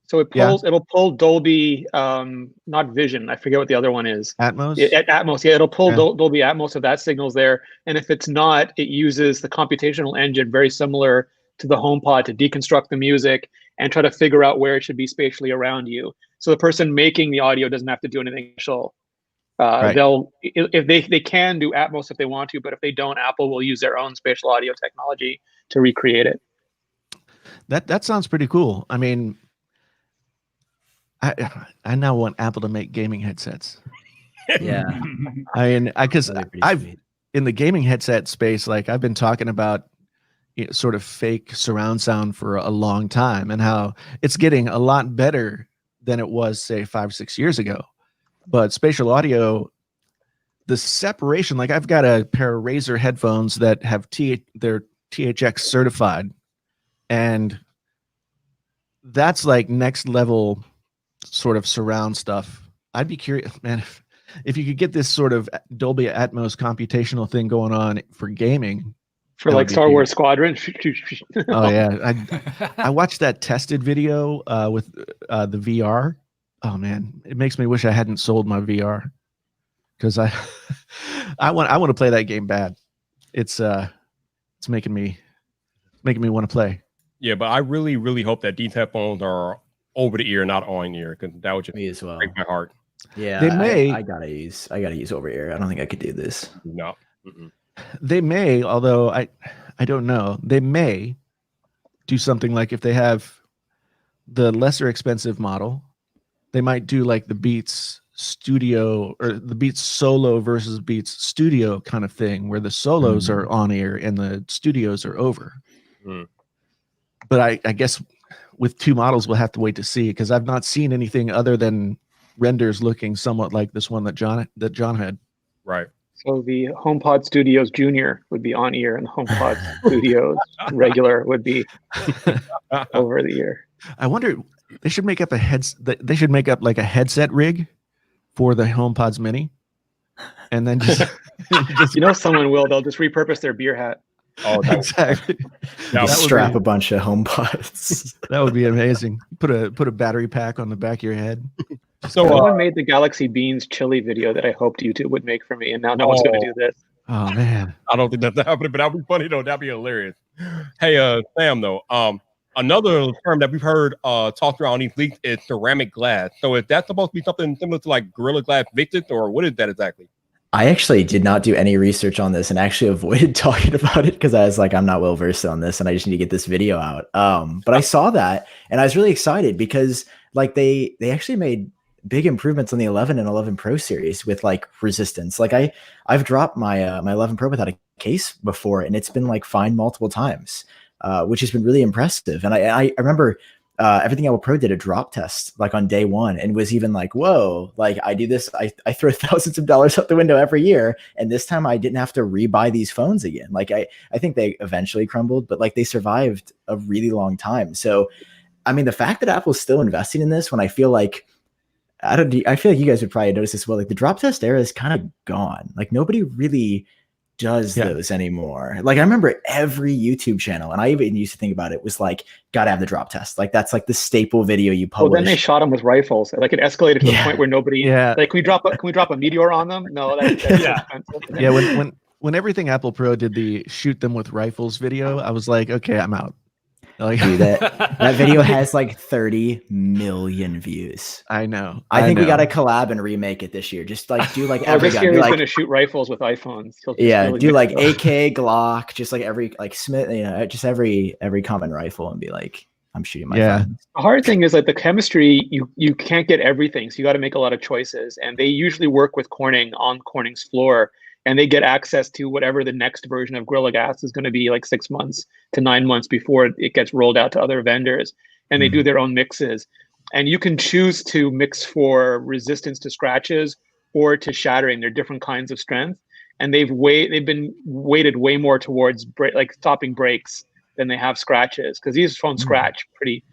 So it'll pull Dolby, not Vision. I forget what the other one is. Atmos. Atmos. Yeah, it'll pull Yeah. Dolby Atmos if that signal's there. And if it's not, it uses the computational engine very similar to the HomePod to deconstruct the music and try to figure out where it should be spatially around you. So the person making the audio doesn't have to do anything special. Right. If they can do Atmos if they want to, but if they don't, Apple will use their own spatial audio technology to recreate it. That sounds pretty cool. I mean, I now want Apple to make gaming headsets. Yeah. I mean, because That'd be pretty I've sweet. in the gaming headset space, like I've been talking about sort of fake surround sound for a long time, and how it's getting a lot better than it was, say, 5-6 years ago. But spatial audio, the separation, like I've got a pair of Razer headphones that have they're THX certified, and that's like next level sort of surround stuff. I'd be curious, man, if you could get this sort of Dolby Atmos computational thing going on for gaming. For That would like be Star huge. Wars Squadron. Oh yeah, I watched that tested video with the VR. Oh man, it makes me wish I hadn't sold my VR, because I want to play that game bad. It's making me want to play. Yeah, but I really, really hope that these headphones are over the ear, not on ear, because that would just Me as well. break my heart. Yeah, They may- I gotta use over ear. I don't think I could do this. No. Mm-mm. They may, although I don't know. They may do something like, if they have the lesser expensive model, they might do like the Beats Studio or the Beats Solo versus Beats Studio kind of thing, where the solos are on ear and the studios are over. Mm. But I guess with two models, we'll have to wait to see, because I've not seen anything other than renders looking somewhat like this one that John had. Right. So the HomePod Studios Junior would be on ear, and the HomePod Studios regular would be over the ear. I wonder, they should make up they should make up like a headset rig for the HomePods Mini, and then just Someone will. They'll just repurpose their beer hat. Oh, that, exactly. that Just would strap be- a bunch of HomePods. That would be amazing. Put a battery pack on the back of your head. So, Someone made the Galaxy Beans chili video that I hoped YouTube would make for me, and now no one's going to do this. Oh man. I don't think that's happening, but that'd be funny though. That'd be hilarious. Hey, Sam, though, another term that we've heard talked around these leaks is ceramic glass. So is that supposed to be something similar to like Gorilla Glass Victus, or what is that exactly? I actually did not do any research on this and actually avoided talking about it because I was like, I'm not well versed on this and I just need to get this video out. But I saw that and I was really excited because like they actually made big improvements on the 11 and 11 Pro series with like resistance. Like I've dropped my my 11 Pro without a case before and it's been like fine multiple times, which has been really impressive. And I remember Everything Apple Pro did a drop test like on day one and was even like, whoa, like I do this, I throw thousands of dollars out the window every year. And this time I didn't have to rebuy these phones again. Like I think they eventually crumbled, but like they survived a really long time. So, I mean, the fact that Apple's still investing in this when I feel like, I feel like you guys would probably notice this as well. Like the drop test era is kind of gone. Like nobody really does those anymore. Like I remember every YouTube channel, and I even used to think about it, was like, gotta have the drop test. Like that's like the staple video you publish. Well, then they shot them with rifles. Like it escalated to the point where nobody. Like, can we drop a meteor on them? No, that's expensive. Yeah, when Everything Apple Pro did the shoot them with rifles video, I was like, okay, I'm out. Like, dude, that video has like 30 million views. I know. I think we got to collab and remake it this year. Just like do like every this guy. year he's Like, gonna shoot rifles with iPhones. really do like AK, Glock, just like every like Smith, just every common rifle, and be like, I'm shooting my phone. The hard thing is like the chemistry, you can't get everything, so you got to make a lot of choices. And they usually work with Corning on Corning's floor, and they get access to whatever the next version of Gorilla Glass is going to be, like 6 months to 9 months before it gets rolled out to other vendors. And they do their own mixes. And you can choose to mix for resistance to scratches or to shattering. There are different kinds of strength. And they've been weighted way more towards stopping breaks than they have scratches, because these phones scratch pretty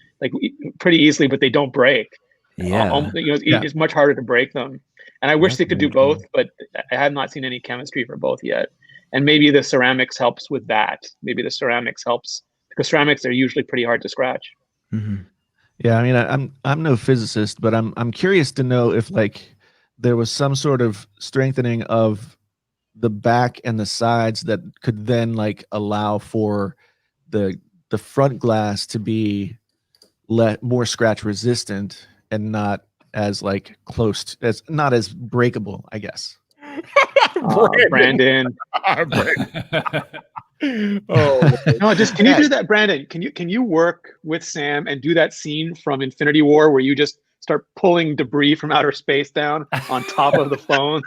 easily, but they don't break. It's much harder to break them. And I wish they could do both, but I have not seen any chemistry for both yet. And maybe the ceramics helps with that. Maybe the ceramics helps, because ceramics are usually pretty hard to scratch. Mm-hmm. Yeah, I mean, I'm no physicist, but I'm curious to know if like there was some sort of strengthening of the back and the sides that could then like allow for the front glass to be more scratch resistant and not as like as not as breakable, I guess. Brandon. Oh, No, just can you do that, Brandon? Can you work with Sam and do that scene from Infinity War where you just start pulling debris from outer space down on top of the phone?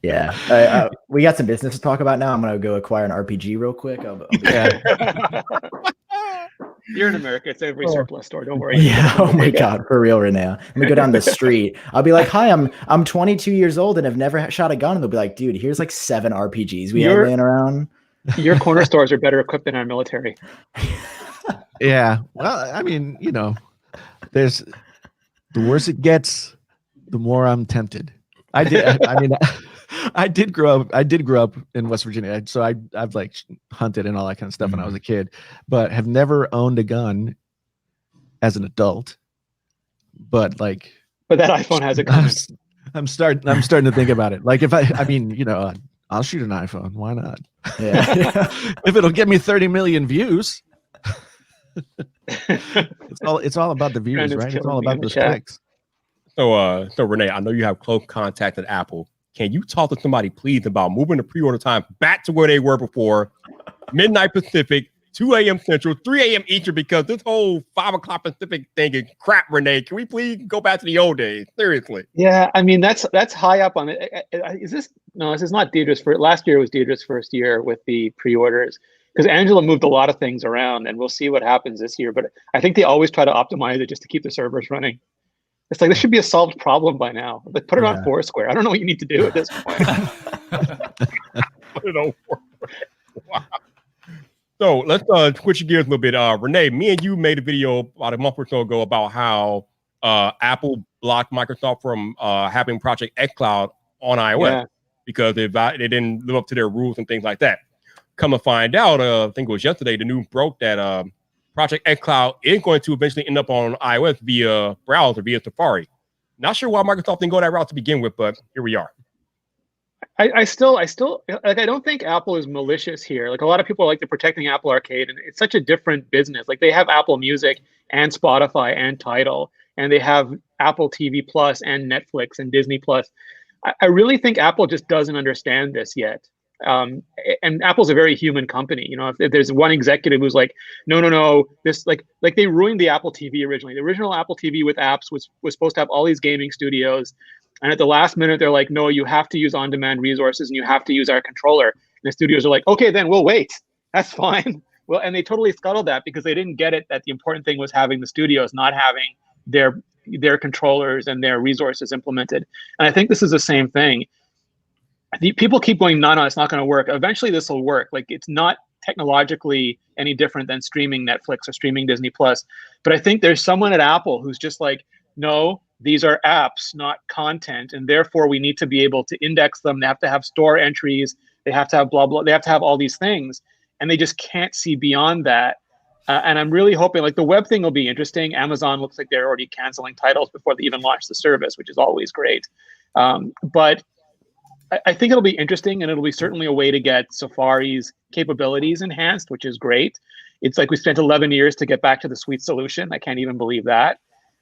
Yeah, we got some business to talk about now. I'm gonna go acquire an RPG real quick. You're in America. It's every surplus store. Don't worry. Yeah. Oh my God, for real, Renee. Let me go down the street. I'll be like, "Hi, I'm 22 years old and have never shot a gun." And they'll be like, "Dude, here's like 7 RPGs we have laying around." Your corner stores are better equipped than our military. Yeah. Well, I mean, the worse it gets, the more I'm tempted. I did grow up in West Virginia, so I've like hunted and all that kind of stuff when I was a kid, but have never owned a gun as an adult. But that iPhone has it coming. I'm starting to think about it. Like I'll shoot an iPhone. Why not? Yeah. If it'll get me 30 million views. It's all about the views, Brandon's right? It's killing all me about in the the chat. specs. So Renee, I know you have close contact at Apple. Can you talk to somebody, please, about moving the pre-order time back to where they were before, midnight Pacific, 2 a.m. Central, 3 a.m. Eastern, because this whole 5 o'clock Pacific thing is crap, Renee. Can we please go back to the old days? Seriously. Yeah, I mean that's high up on it. This is not Deidre's first. Last year was Deidre's first year with the pre-orders because Angela moved a lot of things around, and we'll see what happens this year. But I think they always try to optimize it just to keep the servers running. It's like this should be a solved problem by now. Like put it on Foursquare. I don't know what you need to do at this point. Put it on Foursquare. Wow. So let's switch gears a little bit. Renee, me and you made a video about a month or so ago about how Apple blocked Microsoft from having Project xCloud on iOS because they didn't live up to their rules and things like that. Come to find out, I think it was yesterday, the news broke that Project xCloud is going to eventually end up on iOS via browser, via Safari. Not sure why Microsoft didn't go that route to begin with, but here we are. I still like. I don't think Apple is malicious here. Like a lot of people like they're protecting Apple Arcade, and it's such a different business. Like they have Apple Music and Spotify and Tidal, and they have Apple TV Plus and Netflix and Disney Plus. I really think Apple just doesn't understand this yet. And Apple's a very human company. If there's one executive who's like, no, this like they ruined the Apple TV originally. The original Apple TV with apps was supposed to have all these gaming studios. And at the last minute, they're like, no, you have to use on-demand resources and you have to use our controller. And the studios are like, okay, then we'll wait. That's fine. Well, and they totally scuttled that because they didn't get it that the important thing was having the studios, not having their controllers and their resources implemented. And I think this is the same thing. People keep going, no, it's not going to work. Eventually, this will work. Like it's not technologically any different than streaming Netflix or streaming Disney Plus. But I think there's someone at Apple who's just like, no, these are apps, not content. And therefore, we need to be able to index them. They have to have store entries. They have to have blah, blah. They have to have all these things. And they just can't see beyond that. And I'm really hoping like the web thing will be interesting. Amazon looks like they're already canceling titles before they even launch the service, which is always great. But I think it'll be interesting, and it'll be certainly a way to get Safari's capabilities enhanced, which is great. It's like we spent 11 years to get back to the suite solution. I can't even believe that.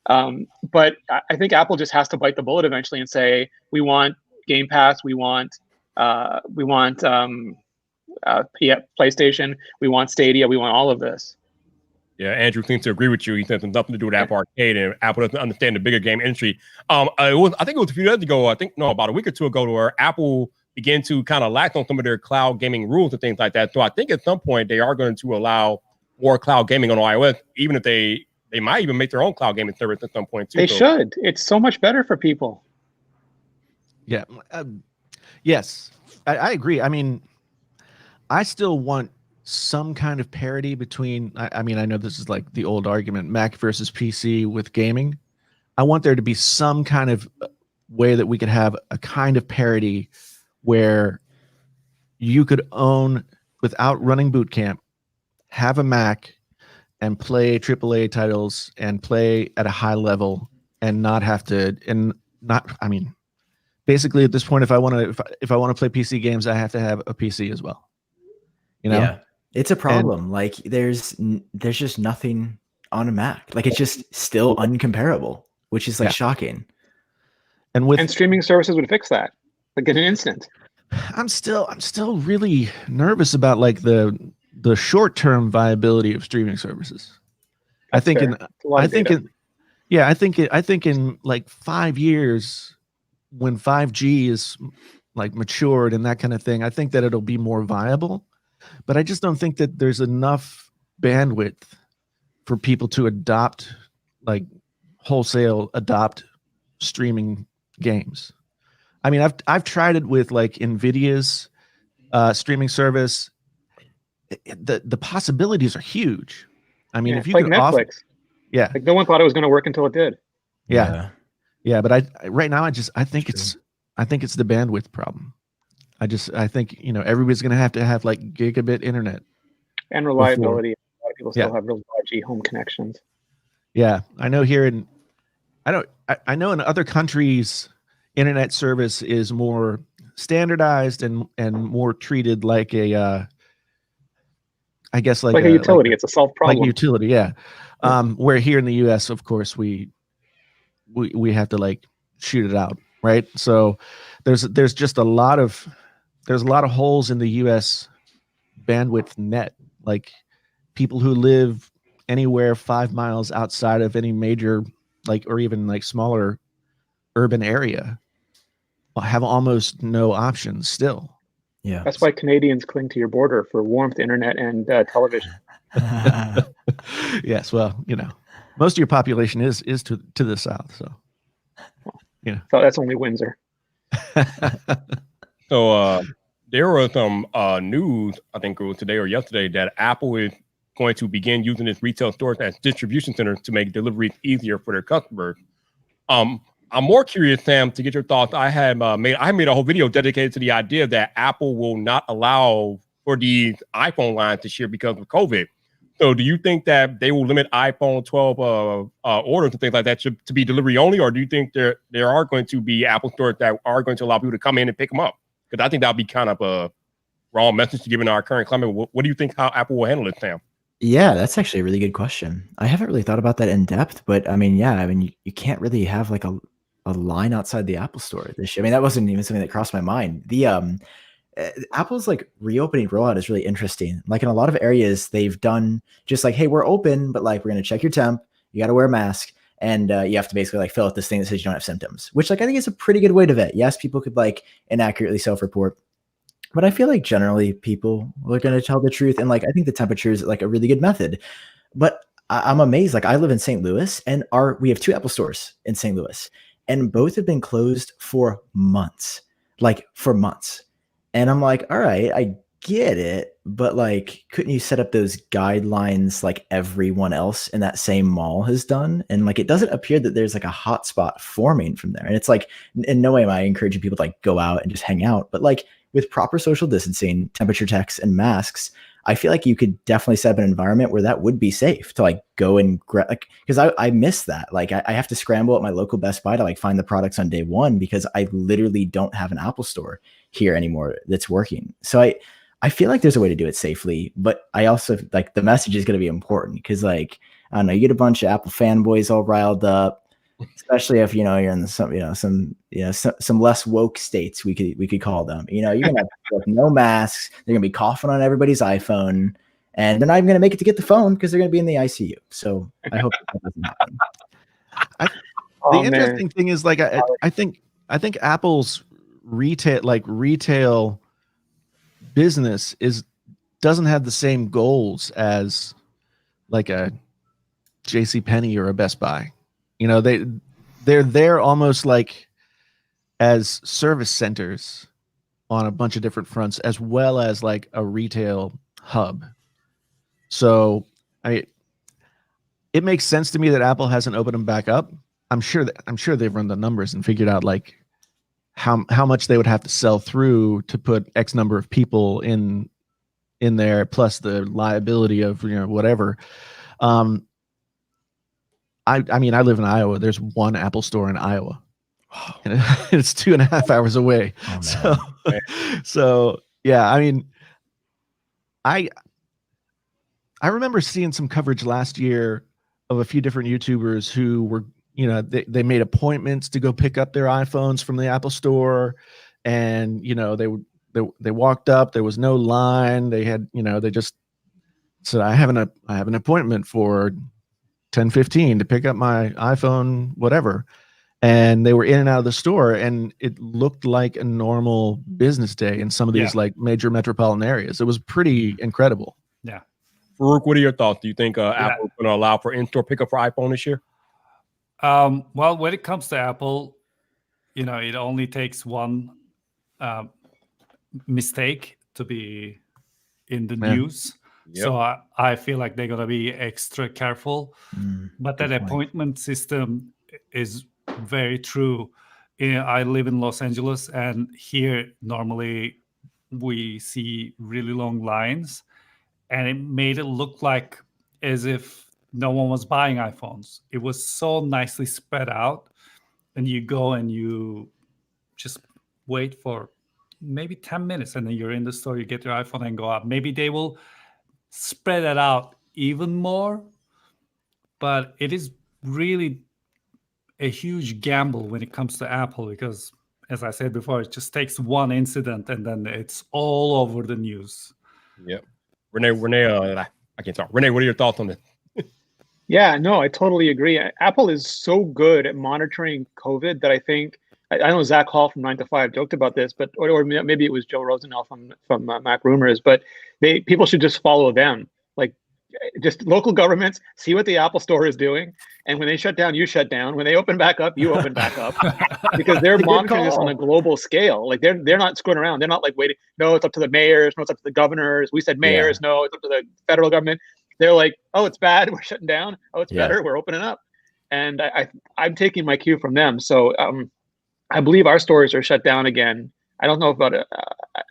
But I think Apple just has to bite the bullet eventually and say, we want Game Pass, we want PlayStation, we want Stadia, we want all of this. Yeah, Andrew seems to agree with you. He says it's nothing to do with Apple Arcade, and Apple doesn't understand the bigger game industry. I think it was a few days ago. About a week or two ago, where Apple began to kind of lax on some of their cloud gaming rules and things like that. So I think at some point they are going to allow more cloud gaming on iOS, even if they might even make their own cloud gaming service at some point too. They should. It's so much better for people. Yeah. Yes, I agree. I mean, I still want some kind of parity between, I mean, I know this is like the old argument, Mac versus PC with gaming. I want there to be some kind of way that we could have a kind of parity where you could own, without running boot camp, have a Mac and play AAA titles and play at a high level and not have to basically at this point, if I want to play PC games, I have to have a PC as well. Yeah, it's a problem. Like there's just nothing on a Mac. Like it's just still uncomparable, which is like shocking. And streaming services would fix that like in an instant. I'm still really nervous about like the short-term viability of streaming services. I think in like 5 years, when 5G is like matured and that kind of thing, I think that it'll be more viable. But I just don't think that there's enough bandwidth for people to wholesale adopt streaming games. I mean, I've tried it with like NVIDIA's streaming service. The possibilities are huge. I mean, if you like could Netflix, like no one thought it was going to work until it did. Yeah. But right now I think it's the bandwidth problem. I think everybody's going to have like gigabit internet and reliability. A lot of people still have real dodgy home connections. Yeah, I know I know in other countries, internet service is more standardized and more treated like a, I guess like a utility. It's a solved problem. Like utility, yeah. Where here in the U.S., of course, we have to like shoot it out, right? So there's just a lot of holes in the U.S. bandwidth net. Like people who live anywhere 5 miles outside of any major, like, or even like smaller urban area have almost no options still. Yeah. That's why Canadians cling to your border for warmth, internet, and television. Yes. Well, most of your population is to the south. So, So that's only Windsor. So there was some news, I think it was today or yesterday, that Apple is going to begin using its retail stores as distribution centers to make deliveries easier for their customers. I'm more curious, Sam, to get your thoughts. I made a whole video dedicated to the idea that Apple will not allow for these iPhone lines this year because of COVID. So do you think that they will limit iPhone 12 orders and things like that to be delivery only, or do you think there are going to be Apple stores that are going to allow people to come in and pick them up? Because I think that would be kind of a wrong message to give in our current climate. What do you think how Apple will handle it, Sam? Yeah, that's actually a really good question. I haven't really thought about that in depth, but I mean, you can't really have like a line outside the Apple store this year. I mean, that wasn't even something that crossed my mind. The Apple's like reopening rollout is really interesting. Like in a lot of areas, they've done just like, hey, we're open, but like we're going to check your temp. You got to wear a mask, and you have to basically like fill out this thing that says you don't have symptoms, which like I think is a pretty good way to vet. Yes, people could like inaccurately self-report, but I feel like generally people are going to tell the truth, and like I think the temperature is like a really good method. But I'm amazed. Like I live in St. Louis, and we have 2 Apple stores in St. Louis, and both have been closed for months. And I'm like, all right, I get it, but like, couldn't you set up those guidelines like everyone else in that same mall has done? And like, it doesn't appear that there's like a hotspot forming from there. And it's like, in no way am I encouraging people to like go out and just hang out, but like with proper social distancing, temperature checks, and masks, I feel like you could definitely set up an environment where that would be safe to like go and grab, like, because I miss that. Like I have to scramble at my local Best Buy to like find the products on day one because I literally don't have an Apple store here anymore that's working. So I feel like there's a way to do it safely, but I also like the message is going to be important because like, I don't know, you get a bunch of Apple fanboys all riled up, especially if, you're in some less woke states, we could call them, you're going to have no masks. They're going to be coughing on everybody's iPhone, and they're not even going to make it to get the phone because they're going to be in the ICU. So I hope that doesn't happen. The interesting thing is like, I think Apple's retail business doesn't have the same goals as like a JCPenney or a Best Buy. They're there almost like as service centers on a bunch of different fronts, as well as like a retail hub. So it makes sense to me that Apple hasn't opened them back up. I'm sure they've run the numbers and figured out like how much they would have to sell through to put X number of people in there, plus the liability of whatever. I mean, I live in Iowa. There's one Apple store in Iowa, and it's 2.5 hours away. Oh, So yeah, I mean, I remember seeing some coverage last year of a few different YouTubers who were, they made appointments to go pick up their iPhones from the Apple store, and they walked up. There was no line. They had, they just said, I have an appointment for 10:15 to pick up my iPhone, whatever. And they were in and out of the store, and it looked like a normal business day in some of these like major metropolitan areas. It was pretty incredible. Yeah. Farouk, what are your thoughts? Do you think Apple is going to allow for in-store pickup for iPhone this year? Well, when it comes to Apple, it only takes one mistake to be in the news. Yep. So I feel like they're going to be extra careful. But that appointment system is very true. I live in Los Angeles, and here normally we see really long lines, and it made it look like as if no one was buying iPhones. It was so nicely spread out, and you go and you just wait for maybe 10 minutes, and then you're in the store, you get your iPhone and go up. Maybe they will spread it out even more, but it is really a huge gamble when it comes to Apple, because as I said before, it just takes one incident and then it's all over the news. Yep. Renee, I can't talk. Renee, what are your thoughts on this? Yeah, no, I totally agree. Apple is so good at monitoring COVID that I think, I know Zach Hall from 9 to 5 joked about this, but or maybe it was Joe Rosenell from Mac Rumors, but people should just follow them. Like, just local governments, see what the Apple Store is doing, and when they shut down, you shut down. When they open back up, you open back up, because they're monitoring this on a global scale. Like they're not screwing around. They're not like waiting. No, it's up to the mayors. No, it's up to the governors. We said mayors. Yeah. No, it's up to the federal government. They're like, oh, it's bad, we're shutting down. Oh, it's better, we're opening up. And I'm taking my cue from them. So I believe our stores are shut down again. I don't know about it.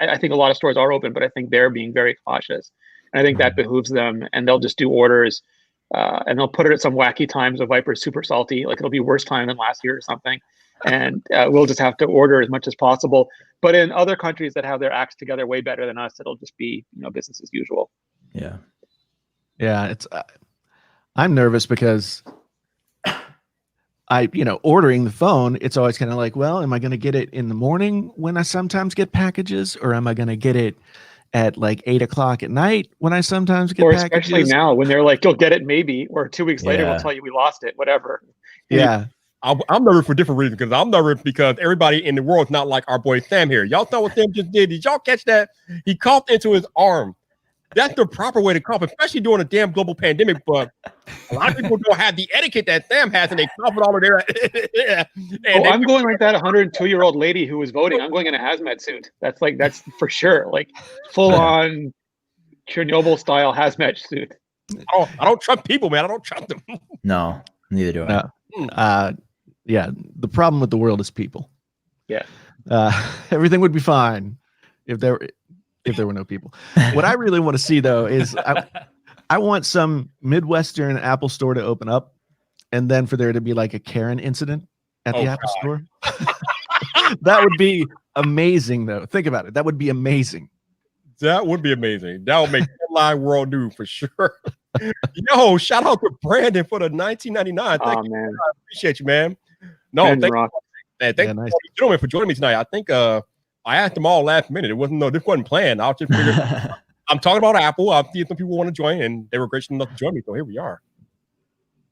I think a lot of stores are open, but I think they're being very cautious. And I think that behooves them, and they'll just do orders, and they'll put it at some wacky times. Of Vyyyper super salty, like it'll be worse time than last year or something, and we'll just have to order as much as possible. But in other countries that have their acts together way better than us, it'll just be business as usual. Yeah, it's. I'm nervous because ordering the phone, it's always kind of like, well, am I going to get it in the morning when I sometimes get packages, or am I going to get it at like 8 o'clock at night when I sometimes get packages? Especially now when they're like, you'll get it maybe, or 2 weeks later we'll tell you we lost it, whatever. Yeah. I'm nervous for different reasons, because I'm nervous because everybody in the world is not like our boy Sam here. Y'all know what Sam just did? Did y'all catch that? He coughed into his arm. That's the proper way to cough, especially during a damn global pandemic. But a lot of people don't have the etiquette that Sam has, and they cough it all over there. I'm going like that 102-year-old lady who was voting. I'm going in a hazmat suit. That's for sure, like full on Chernobyl style hazmat suit. I don't trust people, man. I don't trust them. No, neither do I. Yeah, the problem with the world is people. Yeah, everything would be fine if there were no people. What I really want to see, though, is I want some Midwestern Apple store to open up, and then for there to be like a Karen incident at the Apple store. That would be amazing, though. Think about it. That would be amazing. That would be amazing. That would make headline world news for sure. Yo, shout out to Brandon for the $19.99. Thank you, man. I appreciate you, man. No, thank you, nice. Gentlemen, for joining me tonight. I think I asked them all last minute. This wasn't planned. I was just figuring, I'm talking about Apple. I'll see if some people want to join, and they were gracious enough to join me. So here we are.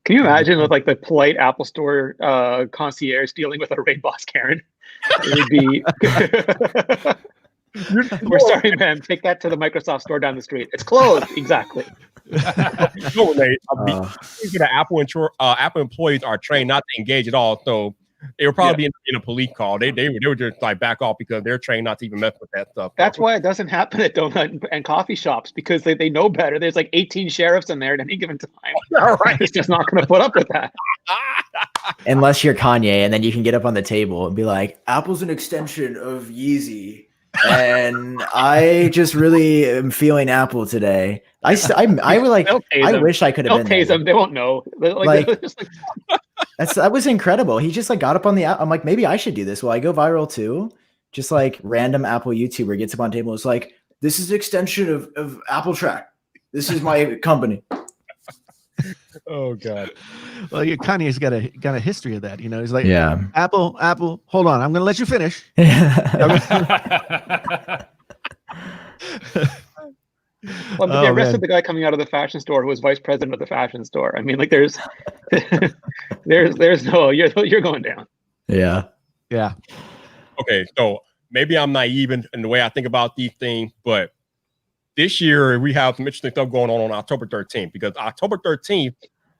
Can you imagine with like the polite Apple Store concierge dealing with a raid boss Karen? It would be. We're sorry, ma'am. Take that to the Microsoft store down the street. It's closed. Exactly. No, Renee. Apple employees are trained not to engage at all. So it would probably be in a police call. They were just like back off because they're trained not to even mess with that stuff. That's why it doesn't happen at donut and coffee shops, because they know better. There's like 18 sheriffs in there at any given time. All right. It's just not going to put up with that. Unless you're Kanye, and then you can get up on the table and be like, Apple's an extension of Yeezy. And I just really am feeling Apple today. I would like. They'll tase I them. wish I could have They'll been tase there. them. They won't know. Like- they're just That was incredible. He just like got up on the app. I'm like, maybe I should do this. Will I go viral too? Just like random Apple YouTuber gets up on table. It's like, this is an extension of Apple Track. This is my company. Oh God. Well, Kanye's got a history of that. You know, he's like, Yeah. Apple, hold on, I'm going to let you finish. Well, Oh, they arrested man. the guy coming out of the fashion store who was vice president of the fashion store. I mean, like, there's no, you're going down. Yeah. Yeah. Okay, so maybe I'm naive in the way I think about these things, but this year we have some interesting stuff going on October 13th, because October 13th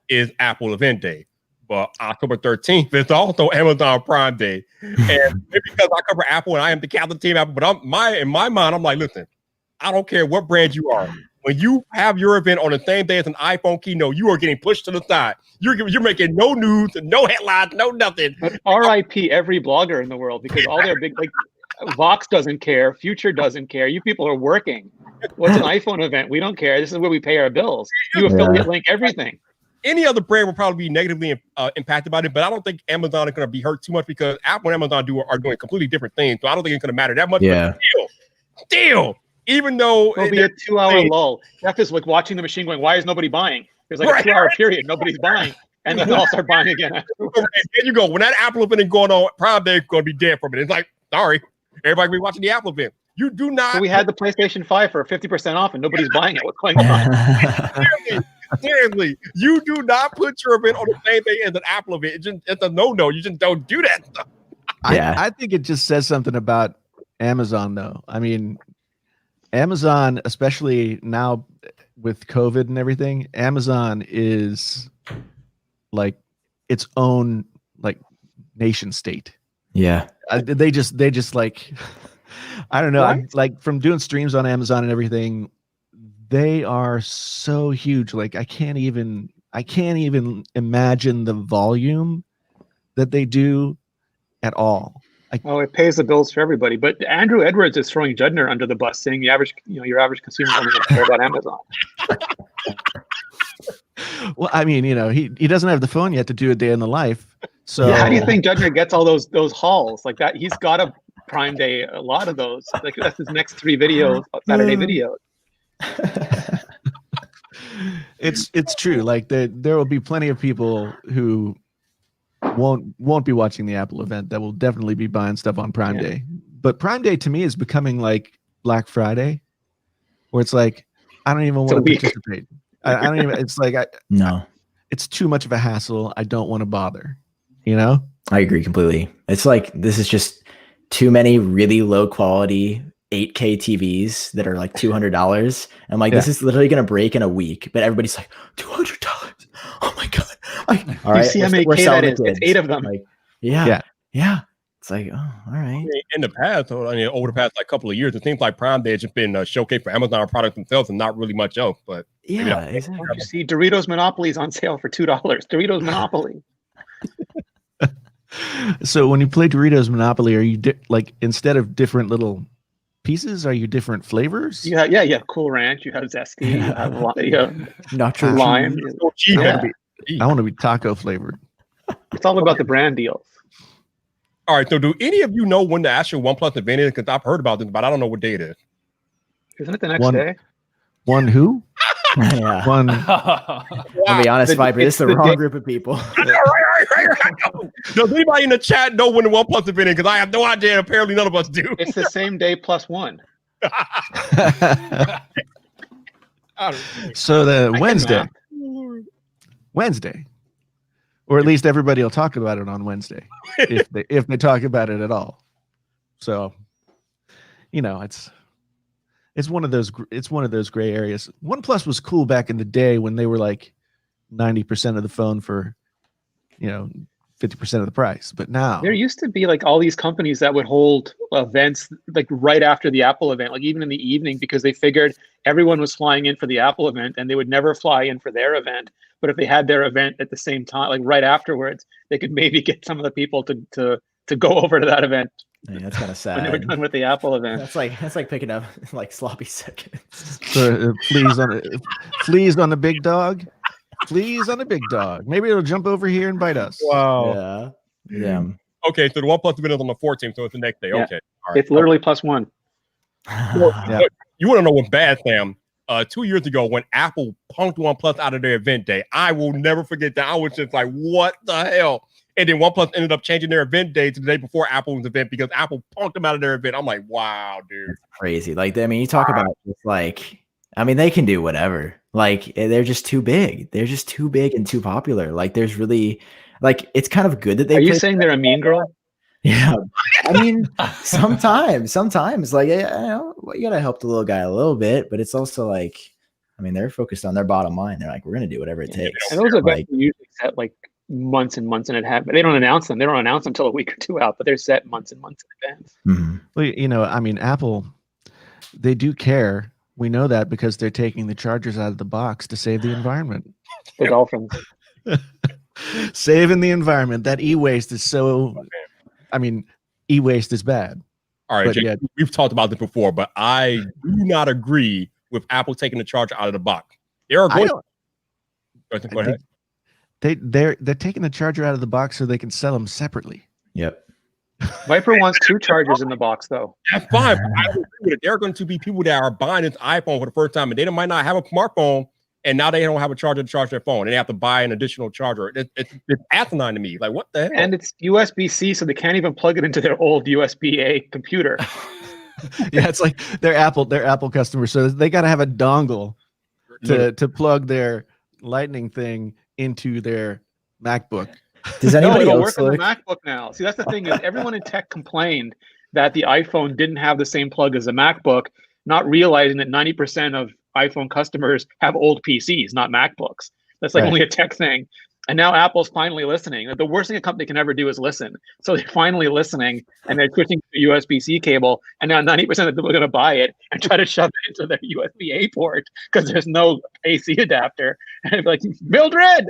is Apple event day, but October 13th is also Amazon Prime Day. And maybe because I cover Apple and I am the captain team Apple, but in my mind, I'm like, listen, I don't care what brand you are. When you have your event on the same day as an iPhone keynote, you are getting pushed to the side. You're making no news, no headlines, no nothing. But RIP every blogger in the world, because all their big, like, Vox doesn't care, Future doesn't care. You people are working. What's an iPhone event? We don't care. This is where we pay our bills. You affiliate link everything. Any other brand will probably be negatively impacted by it, but I don't think Amazon is going to be hurt too much, because Apple and Amazon are doing completely different things. So I don't think it's going to matter that much. Yeah. But still, even though It'll be a 2-hour lull. Jeff is like watching the machine going, why is nobody buying? There's like a 2-hour period. Nobody's buying. And then they'll all start buying again. there you go. When that Apple event is going on, Prime Day is going to be dead for a minute. It's like, sorry, everybody be watching the Apple event. You do not. So we had the PlayStation 5 for 50% off and nobody's buying it. What's going on? Seriously, you do not put your event on the same day as an Apple event. It's a no-no. You just don't do that stuff. I think it just says something about Amazon, though. I mean, Amazon, especially now with COVID and everything, Amazon is like its own like nation state. Yeah. They just like, I don't know. I'm like, from doing streams on Amazon and everything, they are so huge. Like I can't even imagine the volume that they do at all. Oh, it pays the bills for everybody. But Andrew Edwards is throwing Judner under the bus, saying your average consumer doesn't care about Amazon. Well, I mean, he doesn't have the phone yet to do a day in the life. So Yeah, how do you think Judner gets all those hauls like that? He's got a Prime Day, a lot of those. Like that's his next 3 videos, Saturday videos. It's true. Like there will be plenty of people who won't be watching the Apple event that will definitely be buying stuff on Prime Day. But Prime Day to me is becoming like Black Friday, where it's like I don't even want to participate. I don't even. It's like No. It's too much of a hassle. I don't want to bother. You know. I agree completely. It's like this is just too many really low quality 8K TVs that are like $200. I'm like, this is literally gonna break in a week. But everybody's like, $200. Oh my god! All right, see how many K that is? It's 8 of them. Like, yeah. It's like, oh, all right. In the past, over the past like couple of years, it seems like Prime Day has just been a showcase for Amazon products themselves and not really much else. But yeah, exactly. You see, Doritos Monopoly is on sale for $2. Doritos Monopoly. So when you play Doritos Monopoly, are you like instead of different little pieces, are you different flavors? Yeah, Cool Ranch. You have Zesty. You have Nacho lime. I want to be taco flavored. It's all about the brand deals. All right. So do any of you know when the actual OnePlus event is? Because I've heard about this, but I don't know what day it is. Isn't it the next day? One who? Yeah. One. I'll be honest, Vyyyper, it's the wrong group of people. Right. Does anybody in the chat know when the OnePlus event is? Because I have no idea. Apparently, none of us do. It's the same day plus one. So the Wednesday, or at least everybody will talk about it on Wednesday, if they talk about it at all. So, it's one of those gray areas. OnePlus was cool back in the day when they were like 90% of the phone for 50% of the price. But now there used to be like all these companies that would hold events like right after the Apple event, like even in the evening, because they figured everyone was flying in for the Apple event and they would never fly in for their event. But if they had their event at the same time, like right afterwards, they could maybe get some of the people to go over to that event Yeah, that's kind of when they were sad. done with the Apple event. That's like picking up like sloppy seconds. So fleas on the big dog. Fleas on the big dog. Maybe it'll jump over here and bite us. Wow. Yeah. Okay, so the OnePlus event is on the 14th, so it's the next day. Yeah. Okay. All right. It's literally +1. Yeah. You want to know what's bad, Sam? 2 years ago, when Apple punked OnePlus out of their event day, I will never forget that. I was just like, what the hell? And then OnePlus ended up changing their event day to the day before Apple's event because Apple punked them out of their event. I'm like, wow, dude. That's crazy. Like, I mean, you talk about just like, I mean, they can do whatever. Like, they're just too big. They're just too big and too popular. Like, there's really, like, it's kind of good that they. Are you saying they're a mean girl? Yeah, I mean, sometimes, like, you know, you gotta help the little guy a little bit, but it's also like, I mean, they're focused on their bottom line. They're like, we're gonna do whatever it takes. And those events Like, are usually set like months and months in advance. But they don't announce them. They don't announce them until a week or two out. But they're set months and months in advance. mhm. Well, you know, I mean, Apple, they do care. We know that because they're taking the chargers out of the box to save the environment. The Dolphins. Saving the environment. That e-waste is so. I mean, e-waste is bad. All right, But Jake, yeah. we've talked about this before, but I do not agree with Apple taking the charger out of the box. They're I going. don't- Go ahead. They're taking the charger out of the box so they can sell them separately. Yep. Vyyyper wants 2 chargers in the box, though. That's fine. But I don't agree with it. There are going to be people that are buying this iPhone for the first time, and they might not have a smartphone, and now they don't have a charger to charge their phone, and they have to buy an additional charger. It's asinine to me. Like, what the hell? And it's USB-C, so they can't even plug it into their old USB-A computer. Yeah, it's like they're Apple customers, so they got to have a dongle to plug their Lightning thing into their MacBook. Does No, anybody it'll else work on the look? MacBook now. See, that's the thing is everyone in tech complained that the iPhone didn't have the same plug as the MacBook, not realizing that 90% of iPhone customers have old PCs, not MacBooks. That's like Right. only a tech thing. And now Apple's finally listening. The worst thing a company can ever do is listen. So they're finally listening, and they're switching to USB-C cable. And now 90% of people are going to buy it and try to shove it into their USB-A port because there's no AC adapter. And they're like, Mildred!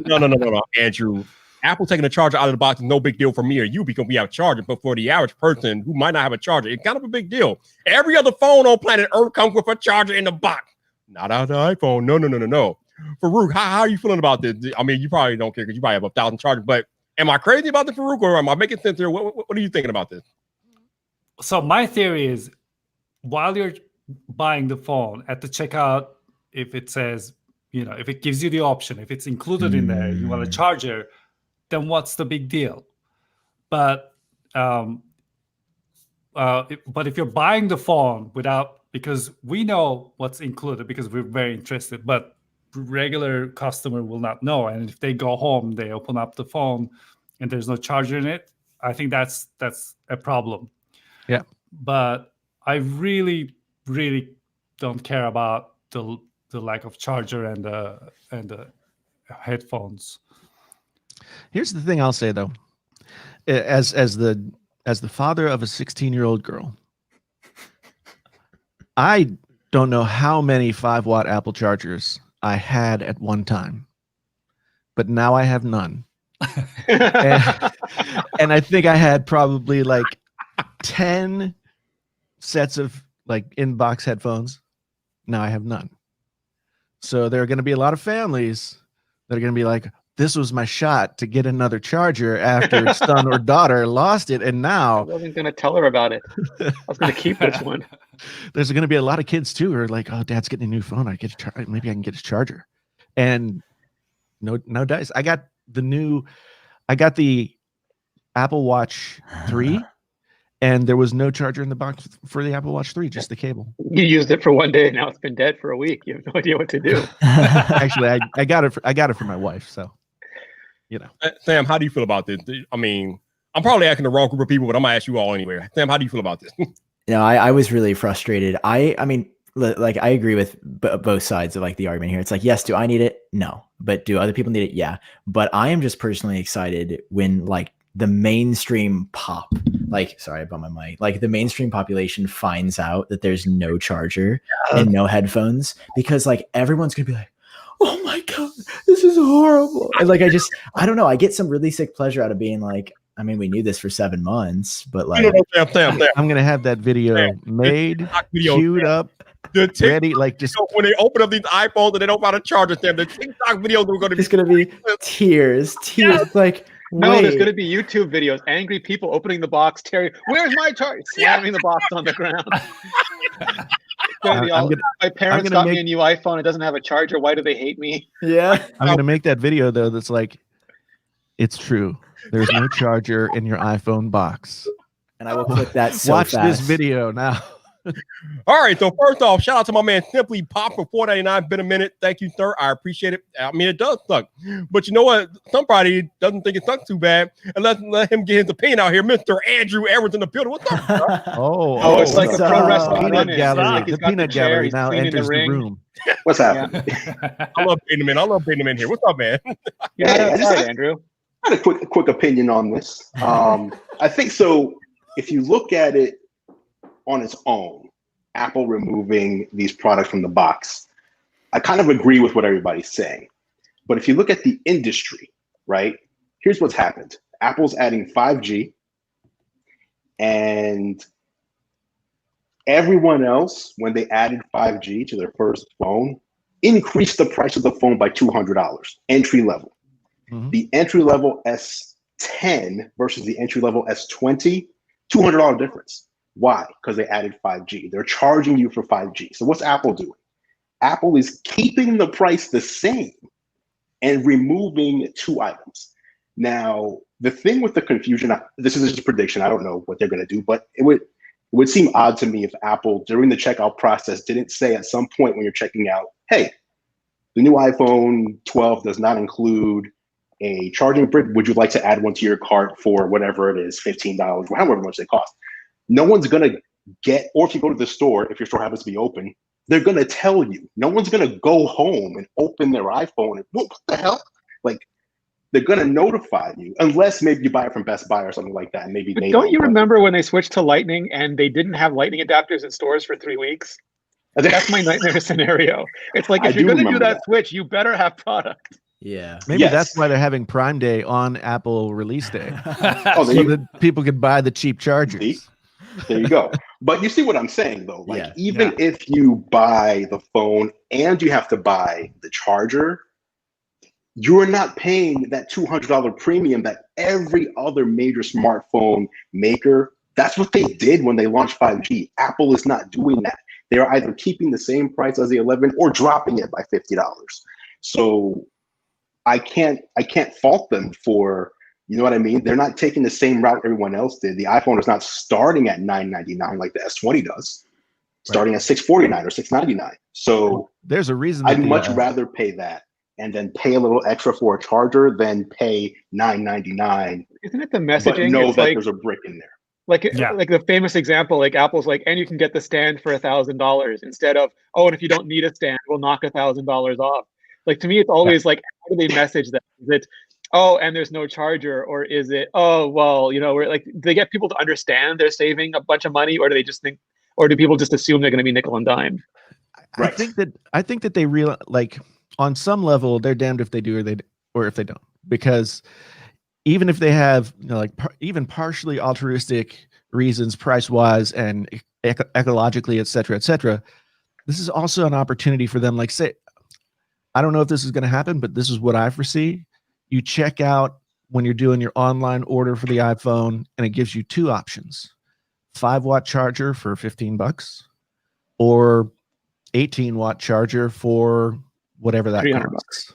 No, Andrew. Apple taking the charger out of the box is no big deal for me or you because we have chargers, but for the average person who might not have a charger, it's kind of a big deal. Every other phone on planet Earth comes with a charger in the box. Not out of the iPhone. No. Farouk, how are you feeling about this? I mean, you probably don't care because you probably have 1,000 chargers, but am I crazy about this, Farouk, or am I making sense here? What are you thinking about this? So my theory is, while you're buying the phone at the checkout, if it says, you know, if it gives you the option, if it's included in there, you want a charger, then what's the big deal? But if you're buying the phone without, because we know what's included because we're very interested, but regular customer will not know. And if they go home, they open up the phone and there's no charger in it, I think that's a problem. Yeah. But I really, really don't care about the lack of charger and the headphones. Here's the thing I'll say though, as the father of a 16-year-old girl, I don't know how many 5-watt Apple chargers I had at one time, but now I have none. and I think I had probably like 10 sets of like in-box headphones. Now I have none. So there are going to be a lot of families that are going to be like, this was my shot to get another charger after son or daughter lost it. And I now wasn't going to tell her about it. I was going to keep this one. there's going to be a lot of kids too who are like, oh, dad's getting a new phone. Maybe I can get his charger. And no dice. I got the Apple Watch 3 and there was no charger in the box for the Apple Watch 3, just the cable. You used it for one day, and now it's been dead for a week. You have no idea what to do. Actually, I got it for my wife. So, you know. Sam, how do you feel about this? I mean, I'm probably asking the wrong group of people, but I'm gonna ask you all anyway. Sam, how do you feel about this? No, I was really frustrated. I mean, like I agree with both sides of like the argument here. It's like, yes, do I need it? No. But do other people need it? Yeah. But I am just personally excited when like the mainstream sorry about my mic, like the mainstream population finds out that there's no charger and no headphones, because like everyone's gonna be like, oh my God, this is horrible. And like, I don't know, I get some really sick pleasure out of being like, I mean, we knew this for 7 months, but You like, know what I'm saying? I'm gonna have that video made, TikTok video, queued up, The TikTok ready. Like just video, when they open up these iPhones and they don't know how to charge them, the TikTok videos are going to be. it's gonna be tears. It's like, No, there's wait. going to be YouTube videos. Angry people opening the box, tearing. Where's my charge? Slamming the box on the ground. My parents got me a new iPhone. It doesn't have a charger. Why do they hate me? Yeah. I'm gonna make that video though. That's like, it's true. There's no charger in your iPhone box. And I will click that so Watch fast. this video now. All right, so first off, shout out to my man Simply Pop for $4.99. Been a minute. Thank you, sir. I appreciate it. I mean, it does suck. But you know what? Somebody doesn't think it sucks too bad. And let him get his opinion out here. Mr. Andrew Edwards in the building. What's up, sir? Oh, it's like a pro wrestling peanut run-in. gallery. He's The got peanut chair, gallery he's now cleaning enters the ring. room. What's happening? I love bringing him in. I love bringing him in here. What's up, man? You're Hey, not I just- outside, Andrew. I had a quick opinion on this. I think so. If you look at it on its own, Apple removing these products from the box, I kind of agree with what everybody's saying. But if you look at the industry, right, here's what's happened. Apple's adding 5G, and everyone else, when they added 5G to their first phone, increased the price of the phone by $200, entry level. Mhm. The entry level S10 versus the entry level S20, $200 difference. Why? Because they added 5G. They're charging you for 5G. So what's Apple doing? Apple is keeping the price the same and removing 2 items. Now, the thing with the confusion, this is just a prediction. I don't know what they're going to do, but it would seem odd to me if Apple, during the checkout process, didn't say at some point when you're checking out, hey, the new iPhone 12 does not include a charging brick. Would you like to add one to your cart for whatever it is, $15, however much they cost? No one's going to get, or if you go to the store, if your store happens to be open, they're going to tell you. No one's going to go home and open their iPhone and what the hell? Like, they're going to notify you, unless maybe you buy it from Best Buy or something like that. And maybe But they don't you remember when they switched to Lightning and they didn't have Lightning adapters in stores for 3 weeks? That's my nightmare scenario. It's like, if you're going to do that switch, you better have product. Yeah. Maybe Yes. that's why they're having Prime Day on Apple release day, Oh, so that people could buy the cheap chargers. See? There you go. But you see what I'm saying, though. Like, Yeah. even if you buy the phone and you have to buy the charger, you're not paying that $200 premium that every other major smartphone maker, that's what they did when they launched 5G. Apple is not doing that. They're either keeping the same price as the 11 or dropping it by $50. So I can't fault them for, you know what I mean? They're not taking the same route everyone else did. The iPhone is not starting at $999 like the S20 does, starting at $649 or $699. So There's a reason. I'd much rather pay that and then pay a little extra for a charger than pay $999. Isn't it the But messaging? know It's that like, there's a brick in there. like Yeah. like the famous example, like Apple's like, and you can get the stand for $1,000 instead of, oh, and if you don't need a stand, we'll knock $1,000 off. Like, to me, it's always like, how do they message that? Is it, oh, and there's no charger, or is it, oh, well, you know, we're like, do they get people to understand they're saving a bunch of money, or do they just think, or do people just assume they're going to be nickel and dime? Right. I think that they realize, like, on some level, they're damned if they do or if they don't, because even if they have, you know, like even partially altruistic reasons, price wise and ecologically, et cetera, this is also an opportunity for them. Like, say, I don't know if this is going to happen, but this is what I foresee. You check out when you're doing your online order for the iPhone, and it gives you 2 options: 5-watt charger for $15, or 18-watt charger for whatever that $300. costs.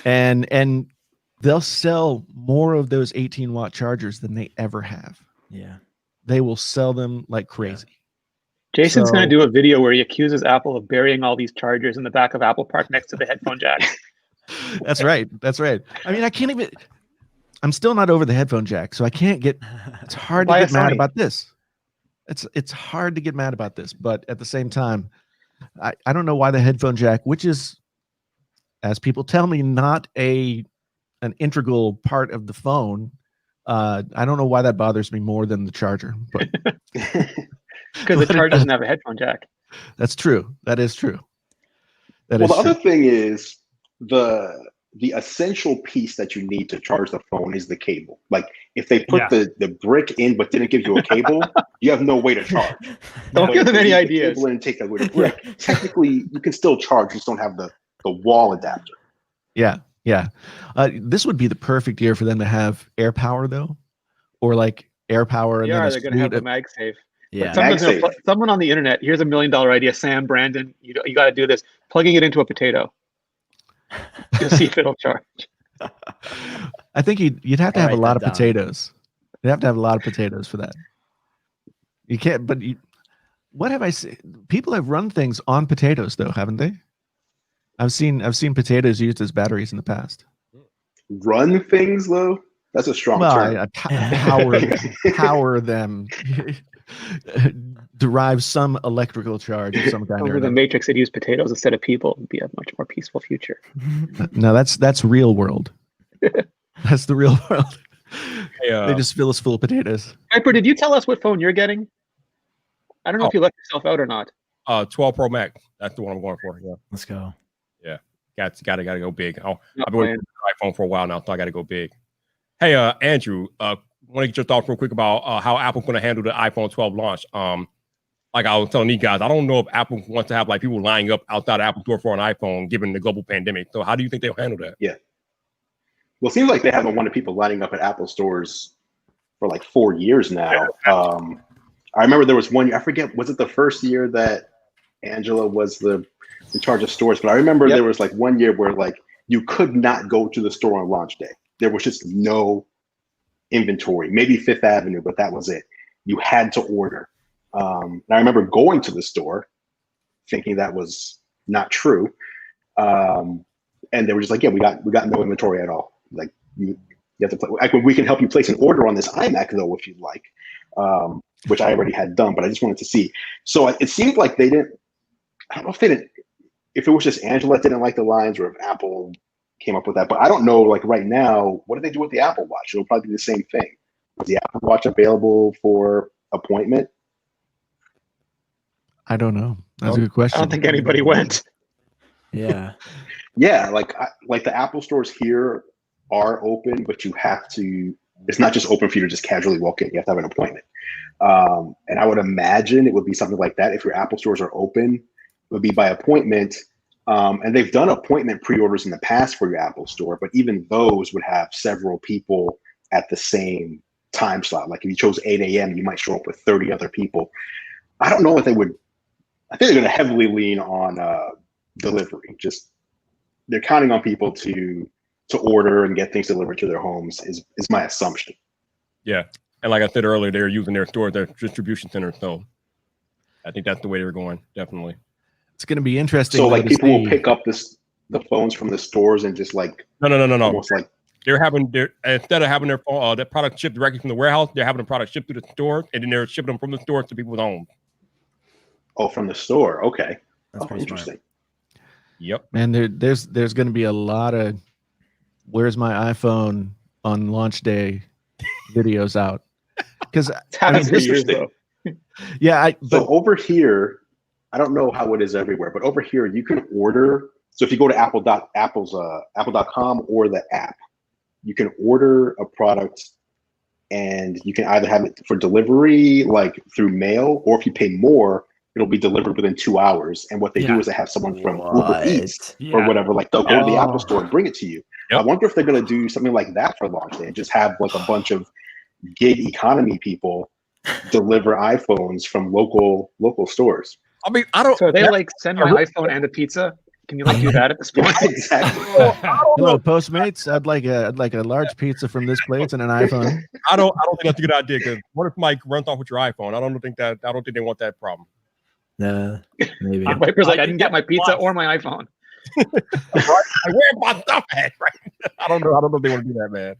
And they'll sell more of those 18-watt chargers than they ever have. Yeah. They will sell them like crazy. Jason's So- going to do a video where he accuses Apple of burying all these chargers in the back of Apple Park next to the headphone jack. That's right. I mean, I'm still not over the headphone jack, so I can't get, it's hard to Buy a get mad Sony. about this. It's hard to get mad about this, but at the same time, I don't know why the headphone jack, which is, as people tell me, not an integral part of the phone. I don't know why that bothers me more than the charger, but Because the charger doesn't have a headphone jack. that's true. That is true. Well, the other thing is the essential piece that you need to charge the phone is the cable. Like if they put Yeah. the brick in but didn't give you a cable, you have no way to charge. Don't But give if them they any leave the ideas. cable in and take away the brick, technically you can still charge, you just don't have the wall adapter. Yeah. This would be the perfect year for them to have air power though, or like air power and then They're going to have the MagSafe. Yeah. MagSafe. Someone on the internet, here's $1 million idea. Sam, Brandon, you got to do this. Plugging it into a potato. You'll see if it'll charge. I think you'd have to I'll have a write lot that of down. potatoes. You'd have to have a lot of potatoes for that. You can't. But what have I seen? People have run things on potatoes though, haven't they? I've seen potatoes used as batteries in the past. Run things though, that's a strong Well, term. power them, derive some electrical charge of some kind. Over Or the another. Matrix had used potatoes instead of people, it'd be a much more peaceful future. No, that's real world. That's the real world. Hey, They just fill us full of potatoes. Vyyyper, did you tell us what phone you're getting? I don't know if Oh. you left yourself out or not. 12 Pro Max. That's the one I'm going for. Yeah, Let's go. gotta go big. I've Not been playing. with iPhone for a while now, so I gotta go big. Hey, Andrew, want to get your thoughts real quick about how Apple's going to handle the iPhone 12 launch. Like I was telling these guys, I don't know if Apple wants to have like people lining up outside the Apple Store for an iPhone, given the global pandemic. So how do you think they'll handle that? Well, it seems like they haven't wanted people lining up at Apple stores for like 4 years now. I remember there was one year, I forget, was it the first year that Angela was in charge of stores? But I remember there was like 1 year where like you could not go to the store on launch day. There was just no inventory, maybe Fifth Avenue, but that was it. You had to order. And I remember going to the store thinking that was not true. And they were just like, yeah, we got no inventory at all. Like you have to play. Like, we can help you place an order on this iMac though, if you'd like, which I already had done, but I just wanted to see. So it seemed like they didn't, I don't know if it was just Angela that didn't like the lines or if Apple came up with that, but I don't know, like right now, what do they do with the Apple Watch? It'll probably be the same thing. Is the Apple Watch available for appointment? I don't know. That's a good question. I don't think anybody went. Yeah. Yeah, like the Apple stores here are open, but you have to. It's not just open for you to just casually walk in. You have to have an appointment. And I would imagine it would be something like that. If your Apple stores are open, it would be by appointment. And they've done appointment pre-orders in the past for your Apple store, but even those would have several people at the same time slot. Like if you chose 8 a.m., you might show up with 30 other people. I don't know if they would. I think they're going to heavily lean on delivery. Just they're counting on people to order and get things delivered to their homes is my assumption. Yeah. And like I said earlier, they're using their store, their distribution center. So I think that's the way they're going. Definitely. It's going to be interesting. So like to people will see. pick up the phones from the stores and just like No. almost like Instead of having their phone, their product shipped directly from the warehouse, they're having the product shipped to the store, and then they're shipping them from the store to people's homes. from the store. Okay. That's pretty smart. Interesting. Yep. And there's going to be a lot of where's my iPhone on launch day videos out. Because It's happened for years interesting. though. yeah, So over here, I don't know how it is everywhere, but over here you can order. So if you go to apple.com or the app, you can order a product and you can either have it for delivery, like through mail, or if you pay more, it'll be delivered within 2 hours. And what they do is they have someone from Uber Eats or whatever, like they'll go to the Apple store and bring it to you. Yep. I wonder if they're going to do something like that for launch day and just have like a bunch of gig economy people deliver iPhones from local stores. I mean, I don't. So are they like send my iPhone and a pizza? Can you like do that at this point? Exactly. hello Postmates. I'd like a large pizza from this place and an iPhone. I don't think that's a good idea. Because what if Mike runs off with your iPhone? I don't think they want that problem. Maybe. Vyper's like, I did didn't get that my pizza once. or my iPhone. Right? Where my stuff at? Right? I don't know if they want to do that, man.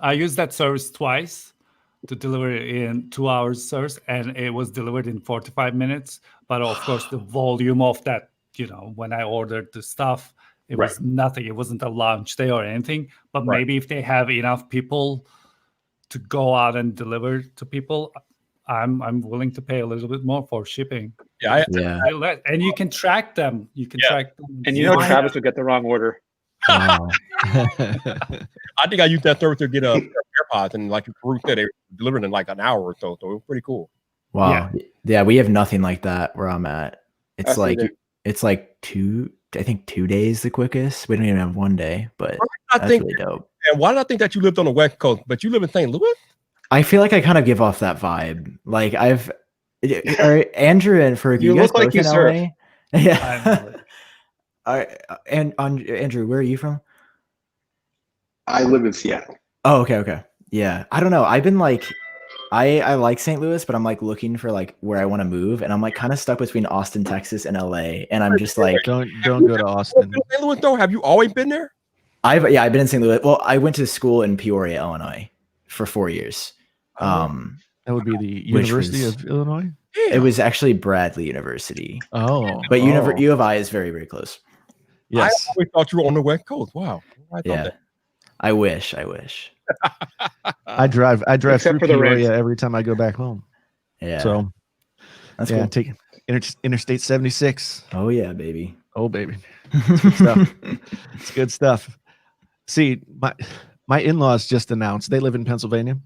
I used that service twice to deliver it in 2 hours service, and it was delivered in 45 minutes. But of course, the volume of that, when I ordered the stuff, it was nothing. It wasn't a launch day or anything. But maybe if they have enough people to go out and deliver to people, I'm willing to pay a little bit more for shipping. Yeah. And you can track them. You can track them. And Travis would get the wrong order. Wow. I think I used that service to get a pair of AirPods, and like Farouk said, they delivered in like an hour or so. So it was pretty cool. Wow. Yeah, we have nothing like that where I'm at. It's Us like either. it's like 2 days the quickest. We don't even have 1 day, but I that's think, really dope. and why did I think that you lived on the West Coast, but you live in St. Louis? I feel like I kind of give off that vibe. Like or Andrew and Farouk, You you guys look like both you in surf. LA? Yeah. All right, and Andrew, where are you from? I live in Seattle. Oh, okay. Yeah. I don't know. I've been like, I like St. Louis, but I'm like looking for like where I want to move, and I'm like kind of stuck between Austin, Texas, and LA. And I'm just like, don't go to Austin. St. Louis, though, have you always been there? I've been in St. Louis. Well, I went to school in Peoria, Illinois, for 4 years. That would be the which University was- of Illinois. It was actually Bradley University, Oh, but U of I is very, very close. yes. I always thought you were on the West Coast. Wow. I thought Yeah. that. I wish. I drive Except through for the Peoria rent. every time I go back home. Yeah. So that's yeah, cool. take Interstate 76. Oh yeah, baby. Oh baby, it's good stuff. It's good stuff. See, my in-laws just announced they live in Pennsylvania,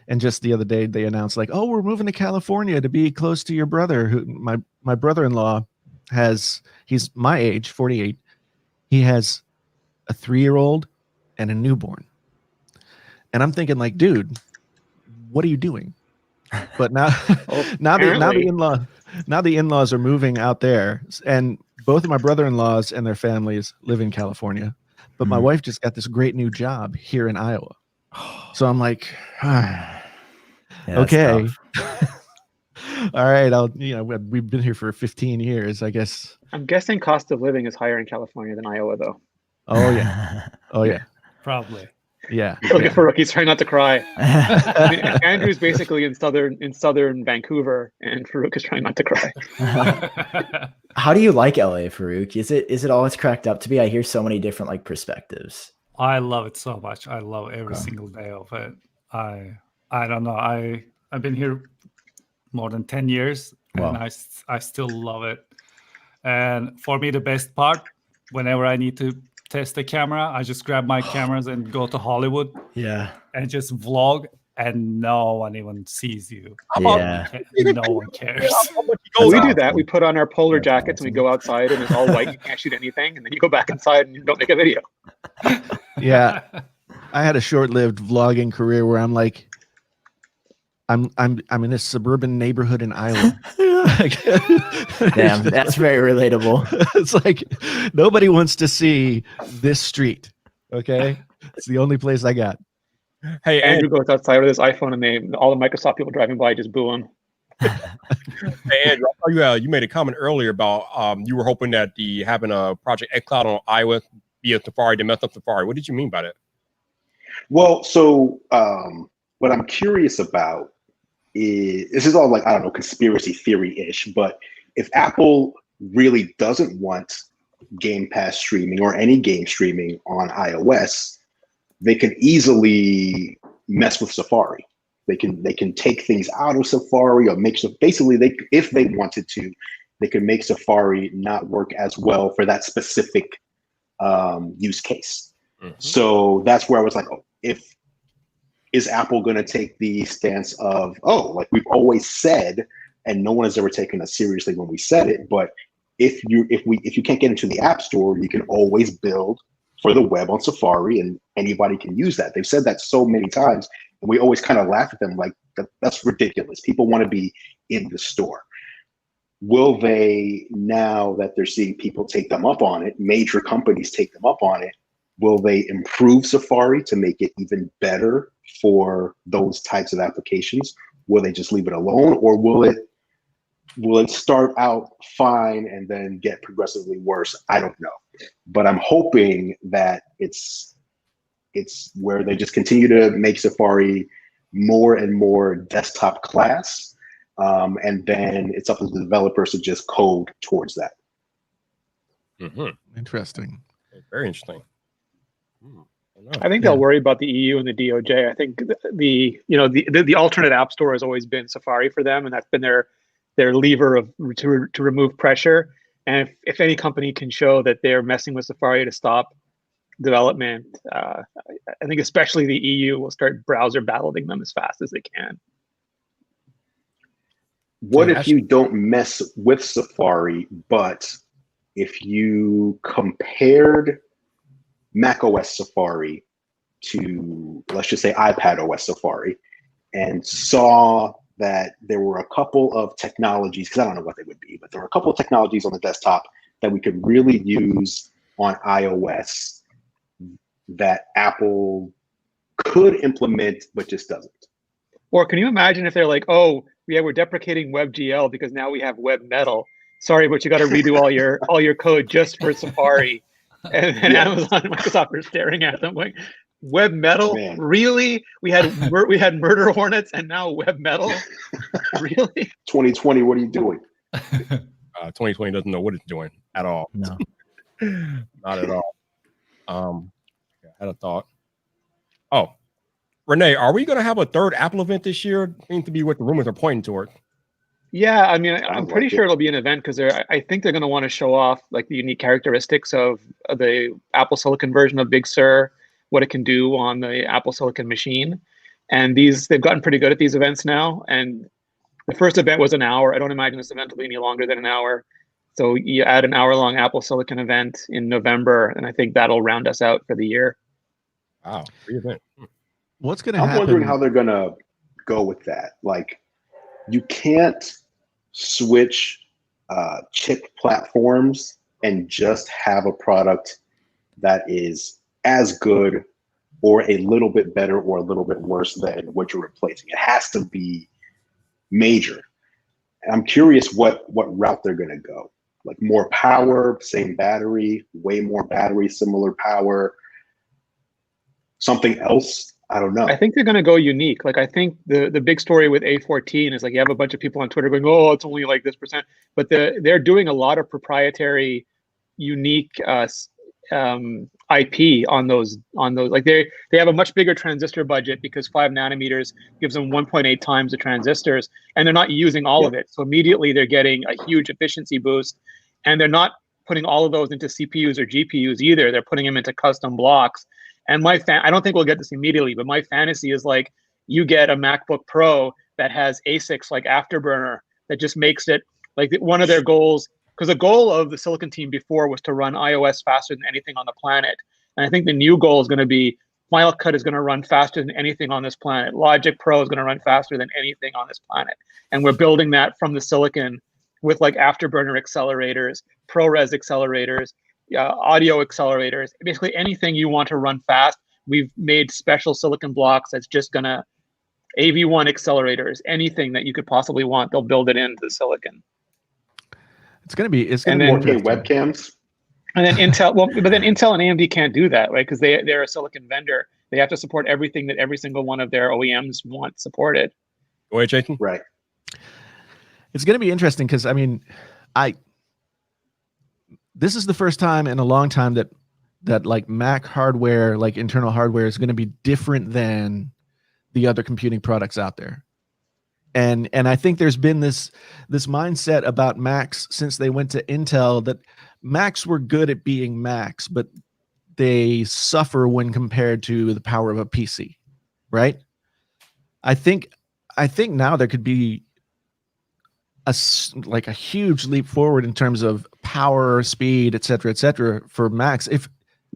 and just the other day they announced like, oh, we're moving to California to be close to your brother. Who my brother-in-law he's my age, 48. He has a 3-year-old and a newborn. And I'm thinking like, dude, what are you doing? But now, now the in-laws are moving out there, and both of my brother-in-laws and their families live in California. But my wife just got this great new job here in Iowa. So I'm like, Yeah, that's okay, tough. all right. We've been here for 15 years, I guess. I'm guessing cost of living is higher in California than Iowa, though. Oh yeah, oh yeah, Probably. yeah. Look at Farouk, he's trying not to cry. I mean, Andrew's basically in southern Vancouver, and Farouk is trying not to cry. How do you like LA, Farouk? Is it all it's cracked up to be? I hear so many different like perspectives. I love it so much. I love every single day of it. I don't know. I've been here more than 10 years, Wow. and I still love it. And for me, the best part, whenever I need to test the camera, I just grab my cameras and go to Hollywood Yeah. and just vlog, and no one even sees you. Yeah. No one cares. We do that. We put on our polar jackets and we go outside, and it's all white. You can't shoot anything, and then you go back inside and you don't make a video. Yeah. I had a short-lived vlogging career where I'm like, I'm in a suburban neighborhood in Iowa. Damn, that's very relatable. It's like nobody wants to see this street. Okay, it's the only place I got. Hey, Andrew goes outside with his iPhone, and all the Microsoft people driving by just boo him. Hey, Andrew, I saw you made a comment earlier about you were hoping that having a Project xCloud on iOS via Safari to mess up Safari. What did you mean by that? Well, so what I'm curious about is, this is all like, I don't know, conspiracy theory-ish, but if Apple really doesn't want Game Pass streaming or any game streaming on iOS, they can easily mess with Safari. They can take things out of Safari or basically if they wanted to, they could make Safari not work as well for that specific use case. Mm-hmm. So that's where I was like, oh, is Apple going to take the stance of, oh, like we've always said, and no one has ever taken us seriously when we said it, but if you can't get into the App Store, you can always build for the web on Safari, and anybody can use that. They've said that so many times, and we always kind of laugh at them like that's ridiculous. People want to be in the store. Will they, now that they're seeing people take them up on it, major companies take them up on it, will they improve Safari to make it even better for those types of applications? Will they just leave it alone, or will it start out fine and then get progressively worse? I don't know, but I'm hoping that it's where they just continue to make Safari more and more desktop class, and then it's up to the developers to just code towards that. Mm-hmm. Interesting. Very interesting. I think they'll worry about the EU and the DOJ. I think the alternate app store has always been Safari for them, and that's been their lever to remove pressure. And if any company can show that they're messing with Safari to stop development. I think especially the EU will start browser battling them as fast as they can. What Dude, if you don't mess with Safari, but if you compared macOS Safari to, let's just say, iPad OS Safari, and saw that there were a couple of technologies, because I don't know what they would be, but there were a couple of technologies on the desktop that we could really use on iOS that Apple could implement, but just doesn't. Or can you imagine if they're like, oh, yeah, we're deprecating WebGL because now we have WebMetal. Sorry, but you got to redo all your code just for Safari. And then Amazon and Microsoft are staring at them like, WebMetal? Man. Really? We had Murder Hornets and now WebMetal? Really? 2020, what are you doing? 2020 doesn't know what it's doing at all. No. Not at all. I had a thought. Oh, Renee, are we going to have a third Apple event this year? Seems to be what the rumors are pointing toward. Yeah, I mean, I'm Sounds pretty like sure it. it'll be an event because I think they're going to want to show off like the unique characteristics of the Apple Silicon version of Big Sur, what it can do on the Apple Silicon machine. And they've gotten pretty good at these events now. And the first event was an hour. I don't imagine this event will be any longer than an hour. So you add an hour-long Apple Silicon event in November, and I think that'll round us out for the year. Wow, free event. What's going to I'm happen? wondering how they're going to go with that. Like, you can't switch chip platforms and just have a product that is as good or a little bit better or a little bit worse than what you're replacing. It has to be major. I'm curious what route they're going to go. Like more power, same battery, way more battery, similar power, something else. I don't know. I think they're going to go unique. Like, I think the big story with A14 is like you have a bunch of people on Twitter going, "Oh, it's only like this percent," but they're doing a lot of proprietary, unique IP on those. Like they have a much bigger transistor budget because 5 nanometers gives them 1.8 times the transistors, and they're not using all of it. So immediately they're getting a huge efficiency boost, and they're not putting all of those into CPUs or GPUs either. They're putting them into custom blocks. And I don't think we'll get this immediately, but my fantasy is like you get a MacBook Pro that has ASICs like Afterburner that just makes it like one of their goals. Because the goal of the Silicon team before was to run iOS faster than anything on the planet. And I think the new goal is going to be Final Cut is going to run faster than anything on this planet. Logic Pro is going to run faster than anything on this planet. And we're building that from the Silicon with like Afterburner accelerators, ProRes accelerators, audio accelerators, basically anything you want to run fast. We've made special silicon blocks that's just gonna AV1 accelerators, anything that you could possibly want, they'll build it into the silicon. It's going to be 4K webcams. And then Intel, but then Intel and AMD can't do that, right? Because they're a silicon vendor. They have to support everything that every single one of their OEMs want supported. Go ahead, Jason. Right. It's going to be interesting because, I mean, this is the first time in a long time that like Mac hardware, like internal hardware, is going to be different than the other computing products out there. And I think there's been this mindset about Macs since they went to Intel that Macs were good at being Macs, but they suffer when compared to the power of a PC, right? I think now there could be a huge leap forward in terms of power, speed, et cetera, for Macs. If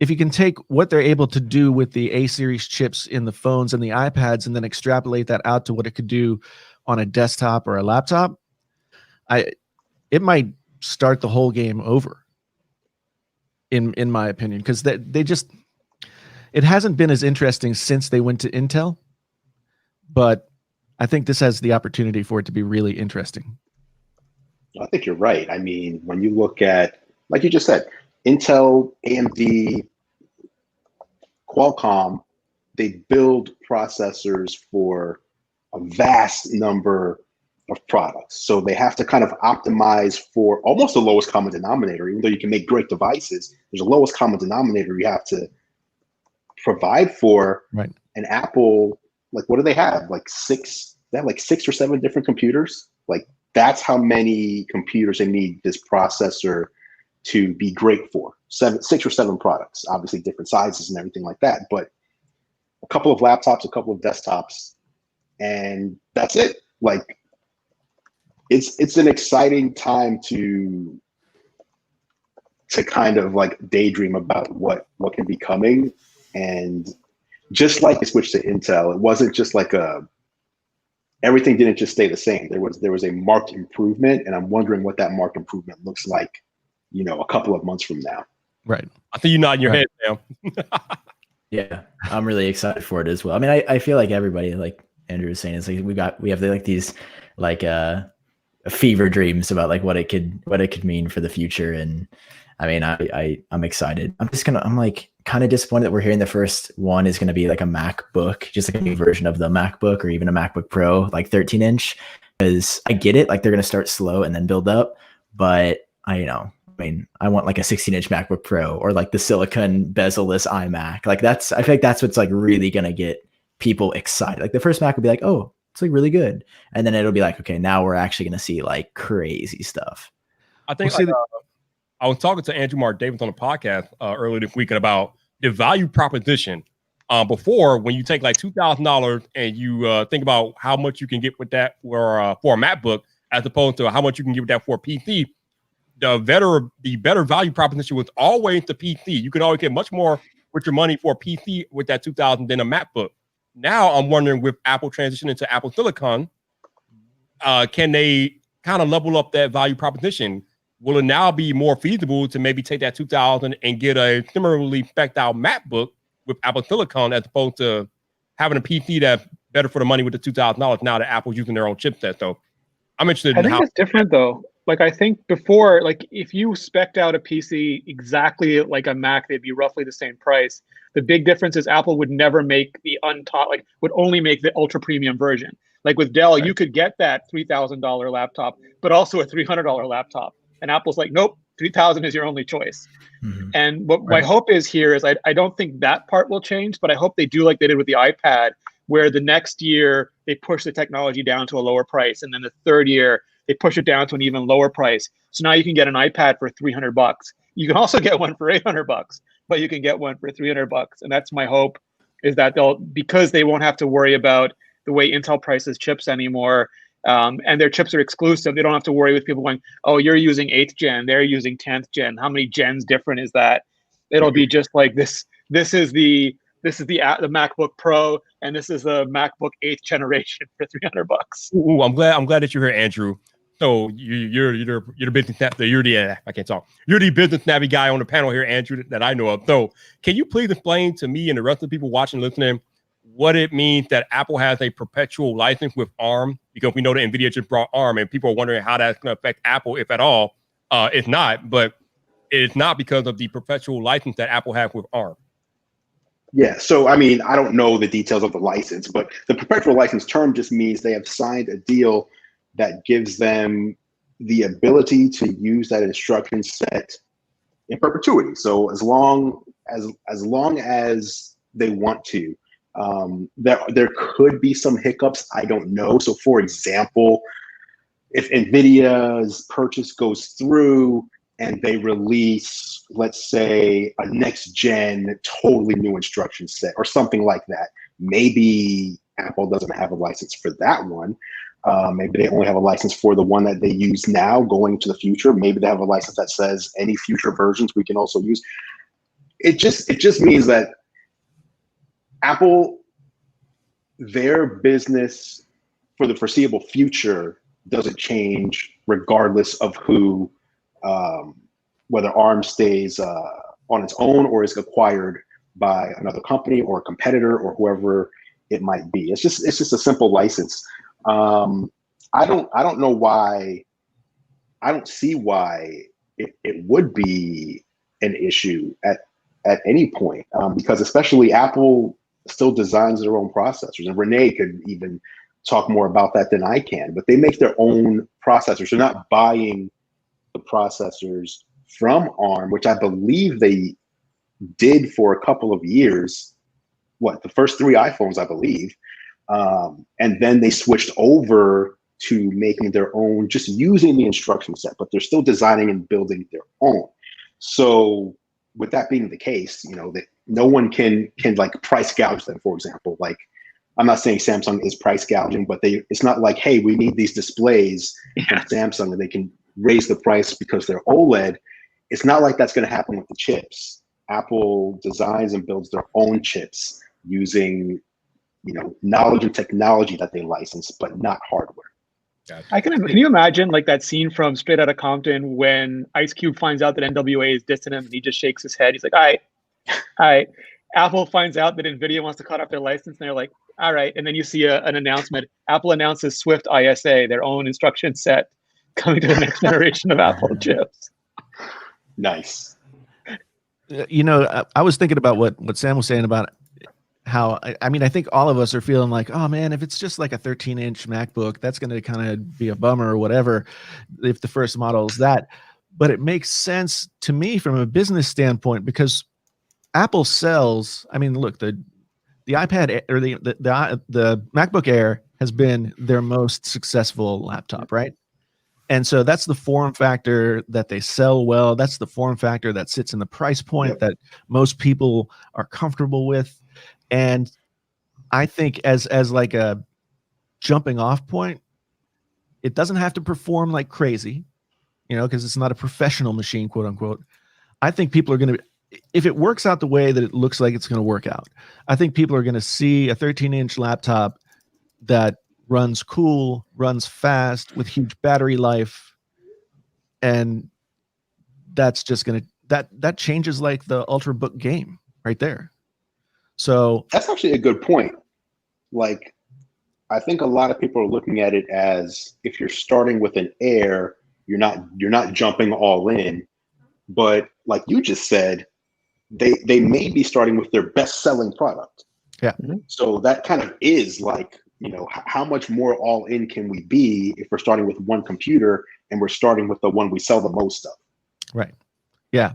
you can take what they're able to do with the A series chips in the phones and the iPads and then extrapolate that out to what it could do on a desktop or a laptop, it might start the whole game over, in my opinion, because it hasn't been as interesting since they went to Intel, but I think this has the opportunity for it to be really interesting. I think you're right. I mean, when you look at, like you just said, Intel, AMD, Qualcomm, they build processors for a vast number of products. So they have to kind of optimize for almost the lowest common denominator. Even though you can make great devices, there's a lowest common denominator you have to provide for. Right. And Apple, like, what do they have? Like they have like 6 or 7 different computers. Like, that's how many computers they need this processor to be great for. 6 or 7 products, obviously different sizes and everything like that, but a couple of laptops, a couple of desktops, and that's it. Like, it's an exciting time to kind of like daydream about what can be coming. And just like the switch to Intel, it wasn't just like everything didn't just stay the same. There was a marked improvement, and I'm wondering what that marked improvement looks like, a couple of months from now. Right. I think you're nodding your head, Sam. Yeah, I'm really excited for it as well. I mean, I feel like everybody, like Andrew was saying, is like we have like these like fever dreams about like what it could mean for the future. And I mean, I'm excited. I'm like kind of disappointed that we're hearing the first one is going to be like a MacBook, just like a new version of the MacBook, or even a MacBook Pro, like 13-inch. Because I get it, like they're going to start slow and then build up. But I want like a 16-inch MacBook Pro, or like the silicon bezel-less iMac. Like I feel like that's what's like really going to get people excited. Like the first Mac would be like, oh, it's like really good. And then it'll be like, okay, now we're actually going to see like crazy stuff. I think I was talking to Andrew Mark Davis on a podcast earlier this weekend about the value proposition. Before, when you take like $2,000 and you think about how much you can get with that for a MacBook, as opposed to how much you can get with that for a PC, the better value proposition was always the PC. You could always get much more with your money for a PC with that $2,000 than a MacBook. Now I'm wondering, with Apple transitioning to Apple Silicon, can they kind of level up that value proposition? Will it now be more feasible to maybe take that $2,000 and get a similarly spec'd out MacBook with Apple Silicon, as opposed to having a PC that's better for the money with the $2,000 now that Apple's using their own chipset? So I'm interested in I think it's different though. Like I think before, like if you spec'd out a PC exactly like a Mac, they'd be roughly the same price. The big difference is Apple would never make would only make the ultra premium version. Like with Dell, right, you could get that $3,000 laptop, but also a $300 laptop. And Apple's like, nope, 3,000 is your only choice. Mm-hmm. And what my hope is here is I don't think that part will change, but I hope they do like they did with the iPad, where the next year they push the technology down to a lower price. And then the third year, they push it down to an even lower price. So now you can get an iPad for $300. You can also get one for $800, but you can get one for $300. And that's my hope, is that because they won't have to worry about the way Intel prices chips anymore, and their chips are exclusive, they don't have to worry with people going, oh, you're using 8th gen, they're using 10th gen. How many gens different is that? It'll be just like this. This is the MacBook Pro, and this is the MacBook 8th generation for $300. Ooh, I'm glad that you're here, Andrew. So you're the business I can't talk. You're the business savvy guy on the panel here, Andrew, that I know of. So can you please explain to me and the rest of the people watching, listening, what it means that Apple has a perpetual license with ARM? Because we know that NVIDIA just brought ARM, and people are wondering how that's going to affect Apple, if at all. It's not, but it's not because of the perpetual license that Apple has with ARM. Yeah, so I mean, I don't know the details of the license, but the perpetual license term just means they have signed a deal that gives them the ability to use that instruction set in perpetuity. So as long as they want to. There could be some hiccups, I don't know. So for example, if NVIDIA's purchase goes through and they release, let's say, a next gen totally new instruction set or something like that, maybe Apple doesn't have a license for that one. Maybe they only have a license for the one that they use now going to the future. Maybe they have a license that says any future versions we can also use. It just means that Apple, their business for the foreseeable future doesn't change regardless of who, whether ARM stays on its own or is acquired by another company or a competitor or whoever it might be. It's just a simple license. I don't know why. I don't see why it would be an issue at any point, because especially Apple still designs their own processors, and Renee could even talk more about that than I can, but they make their own processors. They're not buying the processors from ARM, which I believe they did for a couple of years. The first 3 iPhones, I believe. And then they switched over to making their own, just using the instruction set, but they're still designing and building their own. So with that being the case, that no one can like price gouge them, for example. Like, I'm not saying Samsung is price gouging, but it's not like, hey, we need these displays from Samsung and they can raise the price because they're OLED. It's not like that's going to happen with the chips. Apple designs and builds their own chips using, knowledge and technology that they license, but not hardware. Can you imagine like that scene from Straight Outta Compton when Ice Cube finds out that NWA is dissing him and he just shakes his head. He's like, all right. Apple finds out that NVIDIA wants to cut off their license and they're like, all right. And then you see an announcement. Apple announces Swift ISA, their own instruction set coming to the next generation of Apple chips. Nice. I was thinking about what Sam was saying about how, I think all of us are feeling like, oh man, if it's just like a 13-inch MacBook, that's going to kind of be a bummer or whatever, if the first model is that. But it makes sense to me from a business standpoint because Apple sells, look, the iPad or the MacBook Air has been their most successful laptop, right? And so that's the form factor that they sell well. That's the form factor that sits in the price point that most people are comfortable with. And I think as like a jumping off point, it doesn't have to perform like crazy, because it's not a professional machine, quote unquote. I think people are going to, if it works out the way that it looks like it's going to work out, I think people are going to see a 13-inch laptop that runs cool, runs fast with huge battery life. And that's just going to, that changes like the Ultrabook game right there. So that's actually a good point. Like, I think a lot of people are looking at it as if you're starting with an Air, you're not jumping all in. But like you just said, they may be starting with their best-selling product. Yeah. So that kind of is like, how much more all in can we be if we're starting with one computer and we're starting with the one we sell the most of? Right. Yeah.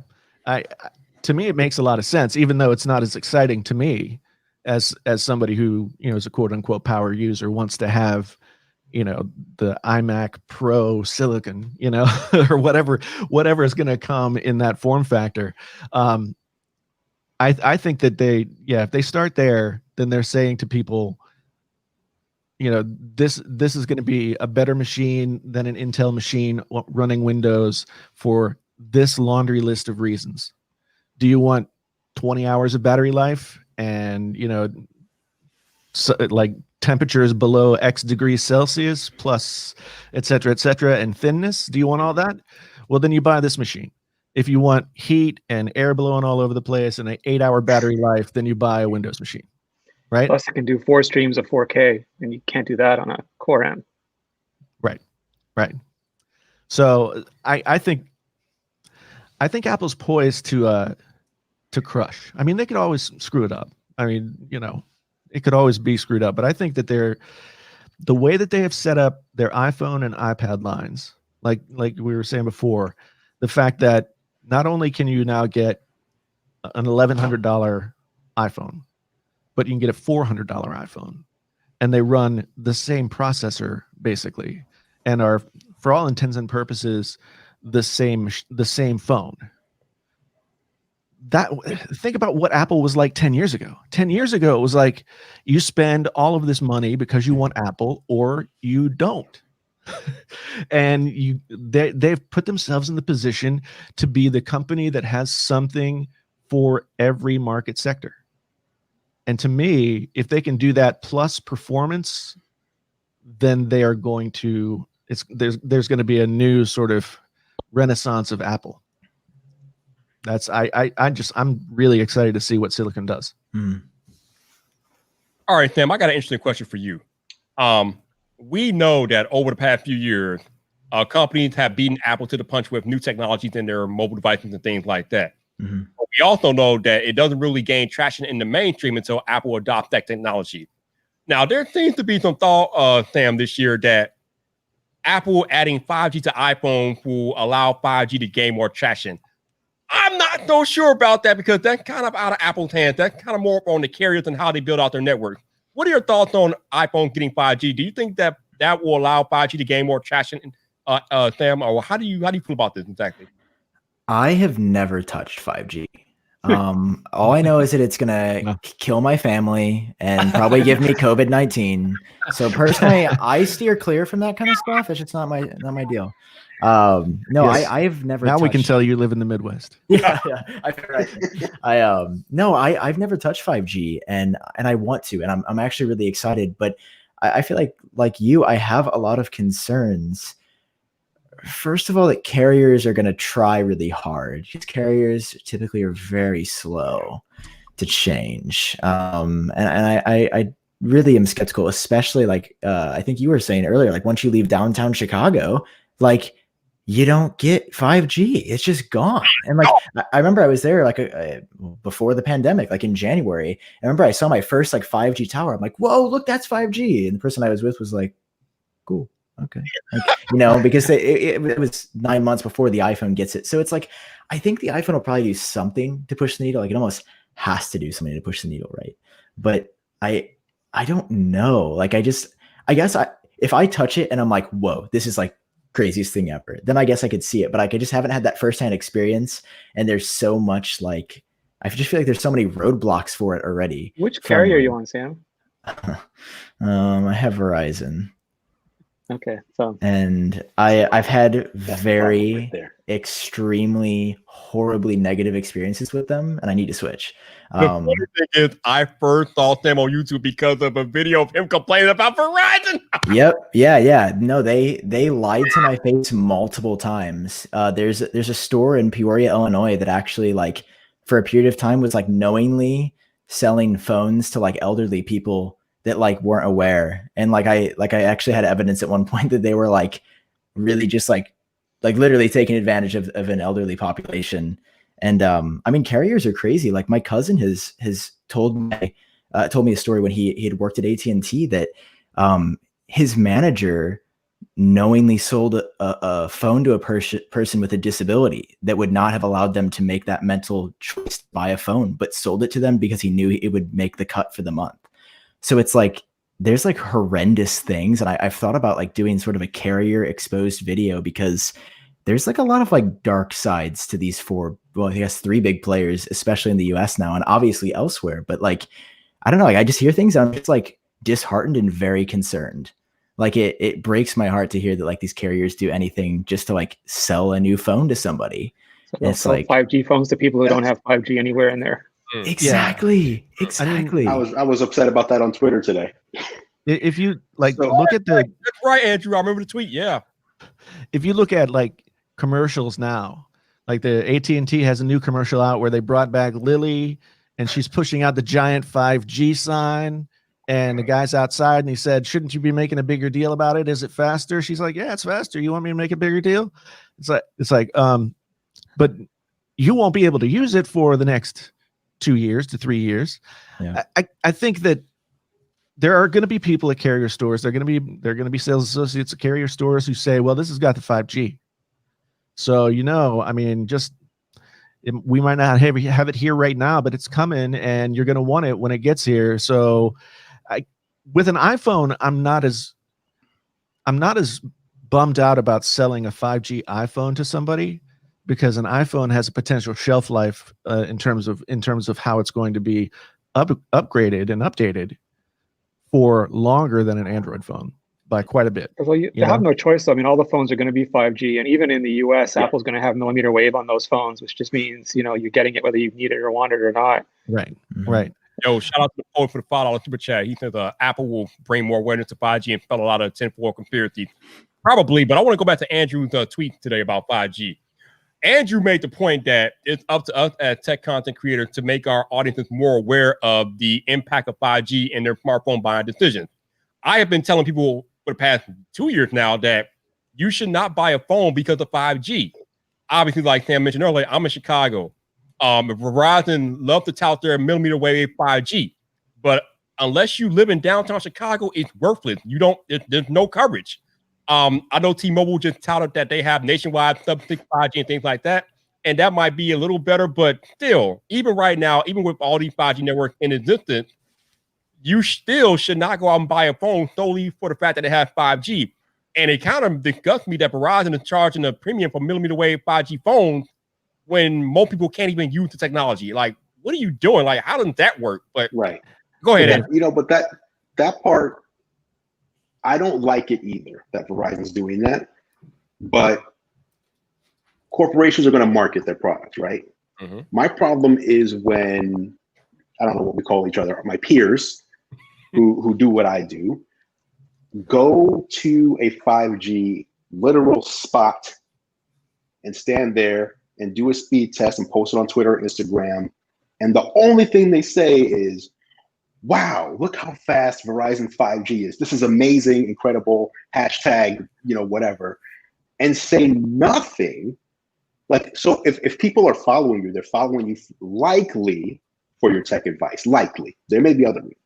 To me, it makes a lot of sense, even though it's not as exciting to me as somebody who, is a quote unquote power user, wants to have, the iMac Pro Silicon, or whatever is going to come in that form factor. I think that if they start there, then they're saying to people, this is going to be a better machine than an Intel machine running Windows for this laundry list of reasons. Do you want 20 hours of battery life and, like temperatures below X degrees Celsius plus et cetera, and thinness? Do you want all that? Well, then you buy this machine. If you want heat and air blowing all over the place and an 8-hour battery life, then you buy a Windows machine, right? Plus, it can do 4 streams of 4K, and you can't do that on a Core M. Right. So I think Apple's poised to crush. They could always screw it up. It could always be screwed up. But I think that the way that they have set up their iPhone and iPad lines, like we were saying before, the fact that not only can you now get an $1,100 iPhone, but you can get a $400 iPhone, and they run the same processor basically, and are, for all intents and purposes, the same phone. Think about what Apple was like 10 years ago. 10 years ago, it was like you spend all of this money because you want Apple or you don't. And they've put themselves in the position to be the company that has something for every market sector. And to me, if they can do that plus performance, then they are going to, there's going to be a new sort of renaissance of Apple. I'm really excited to see what Silicon does. All right, Sam, I got an interesting question for you. We know that over the past few years, companies have beaten Apple to the punch with new technologies in their mobile devices and things like that. Mm-hmm. But we also know that it doesn't really gain traction in the mainstream until Apple adopts that technology. Now, there seems to be some thought, Sam, this year that Apple adding 5G to iPhone will allow 5G to gain more traction. I'm not so sure about that because that's kind of out of Apple's hands. That's kind of more on the carriers and how they build out their network. What are your thoughts on iPhone getting 5G? Do you think that will allow 5G to gain more traction, Sam? Or how do you feel about this exactly? I have never touched 5G. All I know is that it's gonna kill my family and probably give me COVID-19. So personally, I steer clear from that kind of stuff. It's just not my deal. No, Yes. I've never. Now we can touched- tell you live in the Midwest. Yeah, I've never touched 5G, and I want to, and I'm actually really excited. But I feel like you, I have a lot of concerns. First of all, that carriers are going to try really hard. These carriers typically are very slow to change, and I really am skeptical, especially like I think you were saying earlier, like once you leave downtown Chicago, like you don't get 5G. It's just gone. And like I remember I was there like before the pandemic, like in January. I remember I saw my first like 5G tower. I'm like, whoa, look, that's 5G. And the person I was with was like, cool. Okay. Like, because it was 9 months before the iPhone gets it. So it's like, I think the iPhone will probably do something to push the needle. Like it almost has to do something to push the needle. Right. But I don't know. Like, if I touch it and I'm like, whoa, this is like craziest thing ever, then I guess I could see it, but I just haven't had that firsthand experience. And there's so much like, I just feel like there's so many roadblocks for it already. Which carrier are you on, Sam? I have Verizon. Okay, so and I've had very extremely horribly negative experiences with them, and I need to switch. The funny thing is, I first saw Sam on YouTube because of a video of him complaining about Verizon. Yep, yeah. No, they lied to my face multiple times. There's a store in Peoria, Illinois, that actually like for a period of time was like knowingly selling phones to like elderly people that like weren't aware. And like I actually had evidence at one point that they were like really just like literally taking advantage of an elderly population. And I mean, carriers are crazy. Like my cousin has told me a story when he had worked at AT&T that his manager knowingly sold a phone to a person with a disability that would not have allowed them to make that mental choice to buy a phone, but sold it to them because he knew it would make the cut for the month. So it's like, there's like horrendous things. And I've thought about like doing sort of a carrier exposed video because there's like a lot of like dark sides to these three big players, especially in the US now, and obviously elsewhere. But like, I don't know, like I just hear things and I'm just like disheartened and very concerned. Like it breaks my heart to hear that like these carriers do anything just to like sell a new phone to somebody. So it's like 5G phones to people who don't have 5G anywhere in there. Exactly. I was upset about that on Twitter today. If you like look at the that's right, Andrew. I remember the tweet. Yeah. If you look at like commercials now, like the AT&T has a new commercial out where they brought back Lily and she's pushing out the giant 5G sign. And the guy's outside and he said, shouldn't you be making a bigger deal about it? Is it faster? She's like, yeah, it's faster. You want me to make a bigger deal? It's like, but you won't be able to use it for the next 2 years to 3 years. Yeah. I think that there are going to be people at carrier stores. They're going to be sales associates at carrier stores who say, well, this has got the 5G. So, I mean, we might not have it here right now, but it's coming and you're going to want it when it gets here. So with an iPhone, I'm not as bummed out about selling a 5G iPhone to somebody, because an iPhone has a potential shelf life in terms of how it's going to be upgraded and updated for longer than an Android phone by quite a bit. Well, you have no choice. I mean, all the phones are going to be 5G, and even in the US, Apple's going to have millimeter wave on those phones, which just means you're getting it whether you need it or want it or not. Right, Mm-hmm. right. Yo, shout out to the poet for the $5 super chat. He says Apple will bring more awareness to 5G and fell a lot of tinfoil conspiracy. Probably, but I want to go back to Andrew's tweet today about 5G. Andrew made the point that it's up to us as tech content creators to make our audiences more aware of the impact of 5G in their smartphone buying decisions. I have been telling people for the past 2 years now that you should not buy a phone because of 5G. Obviously, like Sam mentioned earlier, I'm in Chicago. Verizon love to tout their millimeter wave 5G, but unless you live in downtown Chicago, it's worthless. There's no coverage. I know T-Mobile just touted that they have nationwide sub-6 5G and things like that, and that might be a little better, but still, even right now, even with all these 5G networks in existence, you still should not go out and buy a phone solely for the fact that it has 5G. And it kind of disgusts me that Verizon is charging a premium for millimeter wave 5G phones when most people can't even use the technology. Like, what are you doing? Like, how does that work? But Right. go ahead, Yeah, Andrew. you know, but that part, I don't like it either that Verizon's doing that. But corporations are going to market their products, right? Mm-hmm. My problem is when, I don't know what we call each other, my peers who do what I do, go to a 5G literal spot and stand there and do a speed test and post it on Twitter or Instagram. And the only thing they say is, wow, look how fast Verizon 5G is. This is amazing, incredible, hashtag, whatever. And say nothing. Like, so if people are following you, they're following you likely for your tech advice, likely. There may be other reasons.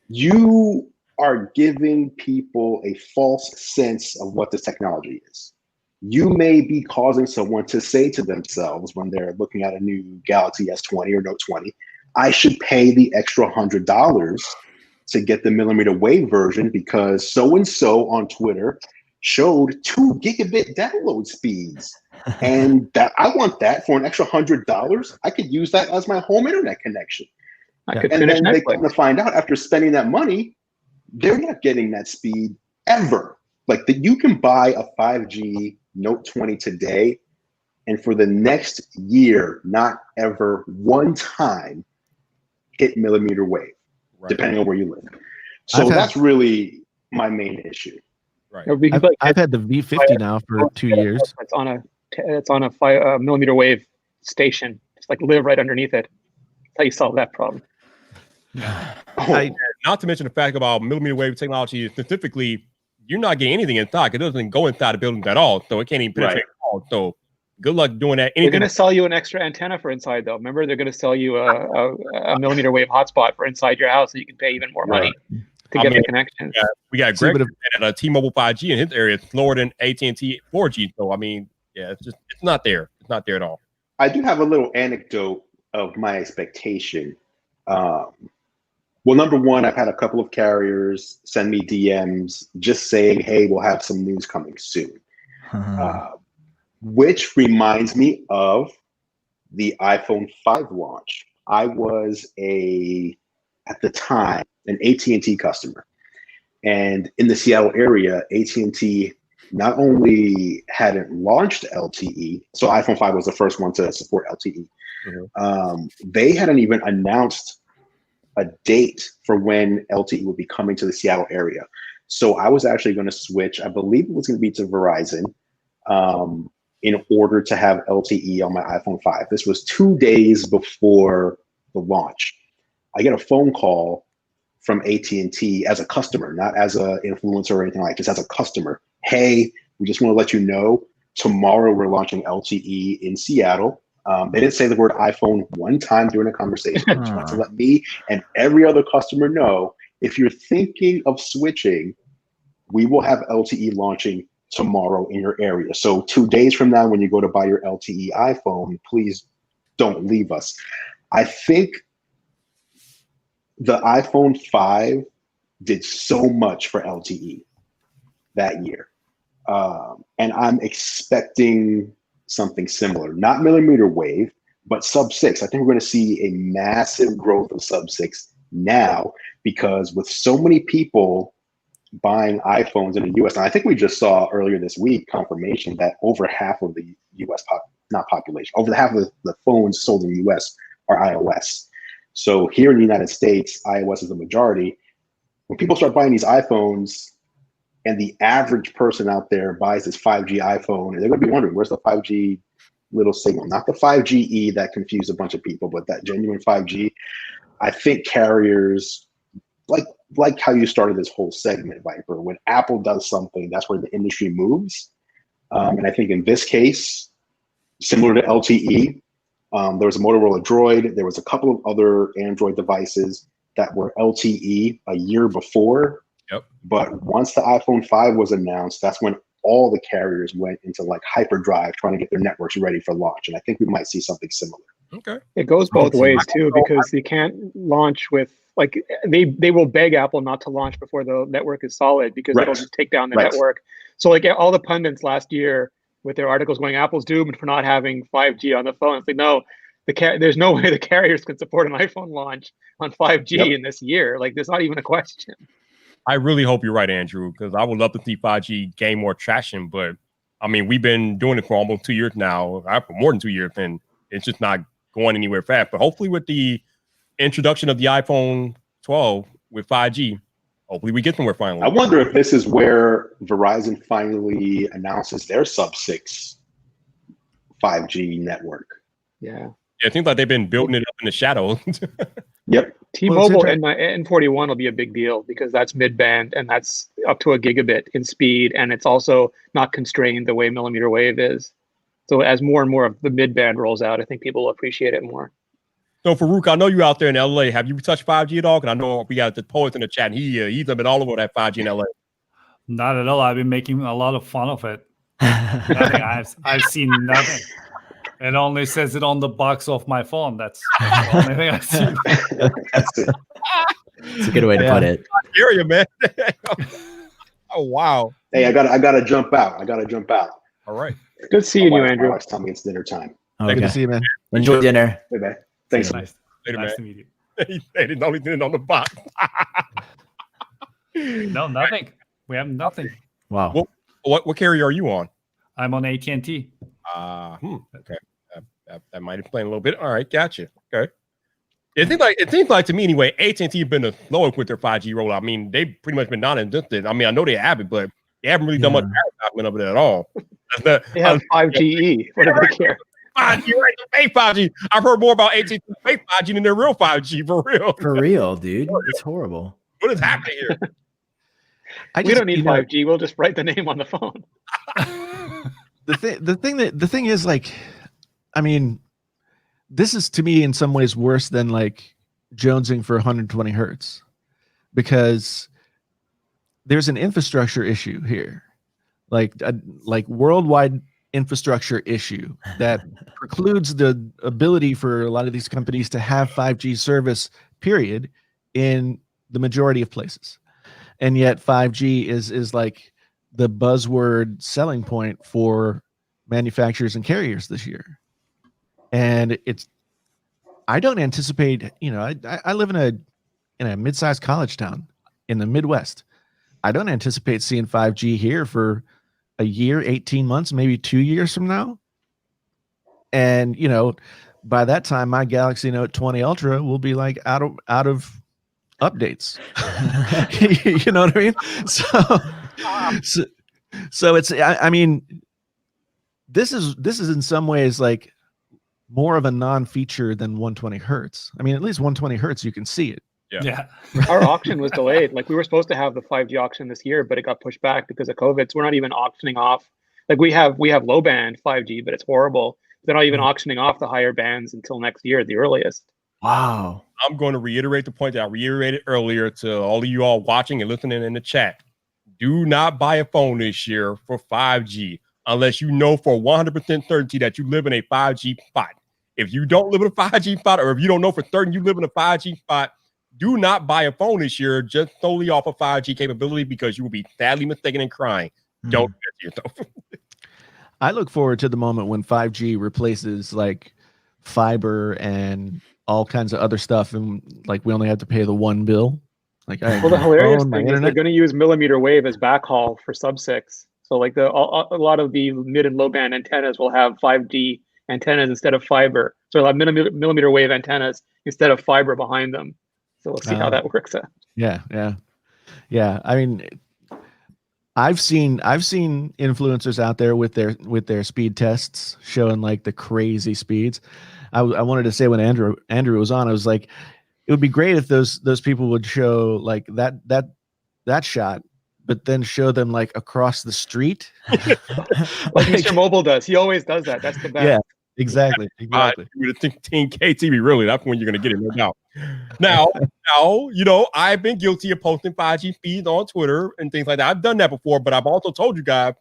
You are giving people a false sense of what this technology is. You may be causing someone to say to themselves when they're looking at a new Galaxy S20 or Note 20, I should pay the extra $100 to get the millimeter wave version because so-and-so on Twitter showed 2 gigabit download speeds. And that I want that for an extra $100. I could use that as my home internet connection. I could And finish then they Netflix. come to find out after spending that money, they're not getting that speed ever. Like you can buy a 5G Note 20 today, and for the next year, not ever one time hit millimeter wave, Right. depending on where you live. So that's really my main issue. Right. I've had the V50 now for 2 years. It's on a millimeter wave station. Just like live right underneath it. That's how you solve that problem. Not to mention the fact about millimeter wave technology specifically, you're not getting anything inside. It doesn't go inside the buildings at all, so it can't even penetrate at all. So good luck doing that. They're going to sell you an extra antenna for inside, though. Remember, they're going to sell you a millimeter wave hotspot for inside your house, so you can pay even more money to get the connection. We got Greg at T-Mobile 5G in his area. It's lower than AT&T 4G. So I mean, it's not there. It's not there at all. I do have a little anecdote of my expectation. Well, number one, I've had a couple of carriers send me DMs just saying, hey, we'll have some news coming soon. Which reminds me of the iPhone 5 launch. I was at the time, an AT&T customer. And in the Seattle area, AT&T not only hadn't launched LTE, so iPhone 5 was the first one to support LTE. Mm-hmm. They hadn't even announced a date for when LTE would be coming to the Seattle area. So I was actually going to switch, I believe it was going to be to Verizon, in order to have LTE on my iPhone 5. This was 2 days before the launch. I get a phone call from AT&T as a customer, not as an influencer or anything like this, as a customer. Hey, we just want to let you know, tomorrow we're launching LTE in Seattle. They didn't say the word iPhone one time during the conversation. I just want to let me and every other customer know, if you're thinking of switching, we will have LTE launching tomorrow in your area. So 2 days from now, when you go to buy your LTE iPhone, please don't leave us. I think the iPhone 5 did so much for LTE that year. And I'm expecting something similar, not millimeter wave, but sub-6. I think we're going to see a massive growth of sub-6 now, because with so many people buying iPhones in the US, and I think we just saw earlier this week confirmation that over half of the US over half of the phones sold in the US are iOS. So here in the United States, iOS is the majority. When people start buying these iPhones, and the average person out there buys this 5G iPhone, and they're going to be wondering, where's the 5G little signal? Not the 5GE that confused a bunch of people, but that genuine 5G. I think carriers, like how you started this whole segment, Vyyyper, when Apple does something, that's where the industry moves. And I think in this case, similar to LTE, there was a Motorola Droid. There was a couple of other Android devices that were LTE a year before. Yep. But once the iPhone 5 was announced, that's when all the carriers went into like hyperdrive, trying to get their networks ready for launch. And I think we might see something similar. Okay. It goes both ways too, because you can't launch with, like, they will beg Apple not to launch before the network is solid, because it'll just take down the network. So like all the pundits last year with their articles going, Apple's doomed for not having 5G on the phone. It's like, no, there's no way the carriers can support an iPhone launch on 5G in this year. Like, there's not even a question. I really hope you're right, Andrew, because I would love to see 5G gain more traction. But I mean, we've been doing it for almost 2 years now, for more than 2 years, and it's just not going anywhere fast. But hopefully, with the introduction of the iPhone 12 with 5G, hopefully we get somewhere finally. I wonder if this is where Verizon finally announces their sub-6 5G network. Yeah. It seems like they've been building it up in the shadows. Yep. T-Mobile and my N41 will be a big deal because that's mid-band and that's up to a gigabit in speed, and it's also not constrained the way millimeter wave is. So as more and more of the mid-band rolls out, I think people will appreciate it more. So Farouk, I know you're out there in LA. Have you touched 5G at all? And I know we got the poet in the chat. He's been all over that 5G in LA. Not at all. I've been making a lot of fun of it. Nothing. I've seen nothing. It only says it on the box of my phone. That's the only thing I see. That's it. It's a good way to put it. Area, man. Oh wow. Hey, I gotta jump out. All right. Good seeing you, Andrew. My wife's telling me it's dinner time. Good to Okay. see you, man. Enjoy dinner. Hey, man. Thanks. Nice, Later, nice man. to meet you. They didn't only did it on the box. No, nothing. We have nothing. Wow. Well, what carrier are you on? I'm on AT&T. Okay. That might explain a little bit. All right, gotcha. Okay. It seems like to me anyway, AT&T have been the slowest with their 5G rollout. I mean, they've pretty much been non-existent. I mean, I know they have it, but they haven't really done much advertisement of it at all. They have 5GE. What do they care? 5G, right? Fake 5G. I've heard more about AT&T fake 5G than their real 5G, for real. For real, dude. It's horrible. What is happening here? We don't need 5G. We'll just write the name on the phone. The thing is, like, I mean, this is to me in some ways worse than like jonesing for 120 hertz, because there's an infrastructure issue here, like worldwide infrastructure issue that precludes the ability for a lot of these companies to have 5G service, period, in the majority of places. And yet 5G is like the buzzword selling point for manufacturers and carriers this year. And I don't anticipate, I live in a mid-sized college town in the Midwest. I don't anticipate seeing 5G here for a year, 18 months, maybe 2 years from now. And, by that time, my Galaxy Note 20 Ultra will be like out of updates. You know what I mean? So it's, I mean, this is in some ways like more of a non-feature than 120 hertz. I mean, at least 120 hertz, you can see it. Yeah. Our auction was delayed. Like, we were supposed to have the 5G auction this year, but it got pushed back because of COVID. So we're not even auctioning off. Like, we have low band 5G, but it's horrible. They're not even auctioning off the higher bands until next year at the earliest. Wow. I'm going to reiterate the point that I reiterated earlier to all of you all watching and listening in the chat. Do not buy a phone this year for 5G unless you know for 100% certainty that you live in a 5G spot. If you don't live in a 5G spot, or if you don't know for certain you live in a 5G spot, do not buy a phone this year just solely off of 5G capability, because you will be sadly mistaken and crying. Don't do that to yourself. I look forward to the moment when 5G replaces like fiber and all kinds of other stuff, and like we only have to pay the one bill. Like, Well, the hilarious thing is they're going to use millimeter wave as backhaul for sub-6. So like a lot of the mid and low band antennas will have 5G antennas instead of fiber. So they'll have millimeter wave antennas instead of fiber behind them. So we'll see how that works out. Yeah. I mean, I've seen influencers out there with their speed tests showing like the crazy speeds. I wanted to say when Andrew was on, I was like, it would be great if those people would show like that shot, but then show them like across the street. Like Mr. Mobile does. He always does that. That's the best. Yeah, exactly. With a 10K TV, really, that's when you're going to get it, no doubt. Now, I've been guilty of posting 5G feeds on Twitter and things like that. I've done that before, but I've also told you guys,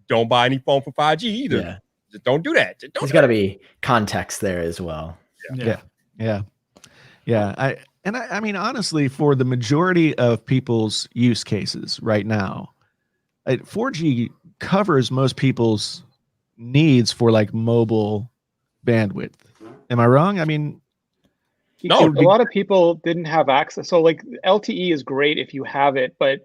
don't buy any phone for 5G either. Yeah. Just don't do that. There's got to be context there as well. Yeah. I mean, honestly, for the majority of people's use cases right now, 4G covers most people's needs for like mobile bandwidth. Am I wrong? I mean, No, a lot of people didn't have access. So like LTE is great if you have it, but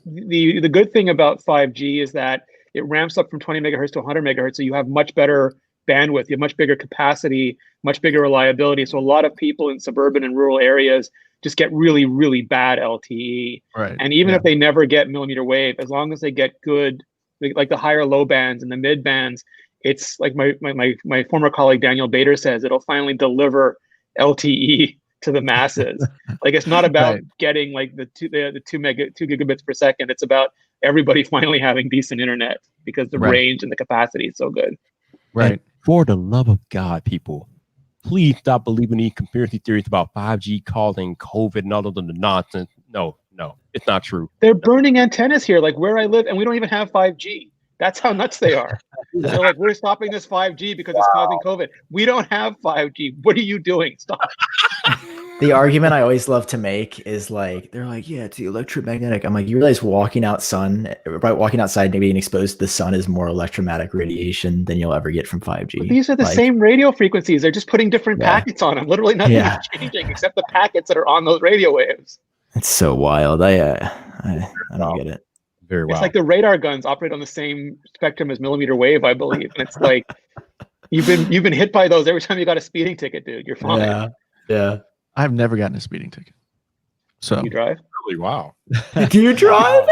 the good thing about 5G is that it ramps up from 20 megahertz to 100 megahertz, so you have much better bandwidth, you have much bigger capacity, much bigger reliability. So a lot of people in suburban and rural areas just get really, really bad LTE. right. And even if they never get millimeter wave, as long as they get good, like the higher low bands and the mid bands, it's like my former colleague Daniel Bader says, it'll finally deliver LTE to the masses. Like it's not about Right. getting like the 2 gigabits per second. It's about everybody finally having decent internet because the Right. range and the capacity is so good. Right. And for the love of God, people, please stop believing these conspiracy theories about 5G causing COVID and all of the nonsense. No, it's not true. They're burning antennas here, like where I live, and we don't even have 5G. That's how nuts they are. They're like, we're stopping this 5G because it's causing COVID. We don't have 5G. What are you doing? Stop. The argument I always love to make is like, they're like, yeah, it's the electromagnetic. I'm like, you realize walking outside and being exposed to the sun is more electromagnetic radiation than you'll ever get from 5G. But these are the Like, same radio frequencies. They're just putting different Yeah. packets on them. Literally nothing Yeah. is changing except the packets that are on those radio waves. It's so wild. I don't get it. Very It's well. like the radar guns operate on the same spectrum as millimeter wave, I believe. And it's like you've been hit by those every time you got a speeding ticket, dude. You're fine. Yeah. I've never gotten a speeding ticket. So You drive. Really, wow. Do you drive?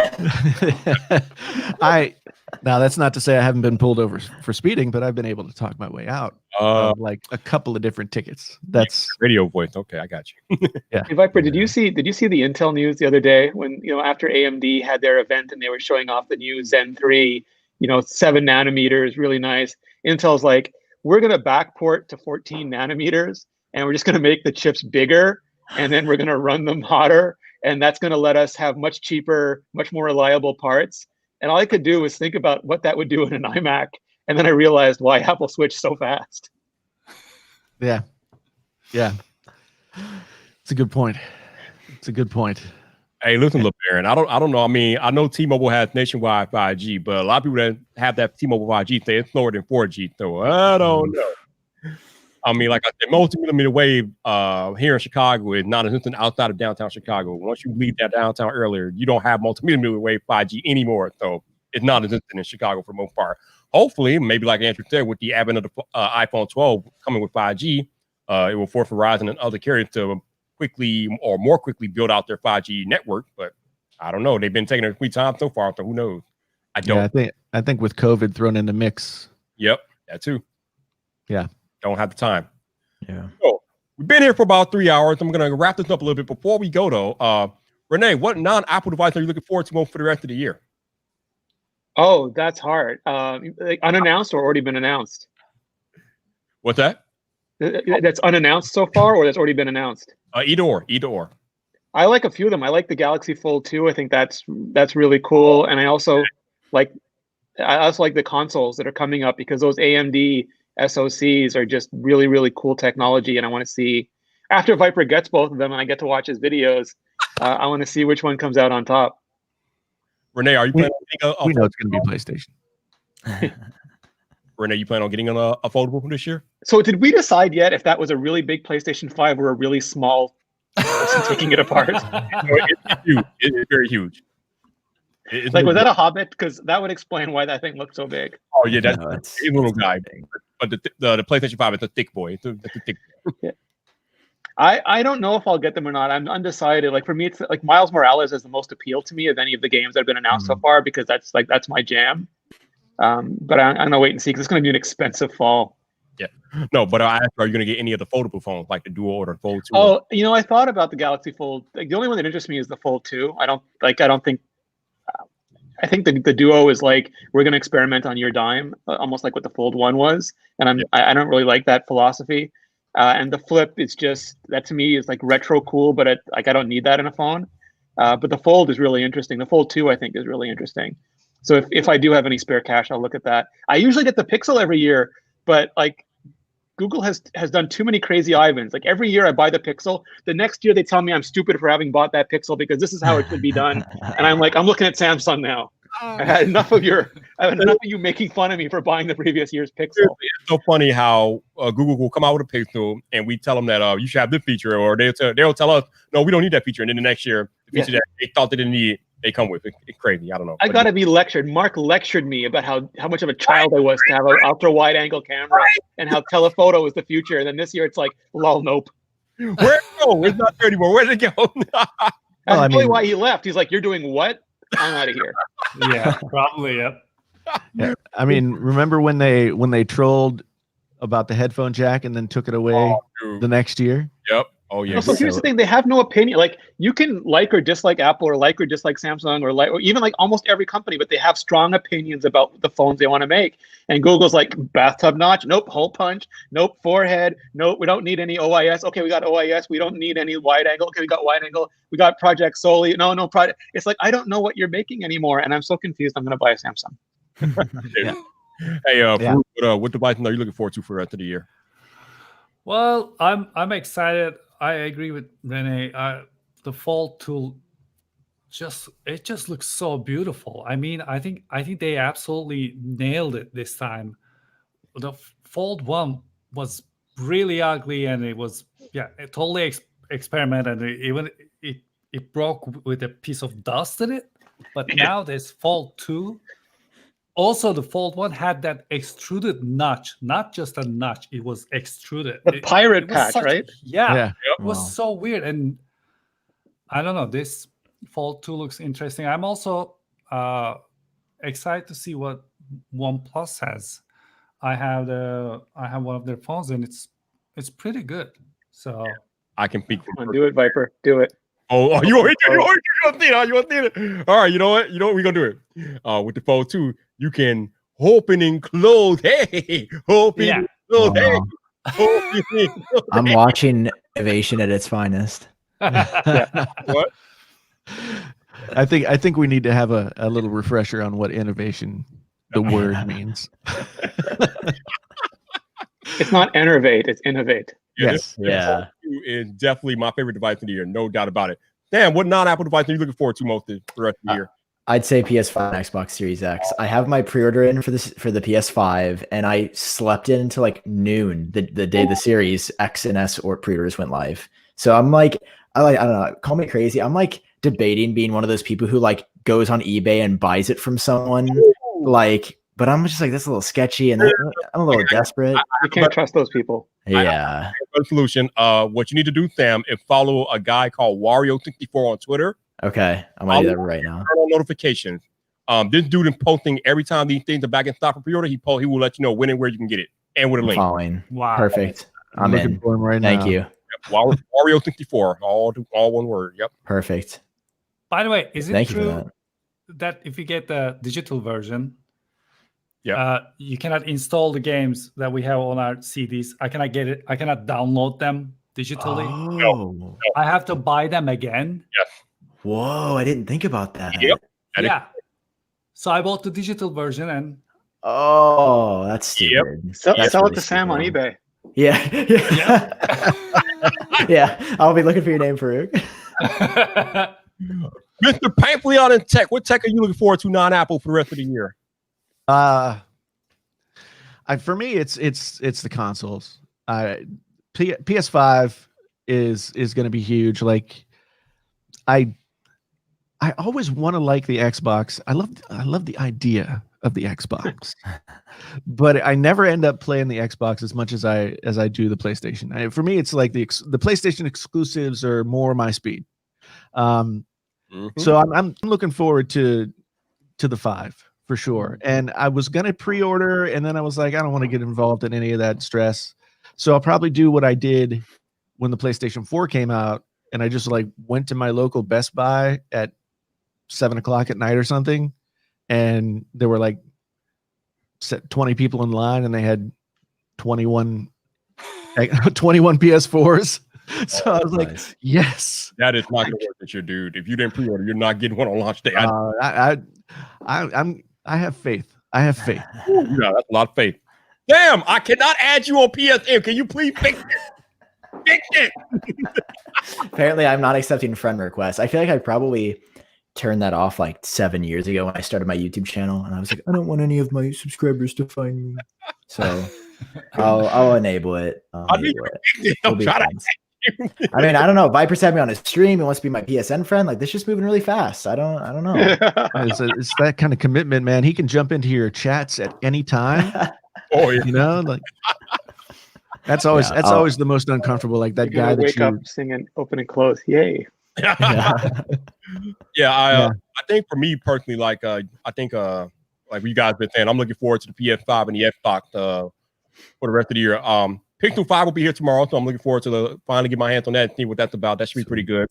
now that's not to say I haven't been pulled over for speeding, but I've been able to talk my way out of like a couple of different tickets. That's Radio voice. Okay, I got you. Hey, Vyyyper, did you see the Intel news the other day when, after AMD had their event and they were showing off the new Zen 3, 7 nanometers, really nice. Intel's like, we're going to backport to 14 nanometers and we're just going to make the chips bigger and then we're going to run them hotter. And that's going to let us have much cheaper, much more reliable parts. And all I could do was think about what that would do in an iMac. And then I realized why Apple switched so fast. yeah. It's a good point. Hey, listen, LeBaron. I don't know. I mean, I know T-Mobile has nationwide 5G, but a lot of people that have that T-Mobile 5G say it's slower than 4G. So I don't know. I mean, like I said, multi-millimeter wave here in Chicago is not existent outside of downtown Chicago. Once you leave that downtown earlier, you don't have multi-millimeter wave 5G anymore. So it's not existent in Chicago for the most part. Hopefully, maybe like Andrew said, with the advent of the iPhone 12 coming with 5G, it will force Verizon and other carriers to more quickly build out their 5G network. But I don't know. They've been taking it 3 times so far, so who knows? I don't. Yeah, I think with COVID thrown in the mix. Yep, that too. Yeah. Don't have the time. Yeah. So we've been here for about 3 hours. I'm going to wrap this up a little bit. Before we go, though, Renee, what non-Apple device are you looking forward to for the rest of the year? Oh, that's hard. Like unannounced or already been announced? What's that? That's unannounced so far, or that's already been announced? Either or. I like a few of them. I like the Galaxy Fold 2. I think that's really cool. And I also like the consoles that are coming up because those AMD SoCs are just really, really cool technology. And I want to see, after Vyyyper gets both of them and I get to watch his videos, I want to see which one comes out on top. Renee, are you planning on getting We know it's going to be PlayStation. Renee, you plan on getting a foldable from this year? So did we decide yet if that was a really big PlayStation 5 or a really small person taking it apart? It's huge. It's very huge. It's Like, was huge. that a Hobbit? Because that would explain why that thing looked so big. Oh yeah, that's No, a it's little guy. big. But the PlayStation 5 is a thick boy. It's a thick. I don't know if I'll get them or not. I'm undecided. Like for me, it's like Miles Morales has the most appeal to me of any of the games that have been announced so far because that's my jam. But I'm gonna wait and see because it's gonna be an expensive fall. No, but I asked, are you going to get any of the foldable phones like the Duo or the Fold 2? Oh, I thought about the Galaxy Fold. Like the only one that interests me is the Fold 2. I think the Duo is like we're gonna experiment on your dime, almost like what the Fold 1 was, and I don't really like that philosophy. And the Flip is just that to me is like retro cool, but I don't need that in a phone. But the Fold is really interesting. The Fold 2 I think is really interesting. So if I do have any spare cash, I'll look at that. I usually get the Pixel every year, but like Google has done too many crazy Ivans. Like every year I buy the Pixel. The next year they tell me I'm stupid for having bought that Pixel because this is how it should be done. And I'm like, I'm looking at Samsung now. I had enough of your enough of you making fun of me for buying the previous year's Pixel. It's so funny how Google will come out with a Pixel and we tell them that you should have this feature, or they'll tell us, no, we don't need that feature. And then the next year, the feature that they thought they didn't need, they come with. It's crazy. I don't know. I gotta be lectured. Mark lectured me about how much of a child I was to have an ultra wide angle camera and how telephoto is the future. And then this year it's like, lol, nope. Where'd it go? It's not there anymore. Where'd it go? That's probably why he left. He's like, you're doing what? I'm out of here. Yeah, probably. Yep. Yeah. I mean, remember when they trolled about the headphone jack and then took it away the next year? Yep. Oh yeah. So here's the thing: they have no opinion. Like, you can like or dislike Apple, or like or dislike Samsung, or even like almost every company, but they have strong opinions about the phones they want to make. And Google's like, bathtub notch, nope. Hole punch, nope. Forehead, nope. We don't need any OIS. Okay, we got OIS. We don't need any wide angle. Okay, we got wide angle. We got Project Soli. No project. It's like, I don't know what you're making anymore, and I'm so confused. I'm gonna buy a Samsung. Hey, what device are you looking forward to for the rest of the year? Well, I'm excited. I agree with Rene. The Fold 2 just looks so beautiful. I mean, I think they absolutely nailed it this time. The Fold 1 was really ugly, and it was totally experimental, and it broke with a piece of dust in it. But now this Fold 2. Also, the Fold 1 had that extruded notch, not just a notch. It was extruded. The pirate patch, right? Yeah. It was so weird. And I don't know, this Fold 2 looks interesting. I'm also excited to see what OnePlus has. I have one of their phones, and it's pretty good. So I can peek. Do it, Vyyyper. Do it. Oh, you want to see it? All right, you know what? We're gonna do it. With the Fold 2, you can open and close. Hey, open and close. Hey, open and close. I'm watching innovation at its finest. What? I think we need to have a little refresher on what innovation the word means. It's not innovate, it's innovate. Yes. Yeah. Is definitely my favorite device of the year, no doubt about it. Damn, what non-Apple device are you looking forward to most for the rest of the year? I'd say PS5 and Xbox Series X. I have my pre-order in for the PS5, and I slept in until like noon the day the Series X and S or pre-orders went live. So I'm like, I don't know, call me crazy. I'm like debating being one of those people who like goes on eBay and buys it from someone, like. But I'm just like, that's a little sketchy, and I'm a little desperate. You can't trust those people. Yeah. Solution. What you need to do, Sam, is follow a guy called Wario64 on Twitter. Okay, I'm gonna do that right now. Turn on notifications. This dude is posting every time these things are back in stock for pre-order. He will let you know when and where you can get it, and with a link. Following. Wow. Perfect. I'm looking in. for him right now. Thank you. Yep. Wario64, all one word. Yep. Perfect. By the way, is it Thank you for true that if you get the digital version, yeah, you cannot install the games that we have on our CDs? I cannot get it. I cannot download them digitally. Oh. No. I have to buy them again. Yes. Whoa, I didn't think about that. Yep. So I bought the digital version, and Oh, that's stupid. Sell That's it really to Sam on stupid. eBay. Yeah. Yeah. I'll be looking for your name, Farouk. Mr. Painfully on in tech. What tech are you looking forward to non-Apple for the rest of the year? For me, it's the consoles. PS5 is going to be huge. Like, I always want to like the Xbox. I love the idea of the Xbox, but I never end up playing the Xbox as much as I do the PlayStation. For me, it's like the PlayStation exclusives are more my speed. So I'm looking forward to the 5 for sure. And I was gonna pre-order, and then I was like, I don't want to get involved in any of that stress. So I'll probably do what I did when the PlayStation 4 came out, and I just like went to my local Best Buy at 7 o'clock at night or something, and there were like 20 people in line, and they had 21 PS4s. So I was like, yes. That is not going to work with your dude. If you didn't pre-order, you're not getting one on launch day. I have faith. I have faith. Yeah, that's a lot of faith. Damn, I cannot add you on PSN. Can you please fix it? Fix it. Apparently, I'm not accepting friend requests. I feel like I probably turned that off like 7 years ago when I started my YouTube channel, and I was like, I don't want any of my subscribers to find me. So I'll enable it. We'll be friends. I mean, I don't know. Vyyper's had me on his stream. He wants to be my PSN friend. Like, this just moving really fast. I don't know. It's that kind of commitment, man. He can jump into your chats at any time. You know, like that's always the most uncomfortable. Like that guy that wake up singing "Open and Close." Yay! I think for me personally, like I think like you guys been saying, I'm looking forward to the PS5 and the Xbox for the rest of the year. Pixel 5 will be here tomorrow, so I'm looking forward to finally get my hands on that and see what that's about. That should be pretty good.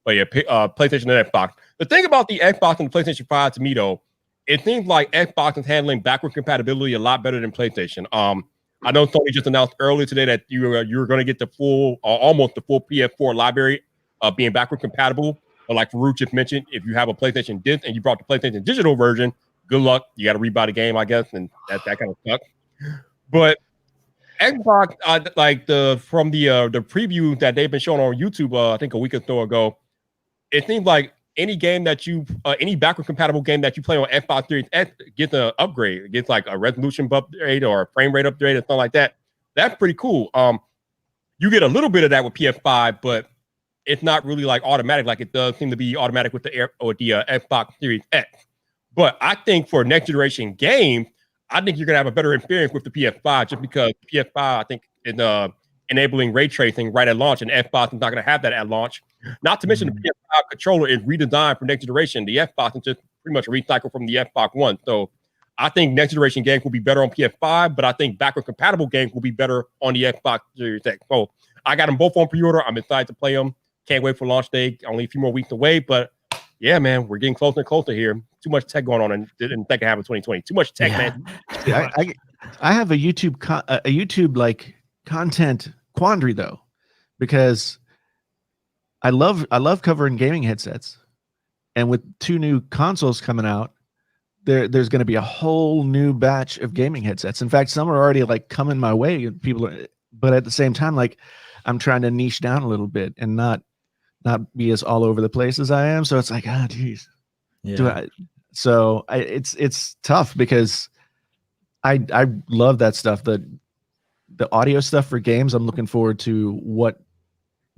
But yeah, PlayStation and Xbox. The thing about the Xbox and the PlayStation 5 to me though, it seems like Xbox is handling backward compatibility a lot better than PlayStation. I know Sony just announced earlier today that you're going to get the full, almost the full PS4 library being backward compatible. But like Farouk just mentioned, if you have a PlayStation disc and you brought the PlayStation digital version, good luck. You got to rebuy the game, I guess, and that kind of sucks. But Xbox, like from the preview that they've been showing on YouTube, I think a week or so ago, it seems like any game that any backward compatible game that you play on Xbox Series X gets an upgrade. It gets like a resolution upgrade or a frame rate upgrade or something like that. That's pretty cool. You get a little bit of that with PS5, but it's not really like automatic like it does seem to be automatic with the Xbox Series X. But I think for next generation games, I think you're gonna have a better experience with the PS5 just because PS5 I think is enabling ray tracing right at launch, and Xbox is not gonna have that at launch. Not to mention the PS5 controller is redesigned for next generation. The Xbox is just pretty much a recycle from the Xbox One. So I think next generation games will be better on PS5, but I think backward compatible games will be better on the Xbox Series X. So I got them both on pre-order. I'm excited to play them. Can't wait for launch day. Only a few more weeks away, but yeah, man, we're getting closer and closer here. Too much tech going on in the second half of 2020. Too much tech, man. Yeah, I have a YouTube like content quandary though, because I love covering gaming headsets, and with 2 new consoles coming out, there's going to be a whole new batch of gaming headsets. In fact, some are already like coming my way. But at the same time, like I'm trying to niche down a little bit and not be as all over the place as I am. So it's like, geez. Yeah. It's tough because I love that stuff. The audio stuff for games, I'm looking forward to what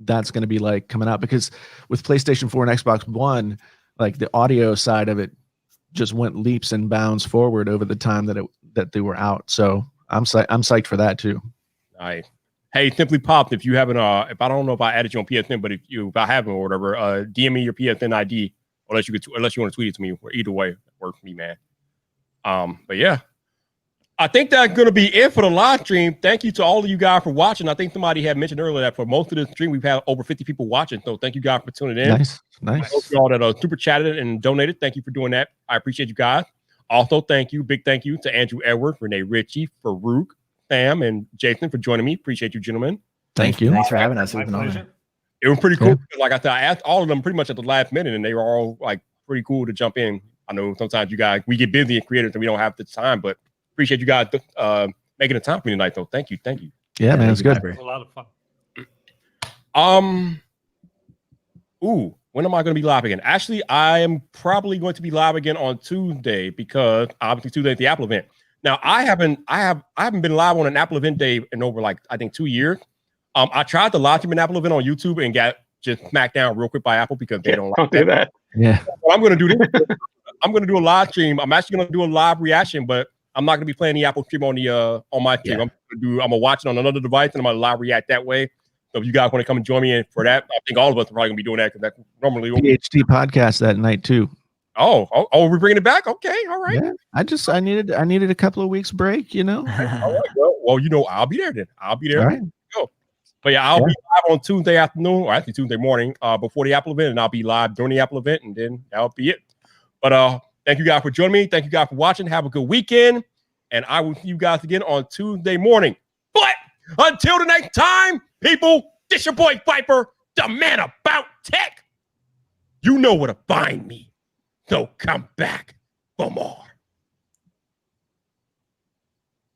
that's going to be like coming out, because with PlayStation 4 and Xbox One, like the audio side of it just went leaps and bounds forward over the time that they were out. So I'm psyched for that too. Nice. Hey, Simply Popped, if you haven't, if I don't know if I added you on PSN, but if I haven't or whatever, DM me your PSN ID, unless you want to tweet it to me. Or either way, it works for me, man. But yeah, I think that's going to be it for the live stream. Thank you to all of you guys for watching. I think somebody had mentioned earlier that for most of the stream, we've had over 50 people watching. So thank you guys for tuning in. Nice. I hope you all that super chatted and donated. Thank you for doing that. I appreciate you guys. Also, big thank you to Andrew Edwards, Renee Ritchie, Farouk, Sam, and Jason for joining me. Appreciate you, gentlemen. Thank you. Thanks for having us. It was pretty cool. Yeah. Like I said, I asked all of them pretty much at the last minute, and they were all like pretty cool to jump in. I know sometimes you guys, we get busy and creators and we don't have the time, but appreciate you guys making the time for me tonight, though. Thank you. Yeah, man, it's good. It was a lot of fun. When am I going to be live again? Actually, I am probably going to be live again on Tuesday, because obviously Tuesday is the Apple event. Now, I haven't been live on an Apple event day in over like I think 2 years. I tried to live stream an Apple event on YouTube and got just smacked down real quick by Apple because they don't do that. Yeah. Well, I'm going to do this. I'm going to do a live stream. I'm actually going to do a live reaction, but I'm not going to be playing the Apple stream on my stream. Yeah. I'm going to watch it on another device, and I'm going to live react that way. So if you guys want to come and join me in for that, I think all of us are probably going to be doing that, because that's normally PhD podcast that night too. Oh, we're bringing it back. Okay, all right. Yeah, I needed a couple of weeks break, you know. All right, well, I'll be there then. I'll be there. All right. Go. But yeah, I'll be live on Tuesday afternoon, or actually Tuesday morning, before the Apple event, and I'll be live during the Apple event, and then that'll be it. But thank you guys for joining me. Thank you guys for watching. Have a good weekend, and I will see you guys again on Tuesday morning. But until the next time, people, this your boy Vyyyper, the man about tech. You know where to find me. So come back for more.